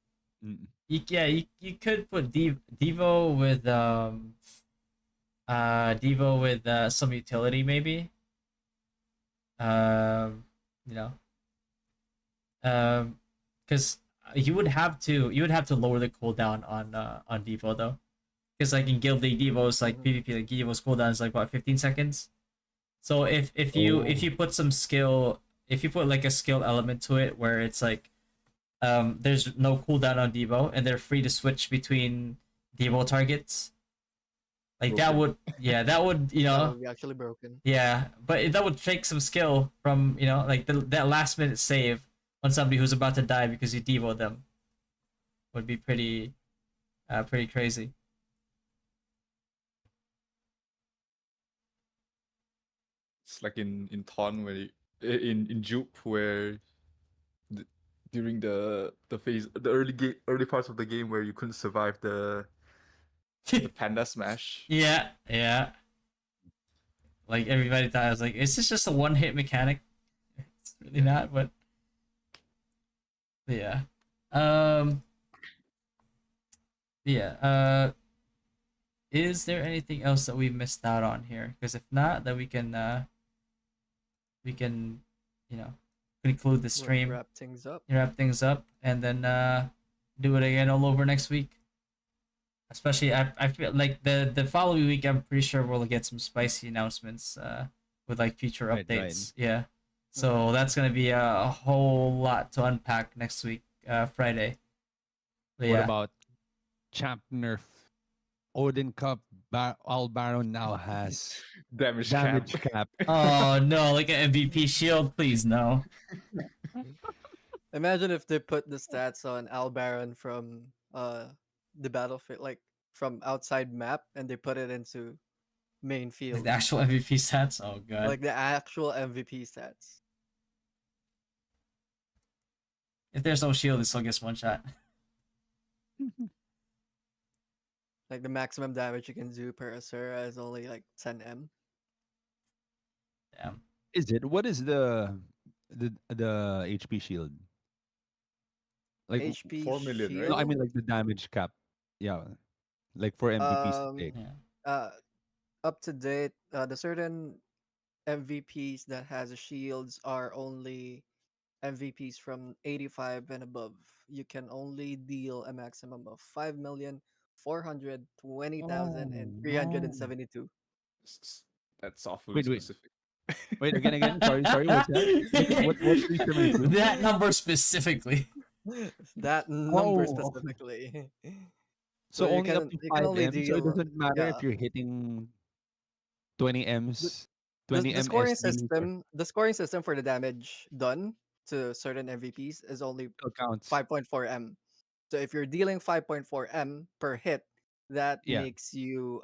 Mm. You could put Devo with some utility maybe. You know, because you would have to lower the cooldown on Devo though, because like in Guild League Devos, like Mhm. PvP, like Devos cooldown is like what 15 seconds. So if Oh. you put some skill, if you put like a skill element to it where it's like there's no cooldown on Devo and they're free to switch between Devo targets, like that Broken. would, yeah, that would, That would be actually broken. yeah, but that would take some skill from, like that last minute save on somebody who's about to die because you Devo them would be pretty crazy. It's like in Ton where in Jupe where the, during the phase the early parts of the game where you couldn't survive the panda smash. Yeah, yeah. Like everybody thought, I was like, is this just a one hit mechanic? It's really not, but yeah. Um, yeah. Is there anything else that we missed out on here? Because if not, then we can, you know, conclude the stream, Wrap things up. wrap things up, and then do it again all over next week. Especially, I feel like the following week, I'm pretty sure we'll get some spicy announcements with like future Right, right. updates. Yeah, so that's gonna be a whole lot to unpack next week, Friday. But What yeah. about Champ Nerf? Odin Cup All Baron now has Damage cap. damage cap. Oh no, like an MVP shield, please no. Imagine if they put the stats on Albaron from the battlefield, like from outside map, and they put it into main Like field, the actual MVP stats. Oh god. like the actual MVP stats. If there's no shield, it still gets one shot. Like the maximum damage you can do per Asura is only like 10 M. Damn. Is it? What is the HP shield? Like HP 4 million, right? no, I shield. mean like the damage cap. Yeah, like for MVPs to Um, take. Yeah. uh, up to date, the certain MVPs that has shields are only MVPs from 85 and above. You can only deal a maximum of 5,420,000 and Oh three hundred and no! seventy-two. That's awfully Wait, wait, specific. wait. Again. Sorry, sorry. What's that? What 372? That number specifically. That number Oh, specifically. So so only up to you can five only M. So it deal, doesn't matter yeah. if you're hitting 20 The, M's, the 20 the scoring MSD. system the scoring system for the damage done to certain MVPs is only Still counts. 5.4 M. So if you're dealing 5.4 M per hit, that Yeah. makes you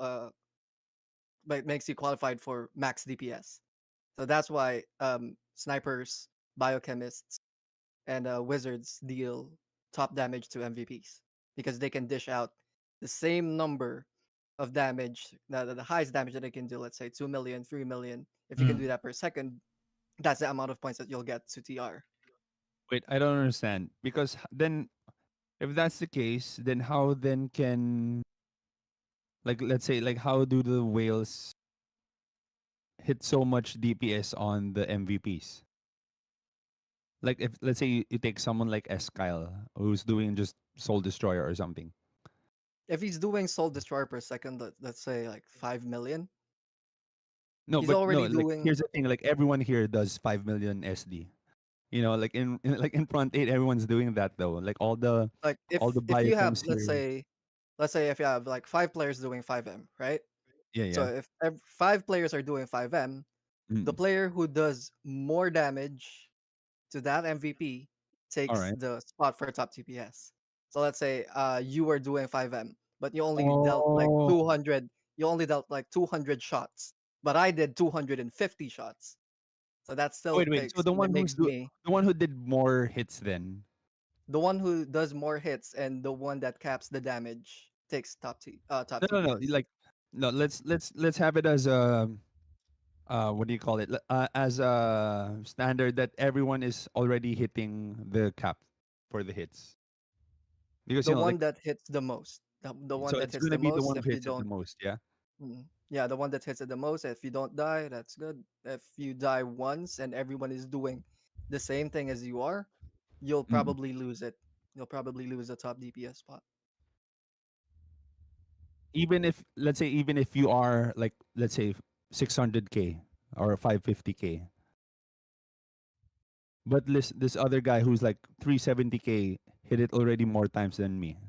qualified for max DPS. So that's why snipers, biochemists, and wizards deal top damage to MVPs because they can dish out the same number of damage, the highest damage that they can do. Let's say 2 million, 3 million. If you can do Mm. that per second, that's the amount of points that you'll get to TR. Wait, I don't understand because then if that's the case, then how then can like let's say like how do the whales hit so much DPS on the MVPs? Like if let's say you take someone like Kyle who's doing just Soul Destroyer or something. If he's doing Soul Destroyer per second, let's say like 5 million, No, he's but no, already like doing here's the thing, like everyone here does 5 million SD. You know, like like in front eight, everyone's doing that though. Like like all the if you have biochems here. let's say if you have like 5 players doing 5M, right? Yeah, So yeah. if 5 players are doing 5M, the Mm. player who does more damage to that MVP All takes right. the spot for top TPS. So let's say you were doing 5M, but Oh, you only dealt like 200 shots, but I did 250 shots. So that still wait. So makes me the one who did more hits then. the one who does more hits and the one that caps the damage takes top No. TPS. Like no, let's have it as a what do you call it? As a standard that everyone is already hitting the cap for the hits. Because The you know like one that hits the most. The one so that it's hits going to the be the most one if who you hits it the don't. most, yeah? Yeah, the one that hits it the most. If you don't die, that's good. If you die once and everyone is doing the same thing as you are, you'll Mm. probably lose it. You'll probably lose the top DPS spot. even if let's say even if you are like let's say 600k or 550k, but this other guy who's like 370k hit it already more times than me.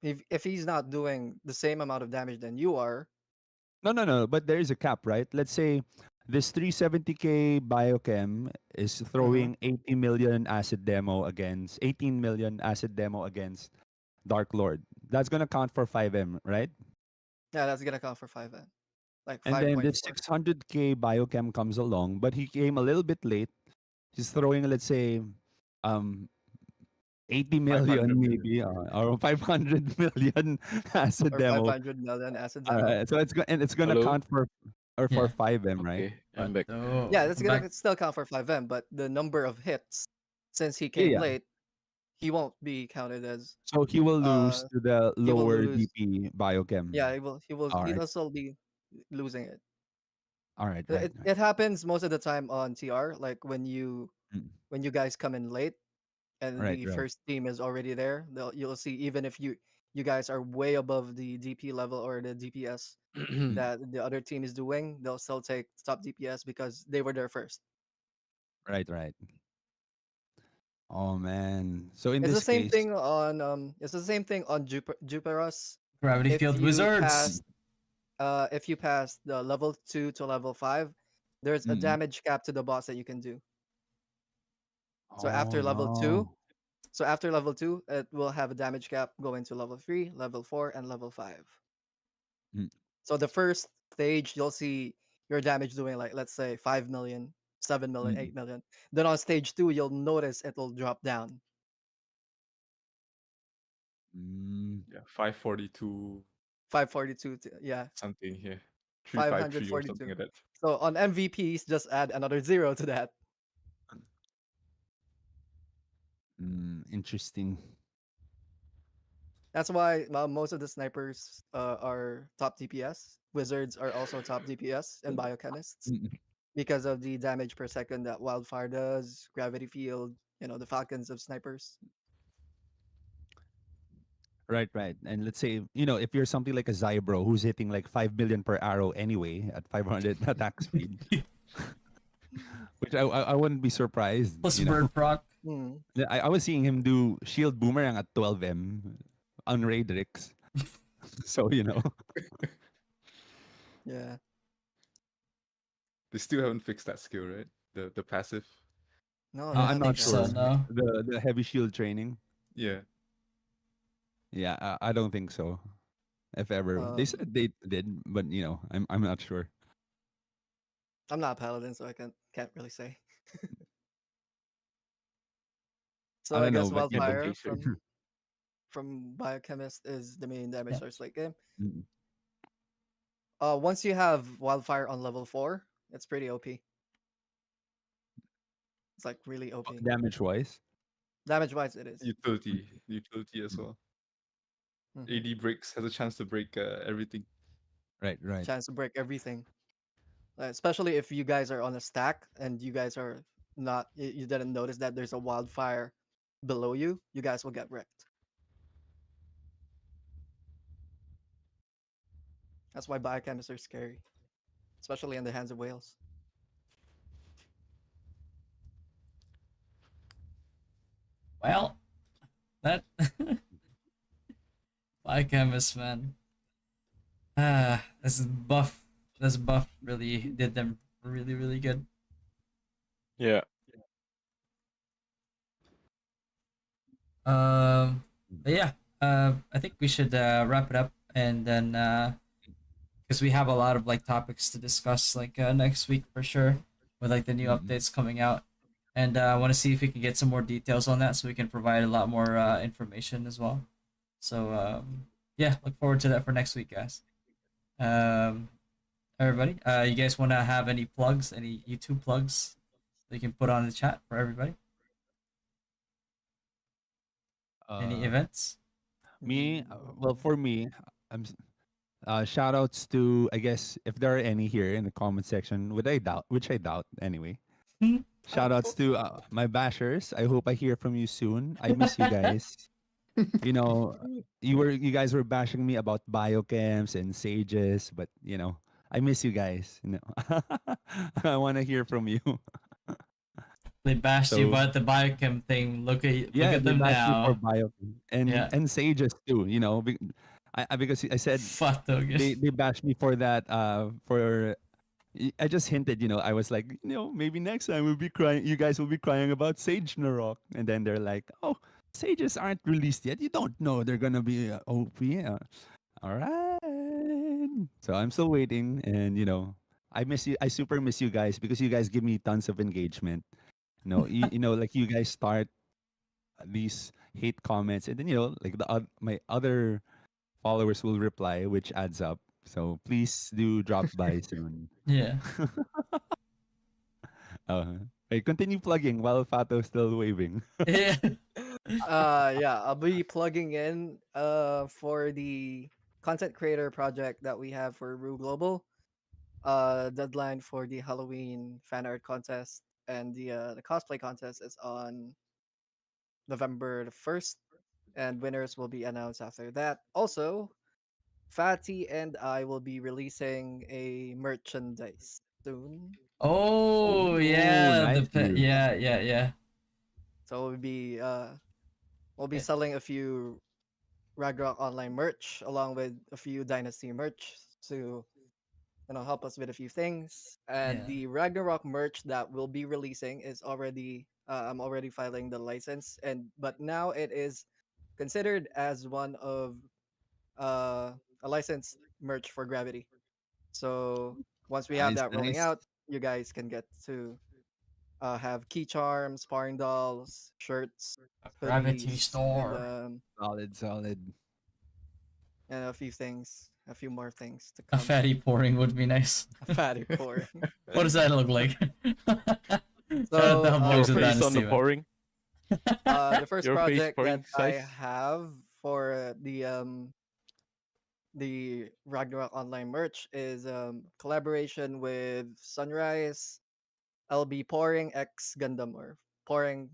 If he's not doing the same amount of damage than you are, No, no, no. But there is a cap, right? Let's say this 370k biochem is hmm throwing 80 million acid demo against 18 million acid demo against Dark Lord. That's gonna count for 5M, right? yeah, that's gonna count for 5N, like And then this 5.4. 600k biochem comes along, but he came a little bit late. He's throwing, let's say, um, 80 500 million million. maybe, or 500 million acid Or demo. 500 million acid All demo. right, so it's gonna Hello. count for or for Yeah. 5M, right? Okay, I'm But back. Yeah, that's I'm back. gonna still count for 5M, but the number of hits, since he Yeah, came yeah. late, he won't be counted as So he will lose uh to the he will lower lose. DP biochem. Yeah, All right. he'll still be losing it. All right. Right. It Right. it happens most of the time on TR, like Mm. when you guys come in late and Right. the Right. first team is already there. You'll see, even if you guys are way above the DP level or the DPS Mm. that the other team is doing, they'll still take top DPS because they were there first. Right. Right. Oh man. So in It's the this same case, thing on Jupiterus. Gravity If Field you Wizards. pass if you pass the level 2 to level 5, there's a mm-mm. damage cap to the boss that you can do. So Oh after level 2, no. it will have a damage cap going to level 3, level 4, and level 5. Mm. So the first stage, you'll see your damage doing, like, let's say 5 million, 7 million, Mm. 8 million. Then on stage 2, you'll notice it'll drop down. Mm. Yeah, 542 542, yeah, something here. 353 or something 542. like that. So on MVPs, just add another zero to that. Interesting. That's why most of the snipers are top DPS. Wizards are also top DPS and biochemists Mm. because of the damage per second that Wildfire does, Gravity Field, the Falcons of snipers. Right. Right. And let's say if you're something like a Zybro who's hitting like 5 million per arrow anyway at 500 attack speed, which I wouldn't be surprised. Plus bird proc. Hmm. Yeah, I was seeing him do shield boomerang at 12M on Raidrix. So, Yeah. They still haven't fixed that skill, right? The passive. No, I they don't I'm not think haven't so. sure. fixed it. No. The heavy shield training. Yeah. Yeah, I don't think so. If ever. They Um, said they did, but I'm not sure. I'm not a paladin, so I can't really say. I So I don't know, guess but Wildfire Chaser. from Biochemist is the main damage Yeah. source late game. Mm, Once you have Wildfire on level 4, it's pretty OP. It's like really OP. damage wise. Damage wise, it is. Utility as well. hmm AD breaks has a chance to break everything. Right, right. Chance to break everything. Especially if you guys are on a stack and you guys are not, you didn't notice that there's a Wildfire below you, you guys will get wrecked. That's why Biochemists are scary, especially in the hands of whales. Well, that biochemist, man. This buff. This buff really did them really, really good. Yeah. But yeah. I think we should wrap it up, and then because we have a lot of like topics to discuss like next week for sure, with like the new Mm-mm. updates coming out, and I want to see if we can get some more details on that so we can provide a lot more information as well. So yeah, look forward to that for next week, guys. Um, everybody, you guys want to have any plugs, any YouTube plugs that you can put on the chat for everybody? Any Uh, events? Me, well, for me, shout outs to, I guess, if there are any here in the comment section, which I doubt anyway. Shout outs to my bashers. I hope I hear from you soon. I miss you guys. You know, you guys were bashing me about biochems and sages, but I miss you guys. I want to hear from you. They bashed you So about the biochem thing. Look yeah, at they them bashed me for now. biochem and Yeah. sages too. Because I said Fato. they bashed me for that. I just hinted. I was like, maybe next time we'll be crying. You guys will be crying about Sage Narok, and then they're like, oh, sages aren't released yet. You don't know they're gonna be OP. All right. So I'm still waiting, and I miss you. I super miss you guys because you guys give me tons of engagement. Like you guys start these hate comments, and then like my other followers will reply, which adds up. So please do drop by soon. Yeah. Hey, continue plugging while Fato's still waving. Yeah. Yeah, I'll be plugging in for the content creator project that we have for Rue Global. Deadline for the Halloween fan art contest and the cosplay contest is on November the 1st, and winners will be announced after that. Also, Fatty and I will be releasing a merchandise soon. Oh Oh, yeah, nice, dude. yeah. So we'll be selling a few Ragnarok Online merch along with a few Dynasty merch to help us with a few things. And Yeah. the Ragnarok merch that we'll be releasing is already I'm already filing the license, and but now it is considered as one of uh, a licensed merch for Gravity. So once we have Nice, that rolling nice. out, you guys can get to have key charms, sparring dolls, shirts, A gravity hoodies, store. Solid, solid. and a few more things to A come. fatty pouring would be nice. A fatty pour. What does that look like? Shout out to So Your Boys of face on Dynasty, the man. pouring. the first Your face project that pouring I size. have for the Ragnarok Online merch is collaboration with Sunrise. I'll be pouring X Gundam or pouring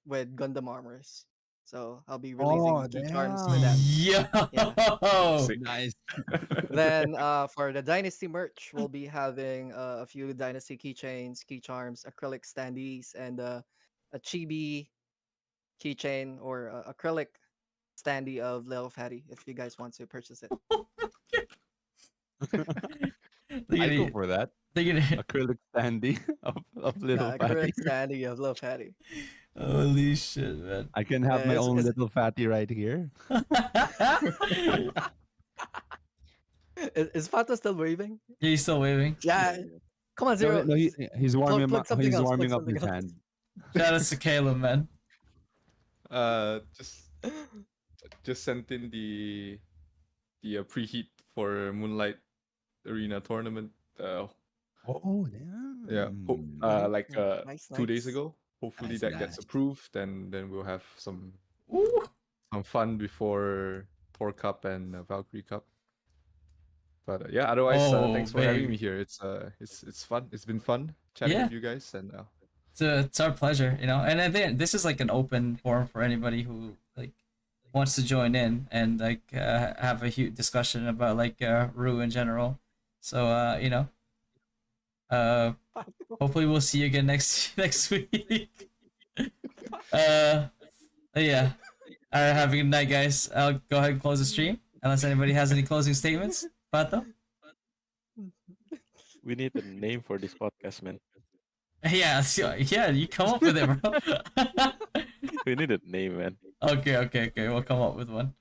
with Gundam armors. So I'll be releasing Oh, key charms with that. damn. Yeah. Yo! Sick. Nice. Then for the Dynasty merch, we'll be having a few Dynasty keychains, key charms, acrylic standees, and a chibi keychain or acrylic standee of Lil Fatty if you guys want to purchase it. They're I go gonna, for that. they're gonna, Acrylic standee of little Yeah, acrylic fatty. standee of Lil Fatty. holy shit, man. I can have my It's, own it's, little fatty right here. is Fata still waving? He's still waving. Yeah. Come on, No, Zero. no, he's warming Plug up. something He's else. Plug warming up something his else. hand. Shout out to Caleb, man. Just sent in the preheat for Moonlight Arena tournament. Oh, Yeah, damn. like Nice, 2 days nice. ago. Hopefully Nice, that gets nice. approved, and then we'll have some Ooh. fun before Thor Cup and Valkyrie Cup. But yeah, otherwise, Oh, thanks for having me baby. here. It's fun. It's been fun chatting Yeah. with you guys, and It's our pleasure, And I think this is like an open forum for anybody who like wants to join in and like have a huge discussion about like Rue in general. So uh, hopefully we'll see you again next next week. Yeah. All right, have a good night, guys. I'll go ahead and close the stream unless anybody has any closing statements. Pato? We need a name for this podcast, man. Yeah, yeah, you come up with it, bro. We need a name, man. Okay, we'll come up with one.